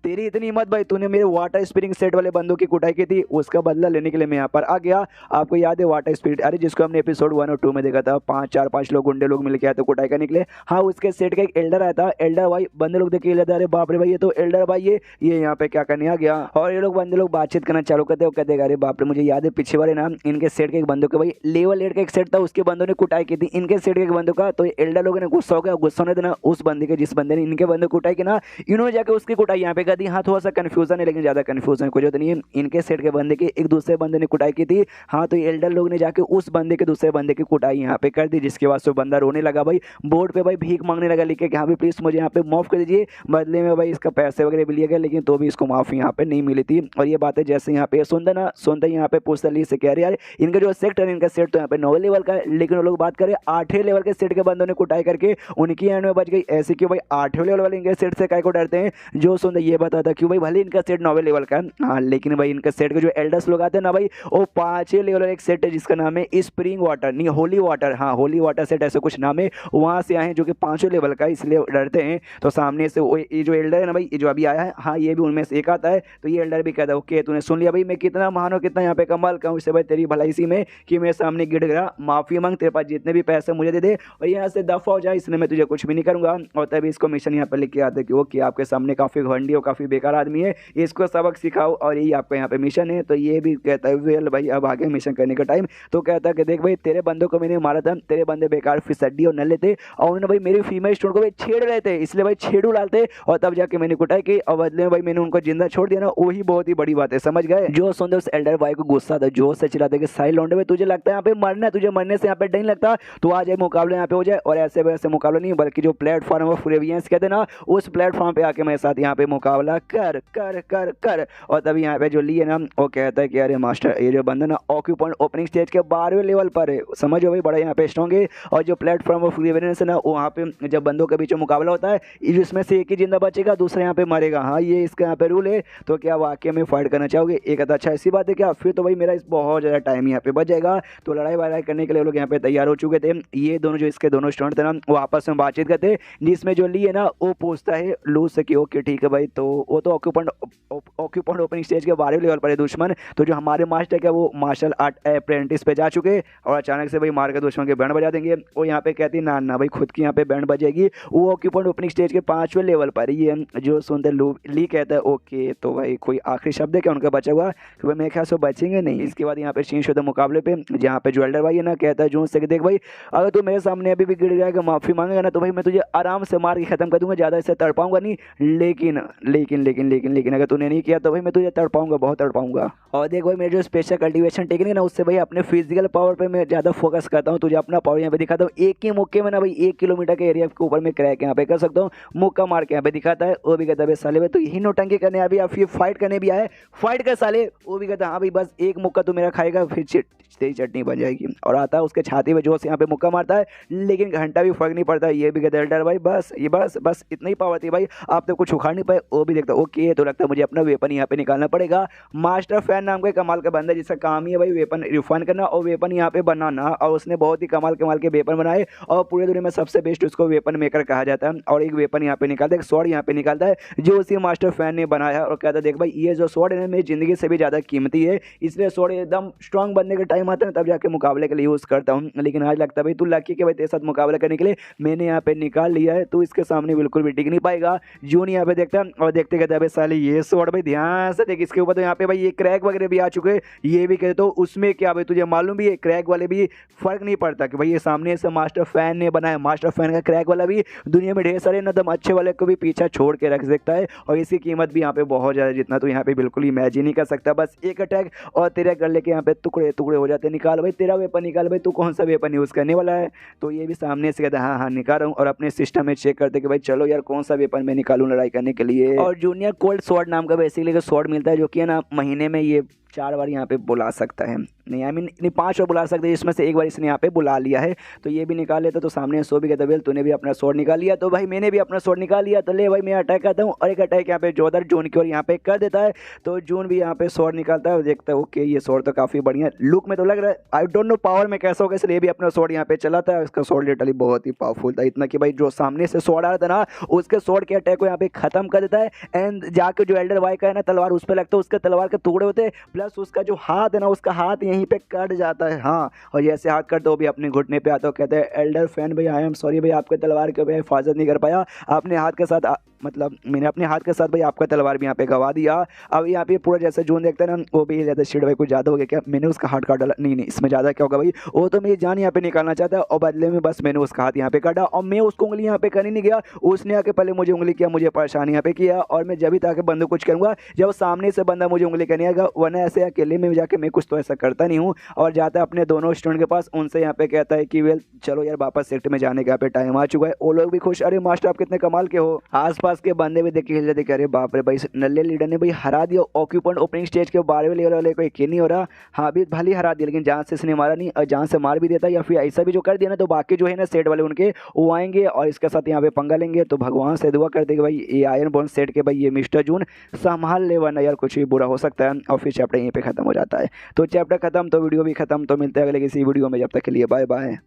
तेरी इतनी हिम्मत भाई, तूने मेरे वाटर स्पिरिंग सेट वाले बंदों की कुटाई की थी, उसका बदला लेने के लिए मैं यहाँ पर आ गया। आपको याद है वाटर स्पिरिट, अरे जिसको हमने एपिसोड 1 और 2 में देखा था, 5 लोग गुंडे लोग मिलके आए थे कुटाई करने के लिए। हाँ उसके सेट का एक एल्डर आया था, एल्डर भाई बंदे लोग देख के अरे बाप रे भाई ये तो एल्डर भाई ये यहाँ पे क्या करने आ गया। और ये लोग बंदे लोग बातचीत करना चालू करते हो, कहते अरे बाप रे मुझे याद है पीछे वाले ना इनके सेट के एक बंदों के भाई लेवल 8 का एक सेट था, उसके बंदों ने कुटाई की थी इनके सेट के एक बंदों का। तो एल्डर लोगों ने गुस्सा हो गया, गुस्सा होने देना उस बंदे के जिस बंदे ने इनके बंदे को कुटाई की ना, इन्होंने जाकर उसकी कुटाई यहाँ पे कर दी। हाँ थोड़ा सा कंफ्यूजन है लेकिन ज्यादा कंफ्यूजन कोई नहीं है, इनके सेट के बंदे की एक दूसरे बंदे ने कुटाई की थी। हाँ तो एल्डर लोग ने जाके उस बंदे के दूसरे बंदे की कुटाई यहाँ पे कर दी, जिसके बाद से बंदा रोने लगा भाई, बोर्ड पे भाई भीख मांगने लगा लिख के कि हाँ भाई प्लीज मुझे यहाँ पे माफ कर दीजिए। बदले में भाई इसका पैसे वगैरह भी लिए गए, लेकिन तो भी इसको माफी यहाँ पे नहीं मिली थी। और ये बातें जैसे यहाँ पे सुनते यहाँ पे पूछता ली से कह रहे यार इनका जो सेट है इनका सेट तो यहाँ पे 9वें लेवल का है, लेकिन वो लोग बात करें 8वें लेवल के सेट के बंदों ने कुटाई करके उनकी एंड में बच गई। ऐसे क्यों भाई 8वें लेवल वाले इनके सेट से काय को डरते हैं, जो सुनते ये बताता क्यों भाई भले इनका सेट 9वें लेवल का है, हाँ लेकिन भाई इनका सेट के जो एल्डर्स लोग आते हैं ना भाई वो 5वें लेवल एक सेट है जिसका नाम है स्प्रिंग वाटर, नहीं होली वाटर, हाँ होली वाटर सेट ऐसे कुछ नाम है, वहाँ से आए हैं जो कि 5वें लेवल का, इसलिए डरते हैं। तो सामने से ये जो एल्डर है ना भाई, ये जो अभी आया है, हाँ ये भी उनमें से एक आता है। तो ये एल्डर भी कहता है ओके तूने सुन लिया भाई मैं कितना महान हूँ, कितना यहाँ पे कमाल का हूँ, इससे भाई तेरी भलाई इसी में कि मेरे सामने गिर गया, माफी मांग, तेरे पास जितने भी पैसे मुझे दे दे और यहाँ से दफा हो जाए, इसलिए मैं तुझे कुछ भी नहीं करूँगा। और तभी इसको मिशन यहाँ पे लिख के आते कि ओके आपके सामने काफ़ी घंटी और काफ़ी बेकार आदमी है, इसको सबक सिखाओ और यही आपका यहाँ पे मिशन है। तो ये भी कहता है वेल भाई अब आगे मिशन करने का टाइम। तो कहता है कि देख भाई तेरे बंदों को मैंने मारा था, तेरे बंदे बेकार फिसड्डी और नल्ले थे और उन्होंने भाई मेरी फीमेल स्टूडेंट को भाई छेड़ रहे थे, इसलिए भाई छेड़ू डालते और तब जाके मैंने कुटाई की और बदले में भाई मैंने उनको जिंदा छोड़ दिया ना, वही बहुत ही बड़ी बात है, समझ गए। जो सुनते उस एल्डर भाई को गुस्सा था, जोर से चिल्लाते कि साई लौंडे में तुझे लगता है यहाँ पे मरना है, तुझे मरने से यहाँ पे डर नहीं लगता, तो आ जाए मुकाबले यहाँ पे हो जाए। और ऐसे वैसे मुकाबला नहीं बल्कि जो प्लेटफॉर्म है वो फ्रेवियंस कहते हैं ना, उस प्लेटफॉर्म पे आके मेरे साथ यहाँ पे मुकाबला कर कर कर कर। और तभी यहाँ पे जो ली है ना वो कहता है कि अरे मास्टर ये जो बंदा ना ऑक्यूपेंट ओपनिंग स्टेज के 12वें लेवल पर है, समझो भाई बड़ा यहाँ पे स्ट्रॉन्ग है। और जो प्लेटफॉर्म ऑफ फ्रेवियंस है ना वहाँ पे जब बंदों के बीच में मुकाबला होता है इसमें से एक ही जिंदा बचेगा, दूसरा यहाँ पे मरेगा, हाँ ये इसका यहाँ पे रूल है। तो क्या वाकई में फाइट करना चाहोगे? एक अच्छा ऐसी बात है क्या? फिर तो भाई मेरा इस बहुत ज़्यादा टाइम यहाँ पे बच जाएगा। तो लड़ाई वड़ाई करने के लिए लोग यहाँ पे तैयार हो चुके थे। ये दोनों जो इसके दोनों स्टूडेंट थे ना वो आपस में बातचीत करते, जिसमें जो ली है ना वो पूछता है लू से कि ओके ठीक है भाई, तो वो तो ऑक्यूपेंट ओपनिंग स्टेज के 12वें लेवल पर है दुश्मन, तो जो हमारे मास्टर क्या वो मार्शल आर्ट अप्रेंटिस पे जा चुके और अचानक से भाई मार के दुश्मन के बैंड बजा देंगे। वो यहाँ पे कहती ना ना भाई खुद की यहाँ पे बैंड बजेगी, वो ऑक्यूपेंट ओपनिंग स्टेज के 5वें लेवल पर ही है। जो सुनते ली कहता है ओके तो भाई कोई आखिरी शब्द है क्या उनका बचा हुआ? तो भाई मेरे ख्याल से बचेंगे नहीं। इसके बाद यहाँ पे चेंज होता मुकाबले पे, जहाँ पे जो एल्डर भाई है ना कहता है जून से कि देख भाई अगर तू मेरे सामने अभी भी गिर जाएगा माफी मांगेगा ना तो भाई मैं तुझे आराम से मार के खत्म कर दूंगा, ज़्यादा इससे तड़पाऊंगा नहीं, लेकिन लेकिन लेकिन लेकिन लेकिन अगर तूने नहीं किया तो भाई मैं तुझे तड़पाऊंगा, बहुत तड़पाऊंगा। और देख भाई मेरे जो स्पेशल कल्टीवेशन टेक्निक है ना उससे भाई अपने फिजिकल पावर पे मैं ज़्यादा फोकस करता हूँ, तुझे अपना पावर यहाँ पे दिखाता हूँ। एक ही मुक्के में ना भाई 1 किलोमीटर के एरिया के ऊपर में क्रैक यहाँ पे कर सकता हूँ, मुक्का मार के यहाँ पे दिखाता है। वो भी कहता है साले भाई तो यही नोटंकी करने अभी आप ये फाइट करने भी आए, फाइट कर साले। वो भी कहता है हाँ भाई बस एक मुक्का तो मेरा खाएगा फिर तेरी चटनी बन जाएगी। और आता है उसके छाती में जोर से यहाँ पे मुक्का मारता है, लेकिन घंटा भी फर्क नहीं पड़ता। ये भी कहता है एल्डर भाई बस ये बस इतना ही पावर थी भाई, आप तो कुछ उखाड़ नहीं पाए। वो भी देखता ओके तो लगता है मुझे अपना वेपन यहाँ पे निकालना पड़ेगा। मास्टर फैन नाम का कमाल का बंदा जिसका काम ही है भाई वेपन रिफाइन करना और वेपन यहाँ पे बनाना, और उसने बहुत ही कमाल के वेपन बनाए और पूरे दुनिया में सबसे बेस्ट उसको वेपन मेकर कहा जाता है। और एक वेपन यहाँ पे निकालता है, एक स्वॉर्ड यहाँ पे निकालता है जो उसी मास्टर फैन ने बनाया और कहता है देख भाई ये जो स्वॉर्ड है मेरी जिंदगी से भी ज़्यादा कीमती है, इसलिए स्वॉर्ड एकदम स्ट्रॉन्ग बनने का टाइम आता है तब जाके मुकाबले के लिए यूज़ करता हूँ। लेकिन आज लगता है भाई तू लकी के भाई तेरे साथ मुकाबला करने के लिए मैंने यहाँ पे निकाल लिया है, तू इसके सामने बिल्कुल भी टिक नहीं पाएगा। जून यहाँ पे देखता है और देखते कहते भाई साले ये स्वॉर्ड भाई ध्यान से देख, इसके ऊपर तो यहाँ पे भाई ये क्रैक वगैरह भी आ चुके हैं। ये भी कहते तो उसमें क्या भाई तुझे मालूम भी है क्रैक वाले भी फर्क नहीं पड़ता कि भाई ये सामने से मास्टर फैन ने बनाया, मास्टर फैन का क्रैक वाला भी दुनिया में ढेर सारे नदम अच्छे वाले को भी पीछा छोड़ के रख सकता है और इसकी कीमत भी यहाँ पे बहुत ज़्यादा जितना तो यहाँ पे बिल्कुल इमेजिन नहीं कर सकता। बस एक अटैक और तेरा कर लेके यहाँ पे टुकड़े टुकड़े हो जाते। निकाल भाई तेरा वेपन निकाल भाई, तू कौन सा वेपन यूज़ करने वाला है? तो ये भी सामने से कहता है हाँ निकाल रहा हूँ और अपने सिस्टम में चेक करते कि भाई चलो यार कौन सा वेपन मैं निकालूँ लड़ाई करने के लिए। और जूनियर कोल्ड स्वॉर्ड नाम का बेसिकली स्वॉर्ड मिलता है जो कि है ना महीने में ये 4 बार यहाँ पे बुला सकता है, नहीं आई मीन नहीं 5 बार बुला सकते हैं, इसमें से एक बार इसने यहाँ पे बुला लिया है। तो ये भी निकाल लेता तो सामने सो भी कहता वेल तूने भी अपना स्वord निकाल लिया, तो भाई मैंने भी अपना स्वord निकाल लिया। तो ले भाई मैं अटैक करता हूँ और एक अटैक यहाँ पे जोधर जून की ओर यहाँ पे कर देता है। तो जून भी यहाँ पे स्वord निकालता है और देखता है ओके ये स्वord तो काफ़ी बढ़िया लुक में तो लग रहा है, आई डोंट नो पावर में कैसा होगा, इसलिए भी अपना स्वord यहाँ पे चलाता है। उसका स्वord लिटरली बहुत ही पावरफुल था, इतना कि भाई जो सामने से स्वord आ रहा था ना उसके स्वord के अटैक को यहाँ पे खत्म कर देता है। एंड जाके जो एल्डर वाई का है ना तलवार उस पर लगता है, उसके तलवार के टुकड़े होते हैं, प्लस उसका जो हाथ है ना उसका हाथ यहीं पे कट जाता है। हाँ, और जैसे हाथ कट तो भी अपने घुटने पे आता है, कहते हैं एल्डर फैन भाई आई एम सॉरी भाई आपके तलवार के भाई हिफाजत नहीं कर पाया, आपने हाथ के साथ मतलब मैंने अपने हाथ के साथ भाई आपका तलवार भी यहाँ पे गवा दिया। अब यहाँ पे पूरा जैसे जून देखता है ना वो भी जाता है शिट भाई कुछ ज़्यादा हो गया क्या, मैंने उसका हाथ काट डाला, नहीं नहीं इसमें ज़्यादा क्या होगा भाई, वो तो मेरी जान यहाँ पे निकालना चाहता है और बदले में बस मैंने उसका हाथ यहाँ पे काटा और मैं उसको उंगली यहाँ पे करने नहीं गया, उसने आके पहले मुझे उंगली किया, मुझे परेशान यहाँ पे किया और मैं जब भी ताकि बंदे कुछ करूँगा जब सामने से बंदा मुझे उंगली करने आएगा, वरना ऐसे अकेले में जाके मैं कुछ तो ऐसा करता नहीं हूँ। और जाता है अपने दोनों स्टूडेंट के पास, उनसे यहाँ पे कहता है कि वेल चलो यार वापस सेक्ट में जाने का यहाँ पे टाइम आ चुका है। वो लोग भी खुश, अरे मास्टर आप कितने कमाल के हो। आसपास के बंदे भी देख के देखे अरे बाप रे भाई नल्ले लीडर ने भाई हरा दिया ऑक्यूपेंट ओपनिंग स्टेज के 12वें लेवल वाले को यकीन नहीं हो रहा। हाँ भी भले हरा दिया लेकिन जान से इसने मारा नहीं, और जान से मार भी देता या फिर ऐसा भी जो कर दिया ना तो बाकी जो है ना सेट वाले उनके वो आएंगे और इसके साथ यहाँ पे पंगा लेंगे। तो भगवान से दुआ कर देगा भाई ये आयरन बॉन्ड सेट के भाई ये मिस्टर जून संभाल ले, वरना यार कुछ भी बुरा हो सकता है। और फिर चैप्टर यहीं पे खत्म हो जाता है। तो चैप्टर खत्म तो वीडियो भी खत्म, तो मिलते हैं अगले किसी वीडियो में, जब तक के लिए बाय बाय।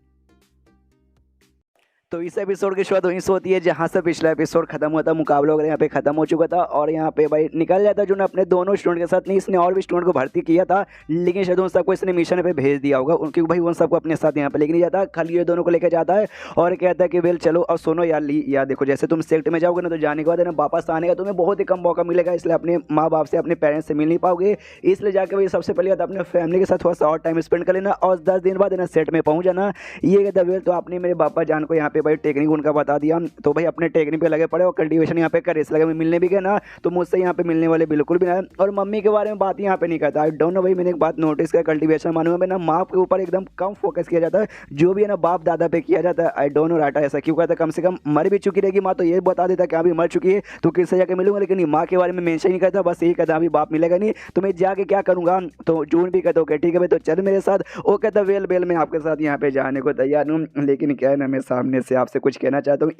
तो इस एपिसोड की शुरुआत वहीं से होती है जहाँ से पिछला एपिसोड खत्म हुआ था, मुकाबला वगैरह यहाँ पे खत्म हो चुका था और यहाँ पे भाई निकल जाता जो अपने दोनों स्टूडेंट के साथ, नहीं इसने और भी स्टूडेंट को भर्ती किया था लेकिन शायद उन सबको इसने मिशन पे भेज दिया होगा, उनके भाई उन सबको अपने साथ यहाँ पे लेके नहीं जाता, खाली ये दोनों को लेकर जाता है और कहता है कि वेल चलो और सुनो यार यार देखो जैसे तुम सेक्ट में जाओगे ना तो जाने के बाद ना वापस आने का तुम्हें बहुत ही कम मौका मिलेगा, इसलिए अपने माँ बाप से अपने पेरेंट्स से मिल नहीं पाओगे, इसलिए जाकर भाई सबसे पहले बात अपने फैमिली के साथ थोड़ा सा और टाइम स्पेंड कर लेना और 10 दिन बाद ना सेट में पहुँच जाना। ये कहता वेल तो आपने मेरे पापा जान को यहाँ पे भाई टेक्निक उनका बता दिया, तो भाई अपने टेक्निक पे लगे पड़े और कल्टीवेशन यहाँ पे करे, इस लगे मिलने भी गए ना तो मुझसे यहाँ पे मिलने वाले बिल्कुल भी ना, और मम्मी के बारे में बात यहाँ पे नहीं करता। आई डोंट नो भाई मैंने एक बात नोटिस किया कल्टीवेशन मानूंगा मैं ना माँ के ऊपर एकदम कम फोकस किया जाता है, जो भी है ना बाप दादा पे किया जाता है। आई डोंट नो राटा ऐसा क्यों कहता है, कम से कम मर भी चुकी रहेगी माँ तो ये बता देता कि अभी मर चुकी है तो किससे जाके मिलूंगा, लेकिन माँ के बारे में मेंशन नहीं करता, बस यही कहता अभी बाप मिलेगा नहीं तो मैं जाके क्या करूँगा। तो जून भी कहता ओके ठीक है भाई तो चल मेरे साथ, वो कहता वेल बेल मैं आपके साथ यहाँ पे जाने को तैयार हूँ, लेकिन क्या है ना मैं सामने से आपसे कुछ कहना चाहता हूँ,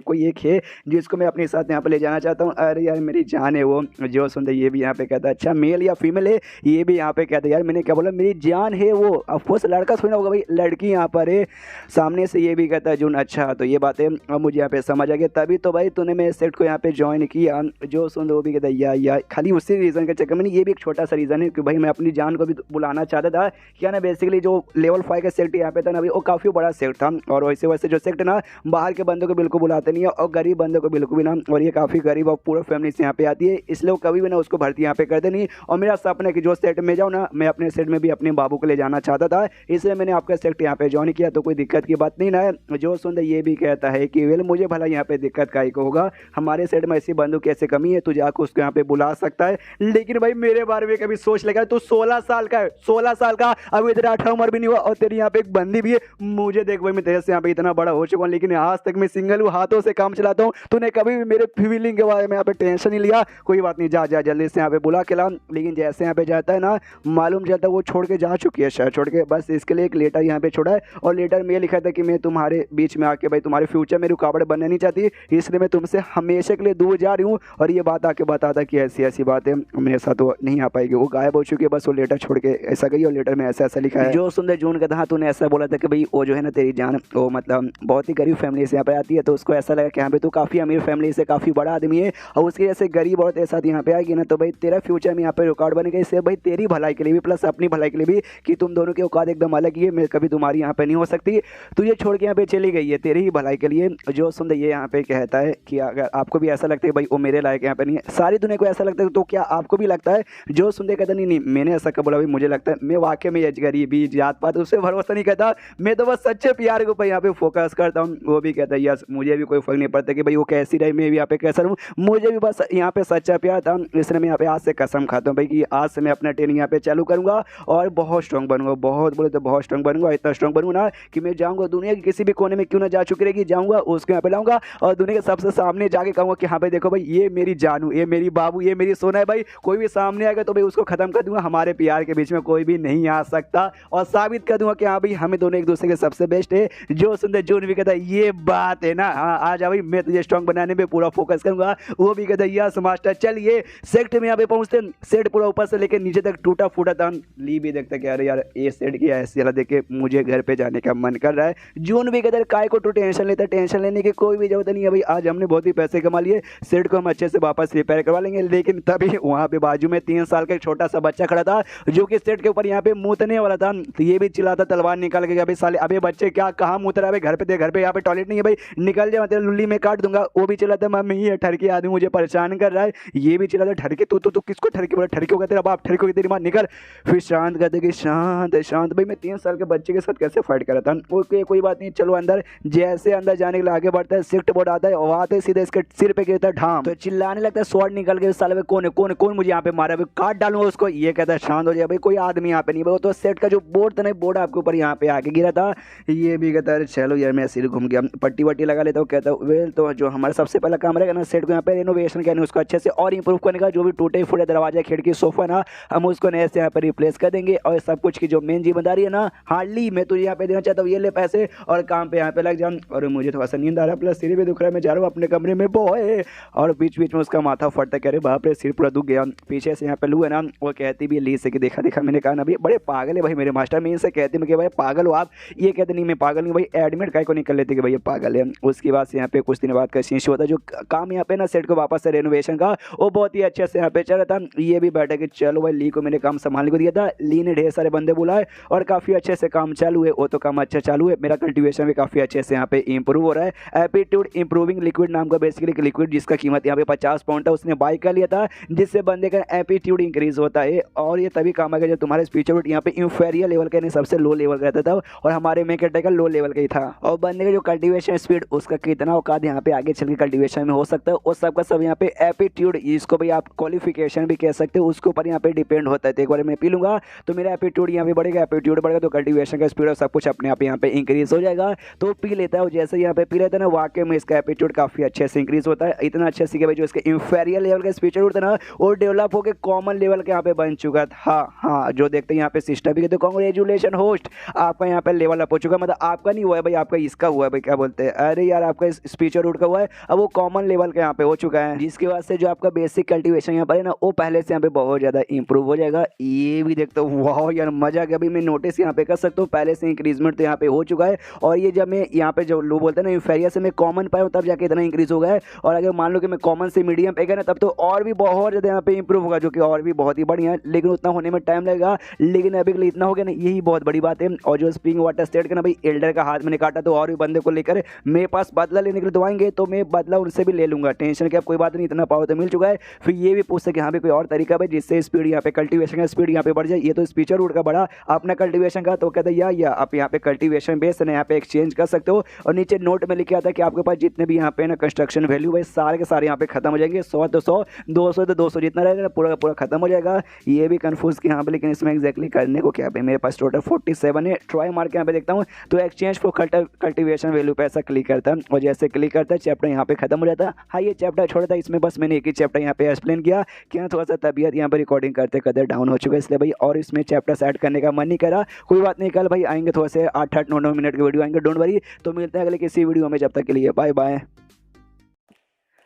कोई एक है जिसको मैं अपने साथ यहाँ पे ले जाना चाहता हूँ। अरे यार मेरी जान है वो, जो सुनते ये भी यहाँ पे कहता है अच्छा मेल या फीमेल है, ये भी यहाँ पे कहता है यार मैंने क्या बोला मेरी जान है वो, ऑफकोर्स लड़का थोड़ी ना होगा भाई लड़की यहाँ पर है। सामने से ये भी कहता है जून अच्छा तो ये बातें अब मुझे यहाँ पे समझ आ गया, तभी तो भाई तूने मेरे सेट को यहाँ पे ज्वाइन किया। जो सुन वो भी कहता है यार खाली उसी रीज़न के चक्कर में नहीं, ये भी एक छोटा सा रीज़न है कि भाई मैं अपनी जान को भी बुलाना चाहता था। क्या ना बेसिकली जो लेवल 5 का सेक्ट यहाँ पे था ना भाई वो काफ़ी बड़ा सेक्ट था और वैसे वैसे जो सेक्ट ना बाहर के बंदों को बिल्कुल बुलाते नहीं है और गरीब बंदों को बिल्कुल भी ना, और ये काफ़ी गरीब और पूरा फैमिली से यहाँ पे आती है, इसलिए वो कभी भी ना उसको भर्ती यहाँ पे करते नहीं। और मेरा सपना है कि जो सेट में जाऊँ ना मैं अपने सेट में भी अपने बाबू को ले जाना चाहता था, इसलिए मैंने आपका सेक्ट यहाँ पे ज्वाइन किया, तो कोई दिक्कत की बात नहीं ना है। जो सुंदर ये भी कहता है कि वेल मुझे भला यहाँ पे दिक्कत का ही होगा, हमारे सेट में ऐसी बंदूक कैसे कमी है, तू जाकर उसको यहाँ पे बुला सकता है, लेकिन भाई मेरे बारे में कभी सोच लेगा तू 16 साल का है, 16 साल का अभी तेरा 18 उम्र भी नहीं हुआ और तेरी यहाँ पे एक बंदी भी है। मुझे देख भाई मैं तेरे से यहाँ पे इतना बड़ा हो चुका हूँ लेकिन आज तक मैं सिंगल हूँ, हाथों से काम चलाता हूँ, तूने कभी भी मेरे फीलिंग के बारे में यहाँ पे टेंशन नहीं लिया। कोई बात नहीं जा जल्दी से यहाँ पे बुला के ला। लेकिन जैसे यहाँ पे जाता है ना मालूम चलता है वो छोड़ के जा चुकी है शहर छोड़ के, बस इसके लिए एक लेटर यहाँ पे छोड़ा है और लेटर में लिखा था कि मैं तुम्हारे बीच में आके भाई तुम्हारे फ्यूचर में रुकावट बनने नहीं चाहती, इसलिए मैं तुमसे हमेशा के लिए दूर जा रही हूँ। और ये बात आके बताता कि ऐसी ऐसी बातें मेरे साथ वो नहीं आ पाएगी, वो गायब हो चुकी है, बस वो लेटर छोड़ के ऐसा गई और लेटर में ऐसा ऐसा लिखा है। जो सुंदर जून का था तूने ऐसा बोला था कि भाई वो जो है ना तेरी जान वो मतलब बहुत ही गरीब फैमिली से यहाँ पे आती है, तो उसको ऐसा लगा कि यहाँ पे तू काफ़ी अमीर फैमिली से काफ़ी बड़ा आदमी है और उसके जैसे गरीब औरत एक साथ यहाँ पे आएगी ना तो भाई तेरा फ्यूचर में यहाँ पे रिकॉर्ड बनेगा, इससे भाई तेरी भलाई के लिए भी प्लस अपनी भलाई के लिए भी कि तुम दोनों के औकात एकदम अलग ही है, मैं कभी तुम्हारी यहाँ पे नहीं हो सकती, तू ये छोड़ के यहाँ पे चली गई है तेरी ही भलाई के लिए। जो सुंदर ये यहाँ पे कहता है कि अगर आपको भी ऐसा लगता है भाई वो मेरे लायक यहाँ पे नहीं है, सारी दुनिया को ऐसा लगता है तो क्या आपको भी लगता है। जो सुंदर कहता नहीं मैंने ऐसा कब बोला भाई मुझे लगता है, मैं वाकई में गरीबी जात पात उससे भरोसा नहीं करता, मैं तो बस सच्चे प्यार के ऊपर यहाँ पे फोकस करता हूँ, वो भी कहता है यस मुझे भी कोई फर्क नहीं पड़ता कि भाई वो कैसी रही, मैं भी यहाँ पे कैसा रहूँ, मुझे भी बस यहाँ पे सच्चा प्यार था, इसलिए मैं यहाँ पे आज से कसम खाता हूँ भाई कि आज से मैं अपना ट्रेनिंग यहाँ पे चालू करूँगा और बहुत स्ट्रॉन्ग बनूंगा, बहुत बोले तो बहुत स्ट्रॉन्ग बनूंगा, इतना स्ट्रॉन्ग बनूंगा ना कि मैं जाऊँगा दुनिया के किसी भी कोने में क्यों ना जा चुकी रहेगी, जाऊँगा उसको यहाँ पे लाऊंगा और दुनिया के सबसे सामने जाके कहूँगा कि हाँ भाई देखो भाई ये मेरी जानू, ये मेरी बाबू, ये मेरी सोना है भाई, कोई भी सामने आएगा तो भाई उसको खत्म कर दूंगा, हमारे प्यार के बीच में कोई भी नहीं आ सकता और साबित कर दूंगा कि हाँ भाई हमें दोनों एक दूसरे के सबसे बेस्ट है। जो सुनते जून भी कहता है ये बात है ना, हाँ आ जा भाई मैं तुझे स्ट्रॉन्ग बनाने में पूरा फोकस करूंगा, वो भी कहता है यस मास्टर। चलिए सेट में यहाँ पे पहुंचते, सेट पूरा ऊपर से लेकर नीचे तक टूटा फूटा था, ली भी देखता कि अरे यार ये सेट की ऐसी हालत देख के मुझे घर पे जाने का मन कर रहा है। जून भी कहता है काय को तो टेंशन लेता है, टेंशन लेने की कोई भी जरूरत नहीं है भाई, आज हमने बहुत ही पैसे कमा लिए, सेट को हम अच्छे से वापस रिपेयर करवा लेंगे। लेकिन तभी वहाँ पे बाजू में 3 साल का एक छोटा सा बच्चा खड़ा था जो कि सेट के ऊपर यहाँ पे मूतने वाला था, तो ये भी चिल्लाता तलवार निकाल के अभी साले अबे बच्चे क्या कहाँ मूत रहा है, घर पे दे, घर पे यहाँ पे टॉयलेट नहीं है भाई, निकल जाए मतलब लुल्ली में काट दूंगा। वो भी चिल्लाता मम्मी ये ठरकी आदमी मुझे परेशान कर रहा है, ये भी चिल्लाता ठरकी तू किसको ठरकी बोला, ठरकी होगा तेरा बाप, ठरकी होगी तेरी माँ, निकल। फिर शांत करते कि शांत शांत भाई मैं 3 साल के बच्चे के साथ कैसे फाइट कर रहा था, ओके कोई बात नहीं चलो अंदर। जैसे अंदर जाने के लिए आगे बढ़ता है शिफ्ट बोर्ड आता है और आते सीधे इसके सिर पे गिरता है ढाम, तो चिल्लाने लगता है स्वॉर्ड निकल के साले में कौन है कौन है कौन मुझे यहाँ पे मारा, अभी काट डालूंगा उसको। ये कहता है शांत हो जाए भाई कोई आदमी यहाँ पे नहीं, वो तो सेट का जो बोर्ड था ना बोर्ड आपके ऊपर यहाँ पे आके गिरा था। ये भी कहता है चलो यार मैं सिर घूम गया, पट्टी वट्टी लगा लेता हूँ। कहता हूँ वेल तो जो हमारा सबसे पहला काम रहेगा ना सेट को यहाँ पे रेनोवेशन करने, उसको अच्छे से और इंप्रूव करने का, जो भी टूटे फूटे दरवाजा खिड़की सोफा ना हम उसको नए से यहाँ पे रिप्लेस कर देंगे और सब कुछ की जो मेन जिम्मेदारी है ना हार्डली मैं तुझे यहाँ पे देना चाहता हूँ, ये ले पैसे और काम पे यहाँ पे लग जाऊँ। और मुझे थोड़ा सा नींद आ रहा है प्लस सिर भी दुख रहा है, मैं जा रहा हूँ अपने कमरे में बॉय। और बीच बीच में उसका माथा फटता कह रहे बाप रे सिर पूरा दुख गया। पीछे से यहाँ पे लू है ना वो कहती भी ली से कि देखा देखा, मैंने कहा ना भाई बड़े पागल है भाई मेरे मास्टर, मैं इनसे कहती हूँ कि भाई पागल हो आप, ये कहते नहीं मैं पागल नहीं भाई, एडमिट काय को निकल लेते कि भाई ये पागल है। उसके बाद से यहाँ पे कुछ दिन बाद का शीश होता है, जो काम यहाँ पे ना सेट को वापस से रेनोवेशन का वो बहुत ही अच्छे से यहाँ पे चल रहा था। ये भी बैठा कि चलो भाई ली को मैंने काम संभालने को दिया था, ली ने ढेर सारे बंदे बुलाए और काफ़ी अच्छे से काम चालू है, वो तो काम अच्छा चालू है, मेरा कल्टीवेशन भी काफ़ी अच्छे से यहाँ पे इंप्रूव हो रहा है। एप्टीट्यूड इंप्रूविंग लिक्विड नाम का बेसिकली लिक्विड जिसका कीमत यहाँ पे 50 पाउंड था, उसने बाई कर लिया था, जिससे बंदे का एप्टीट्यूड इंक्रीज होता है। और ये तभी काम आएगा जब तुम्हारे स्पीचर यहाँ पे इंफेरियर लेवल का नहीं सबसे लो लेवल का रहता था और हमारे में का लो लेवल का ही था। और बंदे का जो कल्टीवेशन स्पीड उसका कितना औकात यहाँ पे आगे चल के कल्टीवेशन में हो सकता है वो सबका सब यहाँ पे एप्टीट्यूड, इसको भाई आप क्वालिफिकेशन भी कह सकते हो, उसके ऊपर यहाँ पे डिपेंड होता है। तो एक बार मैं पी लूंगा तो मेरा एप्टीट्यूड यहाँ पे बढ़ेगा, एप्टीट्यूड बढ़ेगा तो कल्टीवेशन का स्पीड और सब कुछ अपने आप यहाँ पे इंक्रीज हो जाएगा। तो पी लेता है और जैसे यहाँ पे पी लेता है ना वाकई में इसका एप्टीट्यूड काफी अच्छे से इंक्रीज होता है, इतना अच्छे से कि भाई जो इसके इंफेरियर लेवल का स्पीचर होता है ना वो डेवलप होकर कॉमन लेवल के यहाँ पे बन चुका था। हाँ जो देखते हैं यहाँ पे सिस्टम भी कहते कांग्रेचुलेशन होस्ट आपका यहाँ पे लेवल अप हो चुका, मतलब आपका नहीं हुआ है भाई आपका इसका हुआ है भाई, क्या बोलते हैं अरे यार आपका स्पीचर रूट का हुआ है, अब वो कॉमन लेवल का यहाँ पे हो चुका है, जिसकी वजह से जो आपका बेसिक कल्टीवेशन यहाँ पर है ना वो पहले से यहाँ पे बहुत ज़्यादा इंप्रूव हो जाएगा। ये भी देखता हूँ वाह यार मजा गया, अभी मैं नोटिस यहाँ पे कर सकता हूँ पहले से इंक्रीजमेंट तो यहाँ पे हो चुका है। और ये जब मैं यहाँ पे जो लोग बोलते हैं ना इंफेरियर से मैं कॉमन पाया हूँ तब जाके इतना इंक्रीज हो गया है, और अगर मान लो कि मैं कॉमन से मीडियम पे गया ना तब तो और भी बहुत ज़्यादा यहाँ पे इंप्रूव होगा, जो कि और भी बहुत ही बढ़िया है, लेकिन उतना होने में टाइम लगेगा, लेकिन अभी के लिए इतना हो गया ना यही बहुत बड़ी बात है। और जो स्प्रिंग वाटर स्टेट का ना भाई एल्डर का हाथ मैंने काटा तो और भी बंदे को लेकर मेरे पास बदला लेने के लिए तो आएंगे, तो मैं बदला उनसे भी ले लूंगा, टेंशन की अब कोई बात नहीं, इतना पावर तो मिल चुका है। फिर ये भी पूछ सके यहाँ पे कोई और तरीका है जिससे स्पीड यहाँ पे कल्टीवेशन का स्पीड यहाँ पे बढ़ जाए, ये तो स्पीचर रूट का बढ़ा अपना कल्टीवेशन का, तो कहते हैं या आप यहाँ पे कल्टीवेशन बेस है ना यहाँ पे एक्सचेंज कर सकते हो। और नीचे नोट में लिखा था कि आपके पास जितने भी यहाँ पे ना कंस्ट्रक्शन वैल्यू भाई सारे के सारे यहाँ पे खत्म हो जाएंगे, 100 तो 100 200 तो 200 जितना रहेगा पूरा का पूरा खत्म हो जाएगा। ये भी कंफ्यूज कि यहाँ पे लेकिन इसमें एक्जैक्टली करने को क्या है, मेरे पास टोटल 47 है, ट्राई मार के यहाँ पे देखता हूँ तो एक्सचेंज फॉर कल्टीवेशन वैल्यू पे ऐसा क्लिक करता है और जैसे क्लिक करता है चैप्टर यहाँ पे खत्म हो जाता है। हाँ ये चैप्टर छोड़ा था, इसमें बस मैंने एक ही चैप्टर यहाँ पे एक्सप्लेन किया कि थोड़ा सा तबीयत यहाँ पे रिकॉर्डिंग करते करते डाउन हो चुका है इसलिए भाई, और इसमें चैप्टर्स ऐड करने का मन नहीं करा, कोई बात नहीं कल भाई आएंगे थोड़ा से 8-8 9-9 मिनट के वीडियो आएंगे, डोंट वरी। तो मिलते हैं अगले किसी वीडियो में, जब तक के लिए बाय बाय।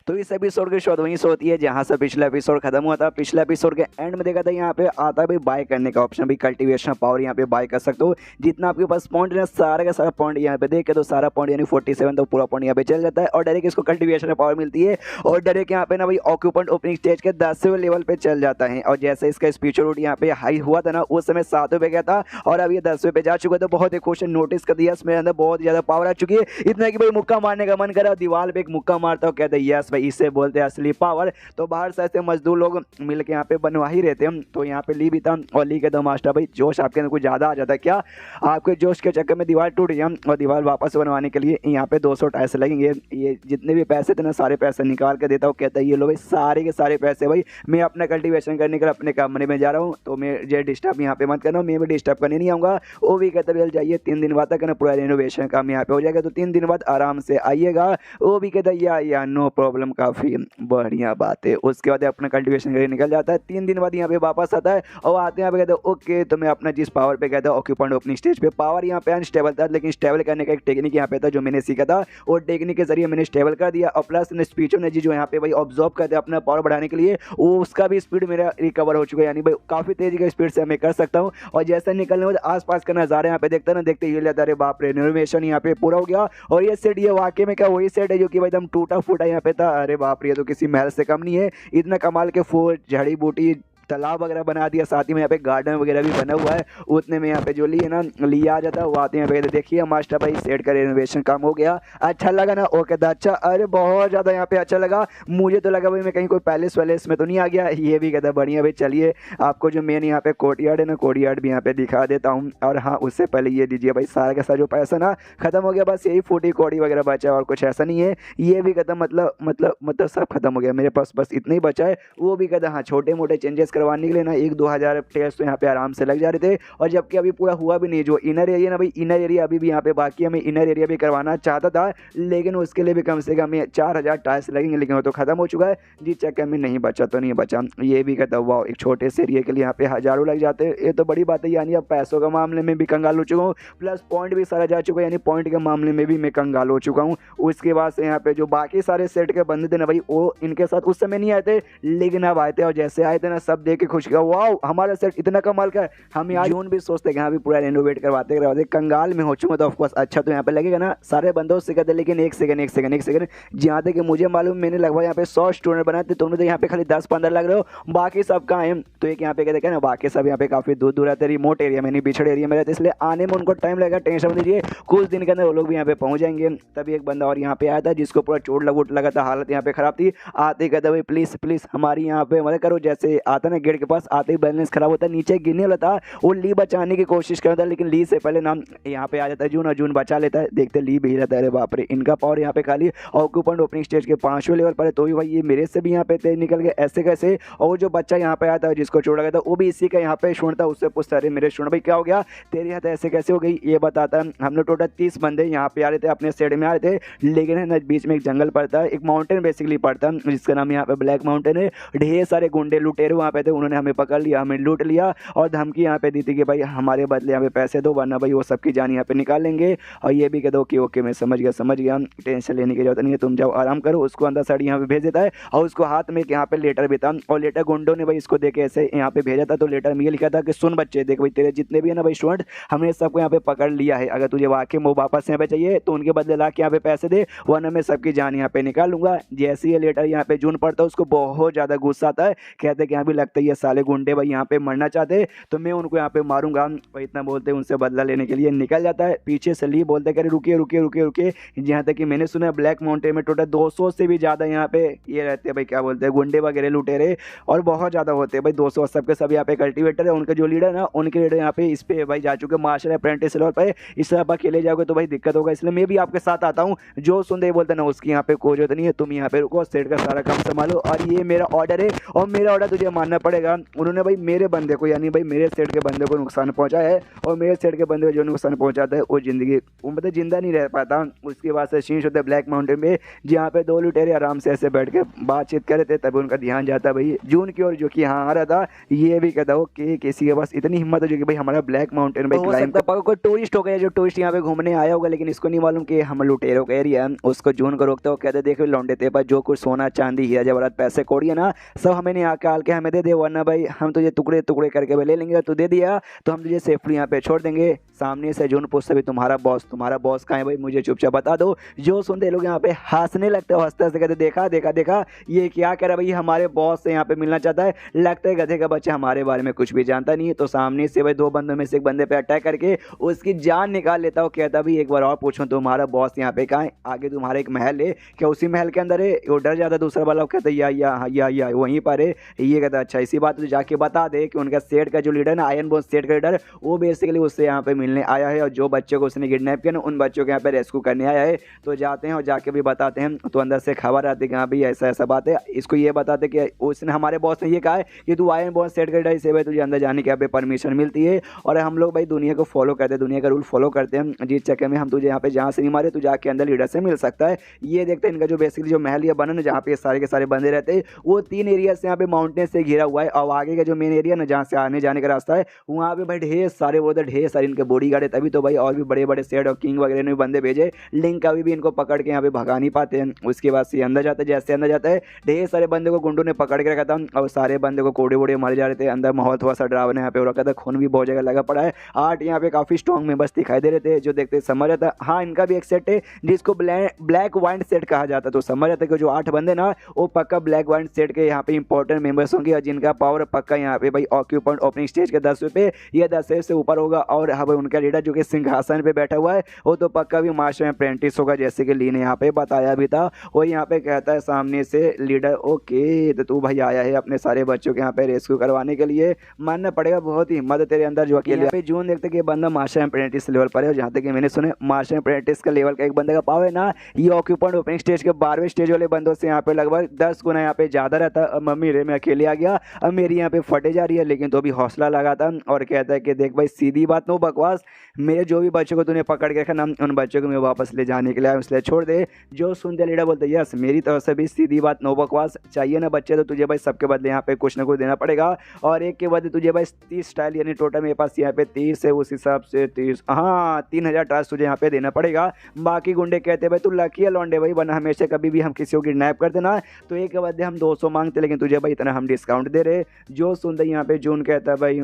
तो इस एपिसोड की शॉट वहीं से होती है जहां से पिछला एपिसोड खत्म हुआ था। पिछले एपिसोड के एंड में देखा था यहाँ पे आता है भाई बाय करने का ऑप्शन, भी कल्टीवेशन पावर यहाँ पे बाय कर सकते हो, जितना आपके पास पॉइंट है सारा का सारा पॉइंट यहाँ पे देखे तो सारा पॉइंट यानी 47 तो पूरा पॉइंट यहाँ पे चल जाता है और डायरेक्ट इसको कल्टीवेशन पावर मिलती है और डायरेक्ट यहाँ पे ना भाई ऑक्यूपेंट ओपनिंग स्टेज के 10वें लेवल पे चल जाता है। और जैसे इसका स्पीचर रूट यहाँ पे हाई हुआ था ना उस समय 7वें पे गया था और अब ये 10वें पे जा चुका है, तो बहुत ही क्वेश्चन नोटिस कर दिया, इसमें अंदर बहुत ज्यादा पावर आ चुकी है, इतना कि भाई मुक्का मारने का मन करा, दीवार पे एक मुक्का मारता हूँ, कहते हैं यस भाई इससे बोलते हैं असली पावर। तो बाहर से ऐसे मजदूर लोग मिल के यहाँ पे बनवा ही रहते हैं। तो यहाँ पे ली भी था और ली के दो मास्टर भाई जोश आपके अंदर कुछ ज़्यादा आ जाता है क्या? आपके जोश के चक्कर में दीवार टूट गया और दीवार वापस बनवाने के लिए यहाँ पे 200 टाइल्स लगेंगे। ये जितने भी पैसे थे ना सारे पैसे निकाल के देता हूँ। कहता है ये लो भाई सारे के सारे पैसे भाई, मैं अपना कल्टीवेशन करने के लिए अपने कमरे में जा रहा हूँ, तो मैं ये डिस्टर्ब यहाँ पे मत करना, मैं भी डिस्टर्ब करने नहीं आऊँगा। वो भी कहता है जाइए 3 दिन बाद तक ना पूरा रेनोवेशन काम यहाँ पे हो जाएगा, तो 3 दिन बाद आराम से आइएगा। वो भी कहता है या नो प्रॉब्लम, काफ़ी बढ़िया बात है। उसके बाद अपना कल्टीवेशन करके निकल जाता है। 3 दिन बाद यहाँ पे वापस आता है और आते हैं यहाँ पे कहते हैं ओके, तो मैं अपना जिस पावर पे कहता है ऑक्यूपेंट ओपनिंग स्टेज पे, पावर यहाँ पे अनस्टेबल था लेकिन स्टेबल करने का एक टेक्निक यहाँ पे था जो मैंने सीखा था, और टेक्निक के जरिए मैंने स्टेबल कर दिया। और प्लस स्पीचो ने जी जो यहाँ पे भाई ऑब्जर्व करते हैं अपना पावर बढ़ाने के लिए, वो उसका भी स्पीड मेरा रिकवर हो चुका है, यानी भाई काफ़ी तेजी का स्पीड से मैं कर सकता हूँ। और जैसे निकलने बाद आसपास का नज़ारा यहाँ पे देखते ना, देखते ये लेता अरे बाप रे रेनोवेशन यहाँ पे पूरा हो गया। और ये सेट ये वाकई में क्या वही सेट है जो कि भाई एकदम टूटा फूटा यहाँ पे था। अरे बाप रे, तो किसी महल से कम नहीं है, इतना कमाल के फूल जड़ी बूटी तालाब वगैरह बना दिया, साथ ही में यहाँ पे गार्डन वगैरह भी बना हुआ है। उतने में यहाँ पे जो लिए ना लिया आ जाता है वो आते हैं यहाँ पे, देखिए मास्टर भाई सेट का रेनोवेशन काम हो गया, अच्छा लगा ना? ओके दा अच्छा, अरे बहुत ज़्यादा यहाँ पे अच्छा लगा, मुझे तो लगा भाई मैं कहीं कोई पैलेस वैलेस में तो नहीं आ गया। ये भी कहता बढ़िया भाई, चलिए आपको जो मेन यहाँ पे कोर्टयार्ड है ना, कोर्टयार्ड भी यहाँ पे दिखा देता हूँ। और हाँ उससे पहले ये दीजिए भाई सारा का सारा जो पैसा ना खत्म हो गया, बस यही फूटी कौड़ी वगैरह बचा और कुछ ऐसा नहीं है। ये भी कहता मतलब सब खत्म हो गया मेरे पास, बस इतना ही बचा है। वो भी कहता हाँ छोटे मोटे चेंजेस करवाने के लिए ना 1-2 हज़ार टेस्ट तो यहाँ पे आराम से लग जा रहे थे, और जबकि अभी पूरा हुआ भी नहीं। जो इनर एरिया ना भाई, इनर एरिया अभी भी यहाँ पे बाकी है, मैं इनर एरिया भी करवाना चाहता था लेकिन उसके लिए भी कम से कम 4000 टाइल्स लगेंगे, लेकिन वो तो खत्म हो चुका है जिस चक्कर में नहीं बचा तो नहीं बचा। ये भी कहता हुआ एक छोटे से एरिया के लिए यहाँ पे हज़ारों लग जाते हैं, ये तो बड़ी बात है। यानी अब पैसों के मामले में भी कंगाल हो चुका हूँ, प्लस पॉइंट भी सारा जा चुका है, यानी पॉइंट के मामले में भी मैं कंगाल हो चुका हूँ। उसके बाद से यहाँ पे जो बाकी सारे सेट के बंदे थे ना भाई, वो इनके साथ उस समय नहीं आए थे लेकिन अब आए थे, और जैसे आए थे ना सब देख के खुश, वाह हमारा सेट इतना कमाल का है। हम यहाँ जून भी सोचते हैं भी पूरा रेनोवेट करवाते कंगाल में हो चुका, तो ऑफकोर्स अच्छा तो यहाँ पे लगेगा ना, सारे बंदों से कहते, लेकिन एक सेकंड जहाँ तक मुझे मालूम, मैंने लगभग यहाँ पे 100 स्टूडेंट बनाए थे, तुमने तो यहाँ पे खाली 10-15 लग रहे हो, बाकी सब कहाँ है? तो एक यहाँ पे कहते हैं ना, बाकी सब यहाँ पे काफी दूर दूर रहते, रिमोट एरिया में नहीं पिछड़े एरिया में रहते, इसलिए आने में उनको टाइम लगेगा, टेंशन मत लीजिए, कुछ दिन के अंदर वो लोग भी यहाँ पे पहुंच जाएंगे। तभी एक बंदा और यहाँ पे आया था जिसको पूरा चोट लगोट लगा था, हालत यहाँ पे खराब थी। आते कहता भाई प्लीज हमारी यहाँ पे मदद करो। जैसे आता ना गेट के पास आते ही बैलेंस खराब होता है, नीचे गिरने वाला था, वो ली बचाने की कोशिश करता है लेकिन ली से पहले नाम यहाँ पे आ जाता है जून, और जून बचा लेता है। देखते ली भी रहता है, अरे बाप रे इनका पावर यहाँ पे खाली ऑक्यूपेंट ओपनिंग स्टेज के 5वें लेवल पर है, तो भी भाई ये मेरे से भी यहाँ पे तेज निकल गए, ऐसे कैसे? और जो बच्चा यहाँ पे आया था जिसको छोड़ा गया था वो भी इसी का यहाँ पे शुण था, उससे पूछता अरे मेरे शुण भाई क्या हो गया, तेरी हाथ ऐसे कैसे हो गई? ये बताता है। हम लोग टोटल 30 बंदे यहाँ पे आ रहे थे, अपने साइड में आ रहे थे, लेकिन है ना बीच में एक जंगल पड़ता है, एक माउंटेन बेसिकली पड़ता है जिसका नाम यहाँ पे ब्लैक माउंटेन है। ढेर सारे गुंडे लुटेरे वहाँ पे थे, उन्होंने हमें पकड़ लिया, हमें लूट लिया और धमकी यहाँ पे दी थी कि भाई हमारे बदले यहाँ पे पैसे दो वरना भाई वो सबकी जान यहाँ पे निकाल लेंगे। और ये भी कह दो कि ओके मैं समझ गया, टेंशन लेने की जरूरत नहीं है, तुम जाओ आराम करो। उसको अंदर साइड यहाँ पे भेज देता है और उसको हाथ में यहाँ पे लेटर भी था, और लेटर गुंडों ने भाई इसको देके ऐसे यहाँ पे भेजा था। तो लेटर में ये लिखा था कि सुन बच्चे, देख भाई तेरे जितने भी है ना भाई स्टूडेंट, हमने सबको यहाँ पे पकड़ लिया है, अगर तुझे वाकई में वापस यहाँ पे चाहिए तो उनके बदले ला के यहाँ पे पैसे दे वरना मैं सबकी जान यहाँ पे निकाल लूंगा। जैसे ये लेटर यहाँ पे जून पढ़ता है उसको बहुत ज़्यादा गुस्सा आता है, कहते कि यहाँ भी लगता है ये साले गुंडे भाई यहाँ पे मरना चाहते तो मैं उनको यहाँ पे मारूंगा। और इतना बोलते उनसे बदला लेने के लिए निकल जाता है। पीछे से ली बोलते कि रुकिए, जहाँ तक कि मैंने सुना ब्लैक माउंटेन में टोटल 200 से भी ज़्यादा यहाँ पे ये रहते हैं भाई, क्या बोलते हैं, गुंडे वगैरह लुटेरे, और बहुत ज़्यादा होते हैं भाई 200, सबके सब यहाँ पे कल्टीवेटर है। उनके जो लीडर ना, उनके लीडर यहाँ पे इस पे भाई जा चुके मार्शल अप्रेंटिस लेवल पे, इस तरह आप अकेले जाओगे तो भाई दिक्कत होगा, इसलिए मैं भी आपके साथ आता हूँ। जो सुनते ही बोलते ना उसकी यहाँ पे कोई जरूरत नहीं है, तुम यहाँ पे रुको, सेट का सारा काम संभालो और ये मेरा ऑर्डर है और मेरा ऑर्डर तुझे मानना पड़ेगा। उन्होंने भाई मेरे बंदे को, यानी भाई मेरे सेट के बंदे को नुकसान पहुंचा है, और मेरे सेट के बंदे को जो नुकसान पहुंचाता है वो मतलब जिंदा नहीं रह पाता। उसके बाद से शीश होता है ब्लैक माउंटेन में, जहाँ पे 2 लुटेरे आराम से ऐसे बैठ के बातचीत कर रहे थे, तभी उनका ध्यान जाता भाई जून की ओर जो कि यहाँ आ रहा था। ये भी कहता हो कि किसी के पास इतनी हिम्मत है जो कि भाई हमारा ब्लैक माउंटेन भाई क्लाइम कर, कोई टूरिस्ट हो गया जो टूरिस्ट यहाँ पे घूमने आया होगा, लेकिन इसको नहीं मालूम कि हम लुटेरों का एरिया है। उसको जून को रोकते हो, कहते देखो लौंडे तेरे पास जो कुछ सोना चांदी हीरा जवाहरात पैसे कौड़ी है ना, सब हमें यहाँ के आल के हमें दे दे, वरना भाई हम तुझे टुकड़े टुकड़े करके भाई ले लेंगे। तू दे दिया तो हम तुझे सेफली यहाँ पे छोड़ देंगे। सामने से जून पूछता भी तुम्हारा बॉस कहाँ है भाई, मुझे चुपचाप बता दो। जो सुनते लोग यहाँ पे हंसने लगते हो, हंसते हंसते कहते देखा देखा देखा ये क्या कह रहा है भाई, हमारे बॉस से यहाँ पे मिलना चाहता है, लगता है गधे का बच्चा हमारे बारे में कुछ भी जानता नहीं है। तो सामने से भाई दो बंदों में से एक बंदे पे अटैक करके उसकी जान निकाल लेता हो। कहता भी एक बार और पूछूं तुम्हारा बॉस यहाँ पे कहाँ है, आगे तुम्हारा एक महल है क्या, उसी महल के अंदर है। वो डर जाता दूसरा वाला, कहता या वहीं पर है। ये कहता अच्छा इसी बात तो जाके बता दे कि उनका सेट का जो लीडर ना, आयरन बोन सेट का लीडर, वो बेसिकली उससे यहाँ पे मिलने आया है और जो बच्चों को उसने किडनैप किया ना, उन बच्चों को यहाँ पे रेस्क्यू करने आया है। तो जाते हैं और जाके भी बताते हैं। तो अंदर से खबर आती है कि हाँ भाई ऐसा ऐसा बात है। इसको ये बताते कि उसने, हमारे बॉस ने ये कहा है कि तू आयरन बोन सेट का लीडर, इसे भाई तुझे अंदर जाने की यहाँ पे परमिशन मिलती है। और हम लोग भाई दुनिया को फॉलो करते हैं, दुनिया का रूल फॉलो करते हैं। जिस चक्कर में हम तुझे यहाँ पे जहाँ से नहीं मारे, तू जाके अंदर लीडर से मिल सकता है। ये देखते हैं इनका जो बेसिकली जो महल ये बना ना, जहाँ पे सारे के सारे बंदे रहते हैं, वो 3 एरिया से यहाँ पे माउंटेन से घिरा हुआ है। और आगे का जो मेन एरिया ना, जहाँ से आने जाने का रास्ता है, वहाँ पे भाई ढेर सारे वो ढेर सारे इनके बॉडी गार्ड है। तभी तो भाई और भी बड़े बड़े सेट और किंग वगैरह ने बंदे भेजे। लिंक कभी भी इनको पकड़ के यहाँ पे भगा नहीं पाते हैं। उसके बाद से अंदर जाते, जैसे अंदर जाता है ढेर सारे बंदे को गुंडों ने पकड़ के रखा था और सारे बंदे को कोड़े वोड़े मारे जा रहे थे। अंदर माहौल थोड़ा सा डरावना यहाँ पे हो रखा था, खून भी बहुत जगह लगा पड़ा है। 8 यहाँ पे काफी स्ट्रॉन्ग मेंबर्स दिखाई दे रहे थे, जो देखते समझ आता हाँ इनका भी एक सेट है जिसको ब्लैक वाइंड सेट कहा जाता है। तो समझ आता कि जो 8 बंदे ना, वो पक्का ब्लैक वाइंड सेट के यहाँ पे इंपॉर्टेंट मेंबर्स होंगे और जिनका पावर पक्का यहाँ पे भाई ऑक्यूपेंट ओपनिंग स्टेज के 10 पे या 10 से ऊपर होगा। और हाँ भाई उनका लीडर जो कि सिंहासन पे बैठा हुआ है, वो तो पक्का भी मास्टर अप्रेंटिस होगा, जैसे कि ली ने यहाँ पे बताया भी था। वो यहाँ पे कहता है सामने से लीडर, ओके तो तू भाई आया है अपने सारे बच्चों के यहाँ पे रेस्क्यू करवाने के लिए, मानना पड़ेगा बहुत ही हिम्मत तेरे अंदर जो अकेले। यहाँ पे जून देखते कि बंदा मास्टर अप्रेंटिस लेवल पर है। और जहाँ तक मैंने सुने मास्टर अप्रेंटिस का लेवल का एक बंदे का पावर है ना, ये ऑक्यूपेंट ओपनिंग स्टेज के 12वें स्टेज वाले बंदों से यहाँ पे लगभग 10 गुना यहाँ पे ज्यादा रहता है। मम्मी रे मैं अकेले आ गया, अब मेरी यहाँ पे फटे जा रही है, लेकिन तो भी हौसला लगाता और कहता है कि देख भाई सीधी बात नो बकवास, मेरे जो भी बच्चों को तूने पकड़ के रखा ना, उन बच्चों को मैं वापस ले जाने के लिए आया, इसलिए छोड़ दे। जो सुनते लीडर बोलते यस मेरी तरफ से भी सीधी बात नो बकवास, चाहिए ना बच्चे तो तुझे भाई सबके बदले यहाँ पे कुछ ना कुछ देना पड़ेगा। और एक के बदले तुझे भाई 30 स्टाइल, यानी टोटल मेरे पास यहाँ पे 30 है, उस हिसाब से 30 हाँ 3000 टास्क तुझे यहाँ पे देना पड़ेगा। बाकी गुंडे कहते भाई तू लकी है लौंडे भाई, वरना हमेशा कभी भी हम किसी को किडनैप करते ना तो एक के बदले हम 200 मांगते, लेकिन तुझे भाई इतना हम डिस्काउंट दे रहे। जो सुनते यहाँ पे जून कहता है भाई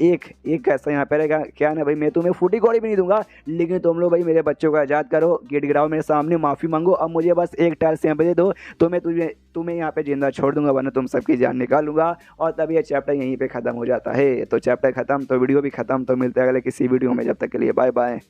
एक कैसा यहाँ पे रहेगा क्या ना भाई, मैं तुम्हें फूटी कौड़ी भी नहीं दूंगा, लेकिन तुम लोग भाई मेरे बच्चों को आज़ाद करो, गिड़गिड़ाओ मेरे सामने, माफ़ी मांगो, अब मुझे बस एक टाइल्स यहाँ पे दे दो तो मैं तुम्हें यहाँ पे जिंदा छोड़ दूंगा, वरना तुम सबकी जान निकालूंगा। और तब ये चैप्टर यहीं पे ख़त्म हो जाता है। तो चैप्टर ख़त्म तो वीडियो भी ख़त्म। तो मिलते हैं अगले किसी वीडियो में, जब तक के लिए बाय बाय।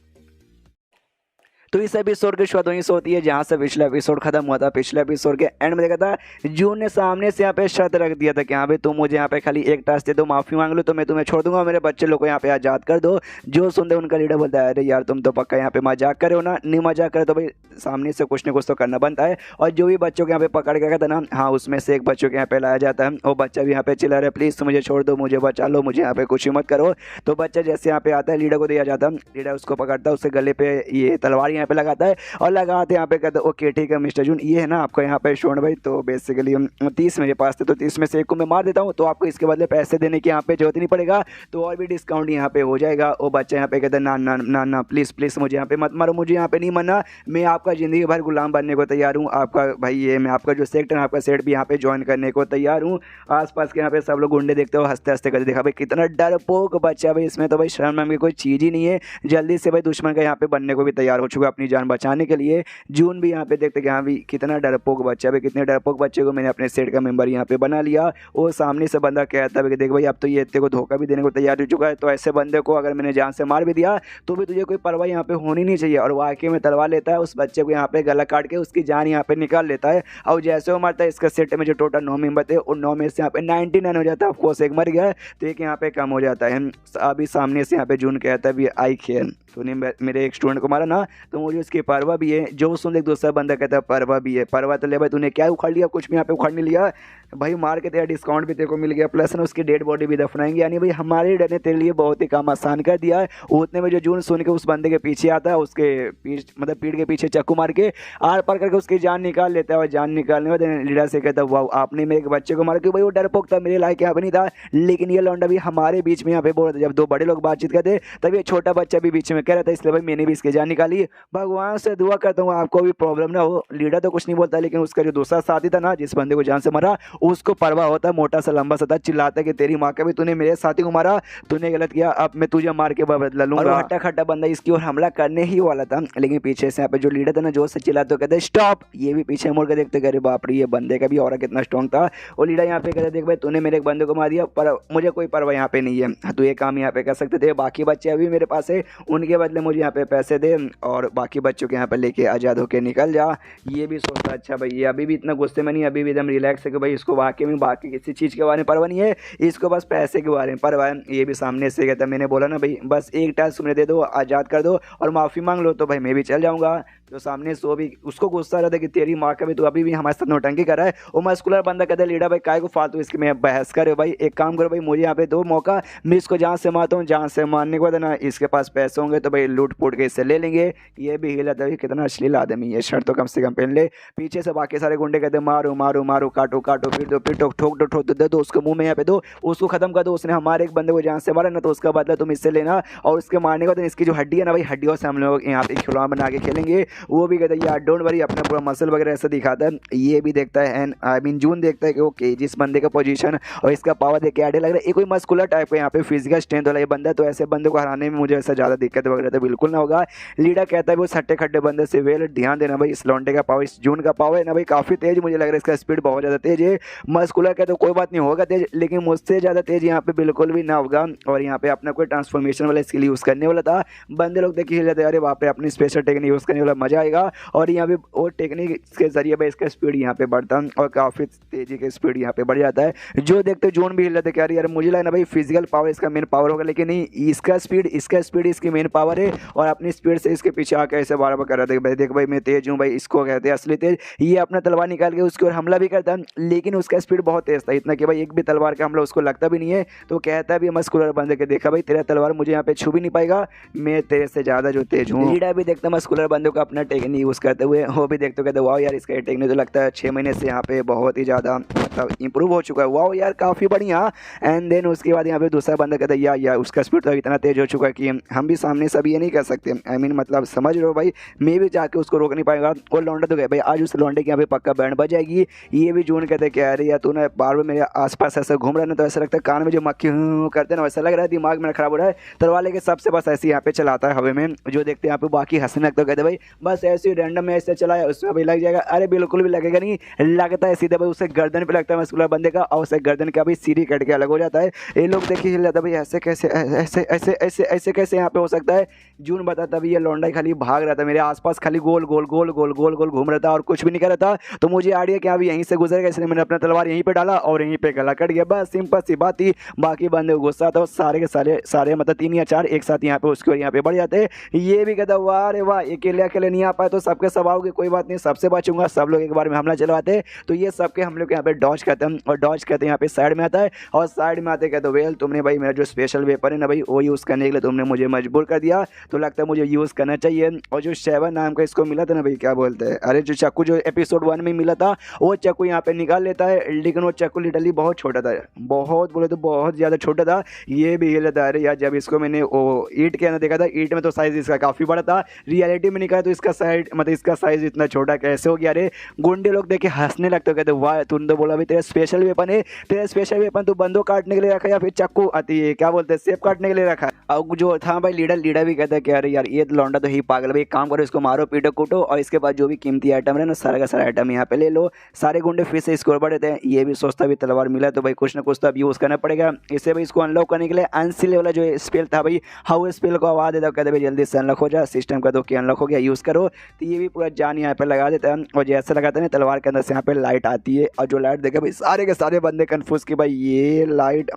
तो इस एपिसोड की शुरुआत वहीं से होती है जहाँ से पिछला एपिसोड खत्म हुआ था। पिछले एपिसोड के एंड में देखा था जून ने सामने से यहाँ पे शर्त रख दिया था कि हाँ भाई तुम मुझे यहाँ पे खाली एक टास्क दे दो, माफी मांग लो तो मैं तुम्हें छोड़ दूंगा, मेरे बच्चे लोग को यहाँ पे आजाद कर दो। जो सुनते उनका लीडर बोलता है अरे यार तुम तो पक्का यहाँ पे मजाक करे हो ना, नहीं मजाक करे तो भाई सामने से कुछ न कुछ तो करना बनता है। और जो भी बच्चों के यहाँ पे पकड़ के गया था ना, हाँ उसमें से एक बच्चों के यहाँ पे लाया जाता है। वो बच्चा भी यहाँ पे चिल्ला रहा है प्लीज़ मुझे छोड़ दो, मुझे बचा लो, मुझे यहाँ पे कुछ मत करो। तो बच्चा जैसे यहाँ पे आता है लीडर को दिया जाता है, लीडर उसको पकड़ता है, उसके गले पे ये तलवार यहाँ पे लगाता है और लगाते यहाँ पे कहते ओके ठीक है मिस्टर जून, ये है ना आपको यहाँ पे शोन भाई, तो बेसिकली 30 मेरे पास थे तो 30 में से एक को मैं मार देता हूँ, तो आपको इसके बदले पैसे देने की यहाँ पे जरूरत नहीं पड़ेगा, तो और भी डिस्काउंट यहाँ पे हो जाएगा। वो बच्चा यहाँ पे कहता है ना ना ना ना प्लीज़ प्लीज़ मुझे यहाँ पे मत मारो, मुझे यहाँ पे नहीं मरना, मैं आपका ज़िंदगी भर गुलाम बनने को तैयार हूँ, आपका भाई ये मैं आपका जो सेक्टर है आपका सेट भी यहाँ पे ज्वाइन करने को तैयार हूँ। आसपास के यहाँ पे सब लोग गुंडे देखते हो हंसते हंसते करते, देखा भाई कितना डरपोक बच्चा भाई, इसमें तो भाई शर्म नाम की कोई चीज़ ही नहीं है, जल्दी से भाई दुश्मन का यहाँ पे बनने को भी तैयार हो चुका है अपनी जान बचाने के लिए। जून भी यहाँ पे देखते कि हाँ भी कितना डरपोक बच्चा भाई, कितने डरपोक बच्चे को मैंने अपने सेट का मेंबर यहाँ पे बना लिया। वो सामने से बंदा कहता है कि देख भाई अब तो ये तेरे को धोखा भी देने को तैयार हो चुका है, तो ऐसे बंदे को अगर मैंने जान से मार भी दिया तो भी तुझे कोई परवाह यहाँ पे होनी नहीं चाहिए। और वाकई में तलवार लेता है, उस बच्चे को यहाँ पे गला काट के उसकी जान यहाँ पे निकाल लेता है। और जैसे वो मारता है इसका सेट में जो टोटल 9 मेंबर थे उन 9 में से यहाँ पे 99 हो जाता है, ऑफकोर्स एक मर गया है तो एक यहाँ पे कम हो जाता है। अभी सामने से यहाँ पे जून कहता है भी आई खेल तूने मेरे एक स्टूडेंट को मारा ना तो मुझे उसकी परवाह भी है। जो सुन एक दूसरा बंदा कहता है परवाह भी है, परवाह तो ले भाई तूने क्या उखाड़ लिया, कुछ भी यहाँ पे उखाड़ नहीं लिया भाई, मार के तेरा डिस्काउंट भी तेरे को मिल गया, प्लस ना उसकी डेड बॉडी भी दफनाएंगे, यानी भाई हमारे डर ने तेरे लिए बहुत ही काम आसान कर दिया है। उतने में जो जून सुन के उस बंदे के पीछे आता है, उसके पीठ के पीछे चाकू मार के आर पार करके उसकी जान निकाल लेता है। और जान निकालने के बाद लीडर से कहता है वाह आपने मेरे बच्चे को मारा, क्योंकि भाई वो डरपोक था, मेरे लायक यहाँ पे नहीं था, लेकिन ये लौंडा भी हमारे बीच में यहाँ पे बोल रहा था। जब दो बड़े लोग बातचीत करते तब ये छोटा बच्चा भी बीच में कह रहा था, इसलिए भाई मैंने भी इसकी जान निकाली, भगवान से दुआ करता हूँ आपको भी प्रॉब्लम ना हो। लीडर तो कुछ नहीं बोलता, लेकिन उसका जो दूसरा साथी था ना, जिस बंदे को जान से मारा, उसको परवाह होता, मोटा सा लंबा सा था, चिल्लाता कि तेरी माँ का भी तूने मेरे साथी को मारा, तूने गलत किया, अब मैं तुझे मार के बदला लूंगा। और वो हट्टा खट्टा बंदा इसकी ओर हमला करने ही वाला था, लेकिन पीछे से यहाँ पे जो लीडर था ना, जोर से चिल्लाते कहते स्टॉप। ये भी पीछे मुड़ के देखते, अरे बाप रे, ये बंदे का भी और कितना स्ट्रॉन्ग था। और लीडर यहाँ पे कहते देख भाई, तूने मेरे एक बंदे को मार दिया, पर मुझे कोई परवाह यहाँ पे नहीं है, तो ये काम यहाँ पे कर सकते थे। बाकी बच्चे अभी मेरे पास है, उनके बदले मुझे यहाँ पे पैसे दे और बाकी बच्चों के यहाँ पे लेके आज़ाद होके निकल जा। ये भी सोचता अच्छा भाई, ये अभी भी इतना गुस्से में नहीं, अभी भी एकदम रिलैक्स है कि भाई इसको वाकई में बाकी किसी चीज़ के बारे में परवाह नहीं है, इसको बस पैसे के बारे में परवाह है। ये भी सामने से कहता, मैंने बोला ना भाई, बस एक टास्क मुझे दे दो, आज़ाद कर दो और माफ़ी मांग लो, तो भाई मैं भी चल जाऊँगा। तो सामने सो भी उसको गुस्सा रहता है कि तेरी माँ का भी तो अभी भी हमारे साथ नौटंकी कर रहा है। वो मस्कुलर बंदा कहता है लीडर भाई काय को फालतू इसकी मैं बहस करे भाई, एक काम करो भाई, मुझे यहाँ पे दो मौका, मैं इसको जान से मारता हूँ, जान से मारने के बाद ना इसके पास पैसे होंगे तो भाई लूट फूट के इससे ले लेंगे। ये भी हिला था, कितना अश्लील आदमी है, शर्ट तो कम से कम पहन ले। पीछे से बाकी सारे गुंडे कहते मारो मारो मारो, काटो काटो, फिर दो, फिर ठोक ठोक दो, ठोक दो, उसको मुंह में यहाँ पे दो, उसको खत्म कर दो, उसने हमारे एक बंदे को जान से मारा ना, तो उसका बदला तुम इससे लेना। और उसके मारने के बाद इसकी जो हड्डी है ना भाई, हड्डियों से हम लोग यहाँ पे खिलौना बना के खेलेंगे। वो भी कहता है यार डोंट वरी, अपना पूरा मसल वगैरह ऐसा दिखाता है। ये भी देखता है एंड आई मीन जून देखता है कि ओके जिस बंदे का पोजीशन और इसका पावर देख के आइडिया लग रहा है ये कोई मस्कुलर टाइप का यहाँ पे फिजिकल स्ट्रेंथ वाला ये बंदा है, तो ऐसे बंदे को हराने में मुझे ऐसा ज़्यादा दिक्कत वगैरह तो बिल्कुल ना होगा। लीडर कहता है वो सट्टे खट्टे बंदे से वेल ध्यान देना भाई, इस लौंडे का पावर, इस जून का पावर है ना भाई काफ़ी तेज, मुझे लग रहा है इसका स्पीड बहुत ज़्यादा तेज है। मस्कुलर का तो कोई बात नहीं होगा तेज, लेकिन मुझसे ज़्यादा तेज यहाँ पे बिल्कुल भी ना होगा। और यहाँ पे अपना कोई ट्रांसफॉर्मेशन वाला स्किल यूज़ करने वाला था, बंदे लोग देखिए जाते अरे वहाँ पे अपनी स्पेशल टेक्निक यूज़ करने वाला मजा आएगा। और यहाँ पे वो टेक्निक के जरिए भाई इसका स्पीड यहाँ पे बढ़ता और काफ़ी तेजी के स्पीड यहाँ पे बढ़ जाता है। जो देखते जोन भी हिल जाते क्या यार, मुझे लगा ना भाई फिजिकल पावर इसका मेन पावर होगा, लेकिन नहीं, इसका स्पीड इसकी मेन पावर है। और अपनी स्पीड से इसके पीछे आके ऐसे बार बार कर रहा था भाई देख भाई मैं तेज हूँ भाई, इसको कहते हैं असली तेज। ये अपना तलवार निकाल के उसकी ओर हमला भी करता, लेकिन उसका स्पीड बहुत तेज था, इतना कि भाई एक भी तलवार का हमला उसको लगता भी नहीं है। तो कहता भी मस्कुलर बंदे के देखा भाई तेरा तलवार मुझे यहाँ पे छू भी नहीं पाएगा, मैं तेरे से ज़्यादा जो तेज हूँ। लीडर भी देखता मस्कुलर बंदों का अपना टेक्निक यूज़ करते हुए, वो भी देखते कहते वाह यार इसका टेक्निक तो लगता है 6 महीने से यहाँ पे बहुत ही ज़्यादा मतलब इंप्रूव हो चुका है, वाह यार काफ़ी बढ़िया। एंड देन उसके बाद यहाँ पे दूसरा बंदा कहता है यार उसका स्पीड तो इतना तेज हो चुका है कि हम भी सामने से ये नहीं कर सकते, आई मीन मतलब समझ रहे हो भाई, मैं भी जाके उसको रोक नहीं पाएगा। और लौंडा तो गए भाई, आज उस लौंडे के यहाँ पे पक्का बैंड बज जाएगी। ये भी जून कहते क्या अरे यार तू ना बार बार मेरे आसपास ऐसा घूम रहा है ना, तो ऐसा लगता है कान में जो मक्खी करते ना वैसा लग रहा है, दिमाग मेरा खराब हो रहा है। तलवार लेके सबसे बस ऐसे यहाँ पे चलाता है हवा में, जो देखते हैं यहाँ पे बाकी हंसने लगता है, कहते भाई बस ऐसे रैंडम में ऐसे चलाया उसमें भी लग जाएगा। अरे बिल्कुल भी लगेगा नहीं, लगता है सीधे भाई उसे गर्दन पे लगता है मस्कुलर बंदे का, और उसे गर्दन का भी सीढ़ी कट के अलग हो जाता है। ये लोग देखिए हिल जाता है भाई, ऐसे कैसे ऐसे ऐसे ऐसे ऐसे कैसे यहाँ पे हो सकता है। जून बताता भी ये लौंडा खाली भाग रहा था मेरे आसपास, खाली गोल गोल गोल गोल गोल गोल घूम रहा था और कुछ भी नहीं कर रहा था। तो मुझे आइडिया कि अभी यहीं से गुजरेगा, इसलिए मैंने अपना तलवार यहीं पे डाला और यहीं पे गला कट गया, बस सिंपल सी बात थी। बाकी बंदे को गुस्सा था, सारे के सारे मतलब 3 या 4 एक साथ यहाँ पे उसके और यहाँ पे बढ़ जाते। ये भी कहता वाह अरे वाह अकेले अकेले नहीं आ पाए तो सबके सब आओगे, कोई बात नहीं सबसे बचूंगा, सब लोग एक बार में हमला चलवाते। तो ये सबके हम लोग यहाँ पे डॉज कहते हैं, और डॉज कहते हैं यहाँ पे साइड में आता है। और साइड में आते कहते वेल तुमने भाई मेरा जो स्पेशल वेपन है ना भाई वो यूज़ करने के लिए तुमने मुझे मजबूर कर दिया, तो लगता है मुझे यूज़ करना चाहिए। और जो 7 नाम का इसको मिला था ना भाई, क्या बोलते हैं, अरे जो चाकू जो एपिसोड 1 में मिला था, वो चाकू यहाँ पे निकाल लेता है, लेकिन वो चाकू लिटरली बहुत छोटा था, बहुत बोले तो बहुत ज़्यादा छोटा था। ये भी हिल था अरे यार, जब इसको मैंने वो ईंट के अंदर देखा था, ईंट में तो साइज़ इसका काफ़ी बड़ा था, रियलिटी में निकाला तो इसका साइज़ इतना छोटा कैसे हो गया। अरे गुंडे लोग देखे हंसने लगते, कहते वाह तुमने तो बोला भाई तेरा स्पेशल वेपन है, तेरा स्पेशल वेपन तो बंदों काटने के लिए रखा या फिर चाकू आती है क्या बोलते हैं सेब काटने के लिए रखा। और जो था भाई लीडर भी कहता है कि अरे यार ये लौंडा तो ही पागल भाई, एक काम करो इसको मारो पीटो कूटो और इसके बाद जो भी कीमती आइटम है ना सारा का सारा आइटम यहाँ पे ले लो। सारे गुंडे फिर से स्कोर बढ़े थे। ये भी सोचता भी तलवार मिला तो भाई कुछ ना कुछ तो अब यूज़ करना पड़ेगा। इससे भाई इसको अनलॉक करने के लिए अनसील वाला जो स्पेल था भाई, हाउ स्पेल को आवाज़ देता कहते भाई जल्दी से अनलॉक हो जा, सिस्टम का तो कि अनलॉक हो गया यूज़ करो। तो ये भी पूरा जान यहाँ पे लगा देता है, और जैसे लगाता है ना तलवार के अंदर से यहाँ पे लाइट आती है, और जो लाइट देखा भाई सारे के सारे बंदे कन्फ्यूज कि भाई ये लाइट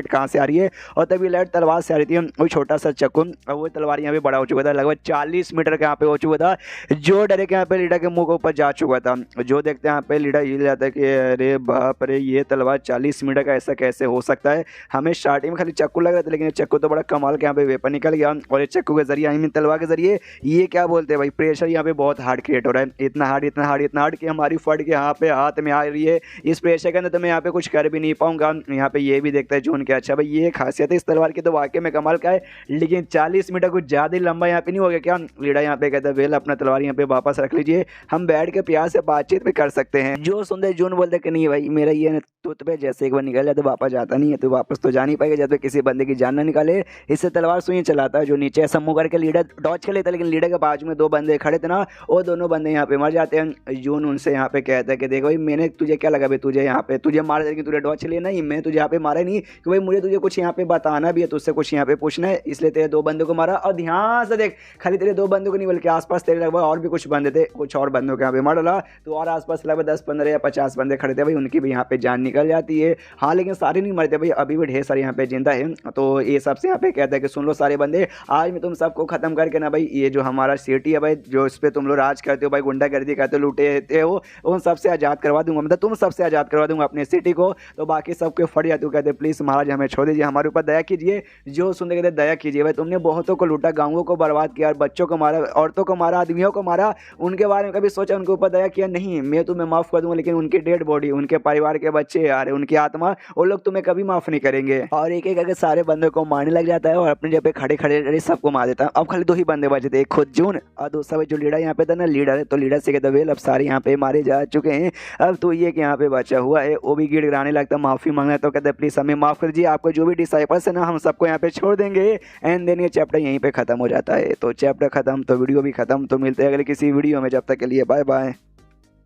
कहाँ से आ रही है। और तभी लाइट तलवार से आ रही थी, वही छोटा सा चक्कू, और वो तलवार यहाँ पे बड़ा हो चुका था, लगभग 40 मीटर के यहाँ पे हो चुका था। जो डरे के यहाँ पे लीडर के मुंह के ऊपर जा चुका था। जो देखते हैं यहाँ पे लीडर हिल जाता है कि अरे बाप रे ये तलवार 40 मीटर का ऐसा कैसे हो सकता है। हमें स्टार्टिंग में खाली चक्कू लग रहा था, लेकिन ये चक्कू तो बड़ा कमाल के यहाँ पे वेपन निकल गया। और ये चक्कू के जरिए आई मीन तलवार के जरिए ये क्या बोलते हैं भाई प्रेशर यहाँ पे बहुत हार्ड क्रिएट हो रहा है, इतना हार्ड कि हमारी फट के यहाँ पे हाथ में आ रही है। इस प्रेशर के अंदर तो मैं यहाँ पे कुछ कर भी नहीं पाऊंगा। यहाँ पे ये भी देखता है जोन के अच्छा भाई ये खासियत है इस तलवार की तो वाकई में कमाल का है, लेकिन लेकिन 40 मीटर कुछ ज़्यादा ही लंबा यहाँ पे नहीं हो गया क्या? लीडर यहाँ पे कहता है वेल अपना तलवार यहाँ पे वापस रख लीजिए, हम बैठ के प्यार से बातचीत भी कर सकते हैं। जो सुनते जून बोलते कि नहीं भाई मेरा ये तुत पे जैसे एक बार निकल जाए तो वापस जाता नहीं है, तो वापस तो जा नहीं पाएगा जब तक किसी बंदे की जान ना निकाले। इससे तलवार सुई चलाता है, जो नीचे ऐसा मुँह करके लीडर डॉच कर लेता है, लेकिन लीडर के बाजू में 2 बंदे खड़े थे ना, वो दोनों बंदे यहाँ पे मर जाते हैं। जून उनसे यहाँ पे कहता है कि देखो भाई मैंने तुझे क्या लगा भाई, तुझे यहाँ पे तुझे मार देगी, तुझे डॉच लिए नहीं, मैं तुझे यहाँ पे मारा नहीं कि भाई मुझे तुझे कुछ यहाँ पे बताना भी है, तुझसे कुछ यहाँ पे पूछना है, इसलिए तेरे 2 बंदों को मारा। और ध्यान से देख, खाली तेरे 2 बंदों को नहीं बल्कि आसपास तेरे लगभग और भी कुछ बंदे थे, कुछ और बंदों को यहाँ पे मार डाला। तो और आसपास लगभग 10-15 या 50 बंदे खड़े थे भाई, उनकी भी यहाँ पे जान निकल जाती है। हाँ लेकिन सारे नहीं मरते भाई, अभी भी ढेर सारे यहाँ पे जिंदा है। तो ये सबसे यहाँ पे कहता है कि सुन लो सारे बंदे, आज मैं तुम सबको खत्म करके ना भाई ये जो हमारा सिटी है भाई, जो इस पे तुम लोग राज करते हो भाई, गुंडागर्दी करते हो, लूटे हो, उन सबसे आज़ाद करवा दूंगा, मतलब तुम सबसे आज़ाद करवा दूंगा अपने सिटी को। तो बाकी सबके फट जाते हो, कहते प्लीज़ महाराज हमें छोड़ दीजिए, हमारे ऊपर दया कीजिए। जो सुनते कहते दया कीजिए भाई, तुमने बहुतों को लूटा, गाँवों को बर्बाद किया, बच्चों को मारा, औरतों को मारा, आदमियों को मारा, उनके बारे में कभी सोचा, उनके ऊपर दया किया? नहीं, मैं तुम्हें माफ़ कर दूंगा, लेकिन उनकी डेड बॉडी, उनके परिवार के बच्चे यार, उनकी आत्मा, वो लोग तुम्हें कभी माफ़ नहीं करेंगे। और एक एक करके सारे बंदों को मारने लग जाता है और अपने जगह पे खड़े खड़े सबको मार देता है। अब खाली 2 ही बंदे बचे थे, एक खुद जून और दूसरा जो लीडर यहाँ पे था ना, लीडर है, तो लीडर से कहता वेल अब सारे यहाँ पे मारे जा चुके हैं, अब तो ये कि यहाँ पे बचा हुआ है, वो भी गिड़गिड़ाने लगता, माफ़ी मांगना, तो कहते प्लीज़ हमें माफ़ कर दीजिए, आपको जो भी डिसाइपल्स है ना हम सबको यहाँ पे छोड़ देंगे। एंड देन ये चैप्टर यहीं पे ख़त्म हो जाता है। तो चैप्टर ख़त्म तो वीडियो भी ख़त्म। तो मिलते हैं अगले किसी वीडियो में, जब तक के लिए बाय बाय।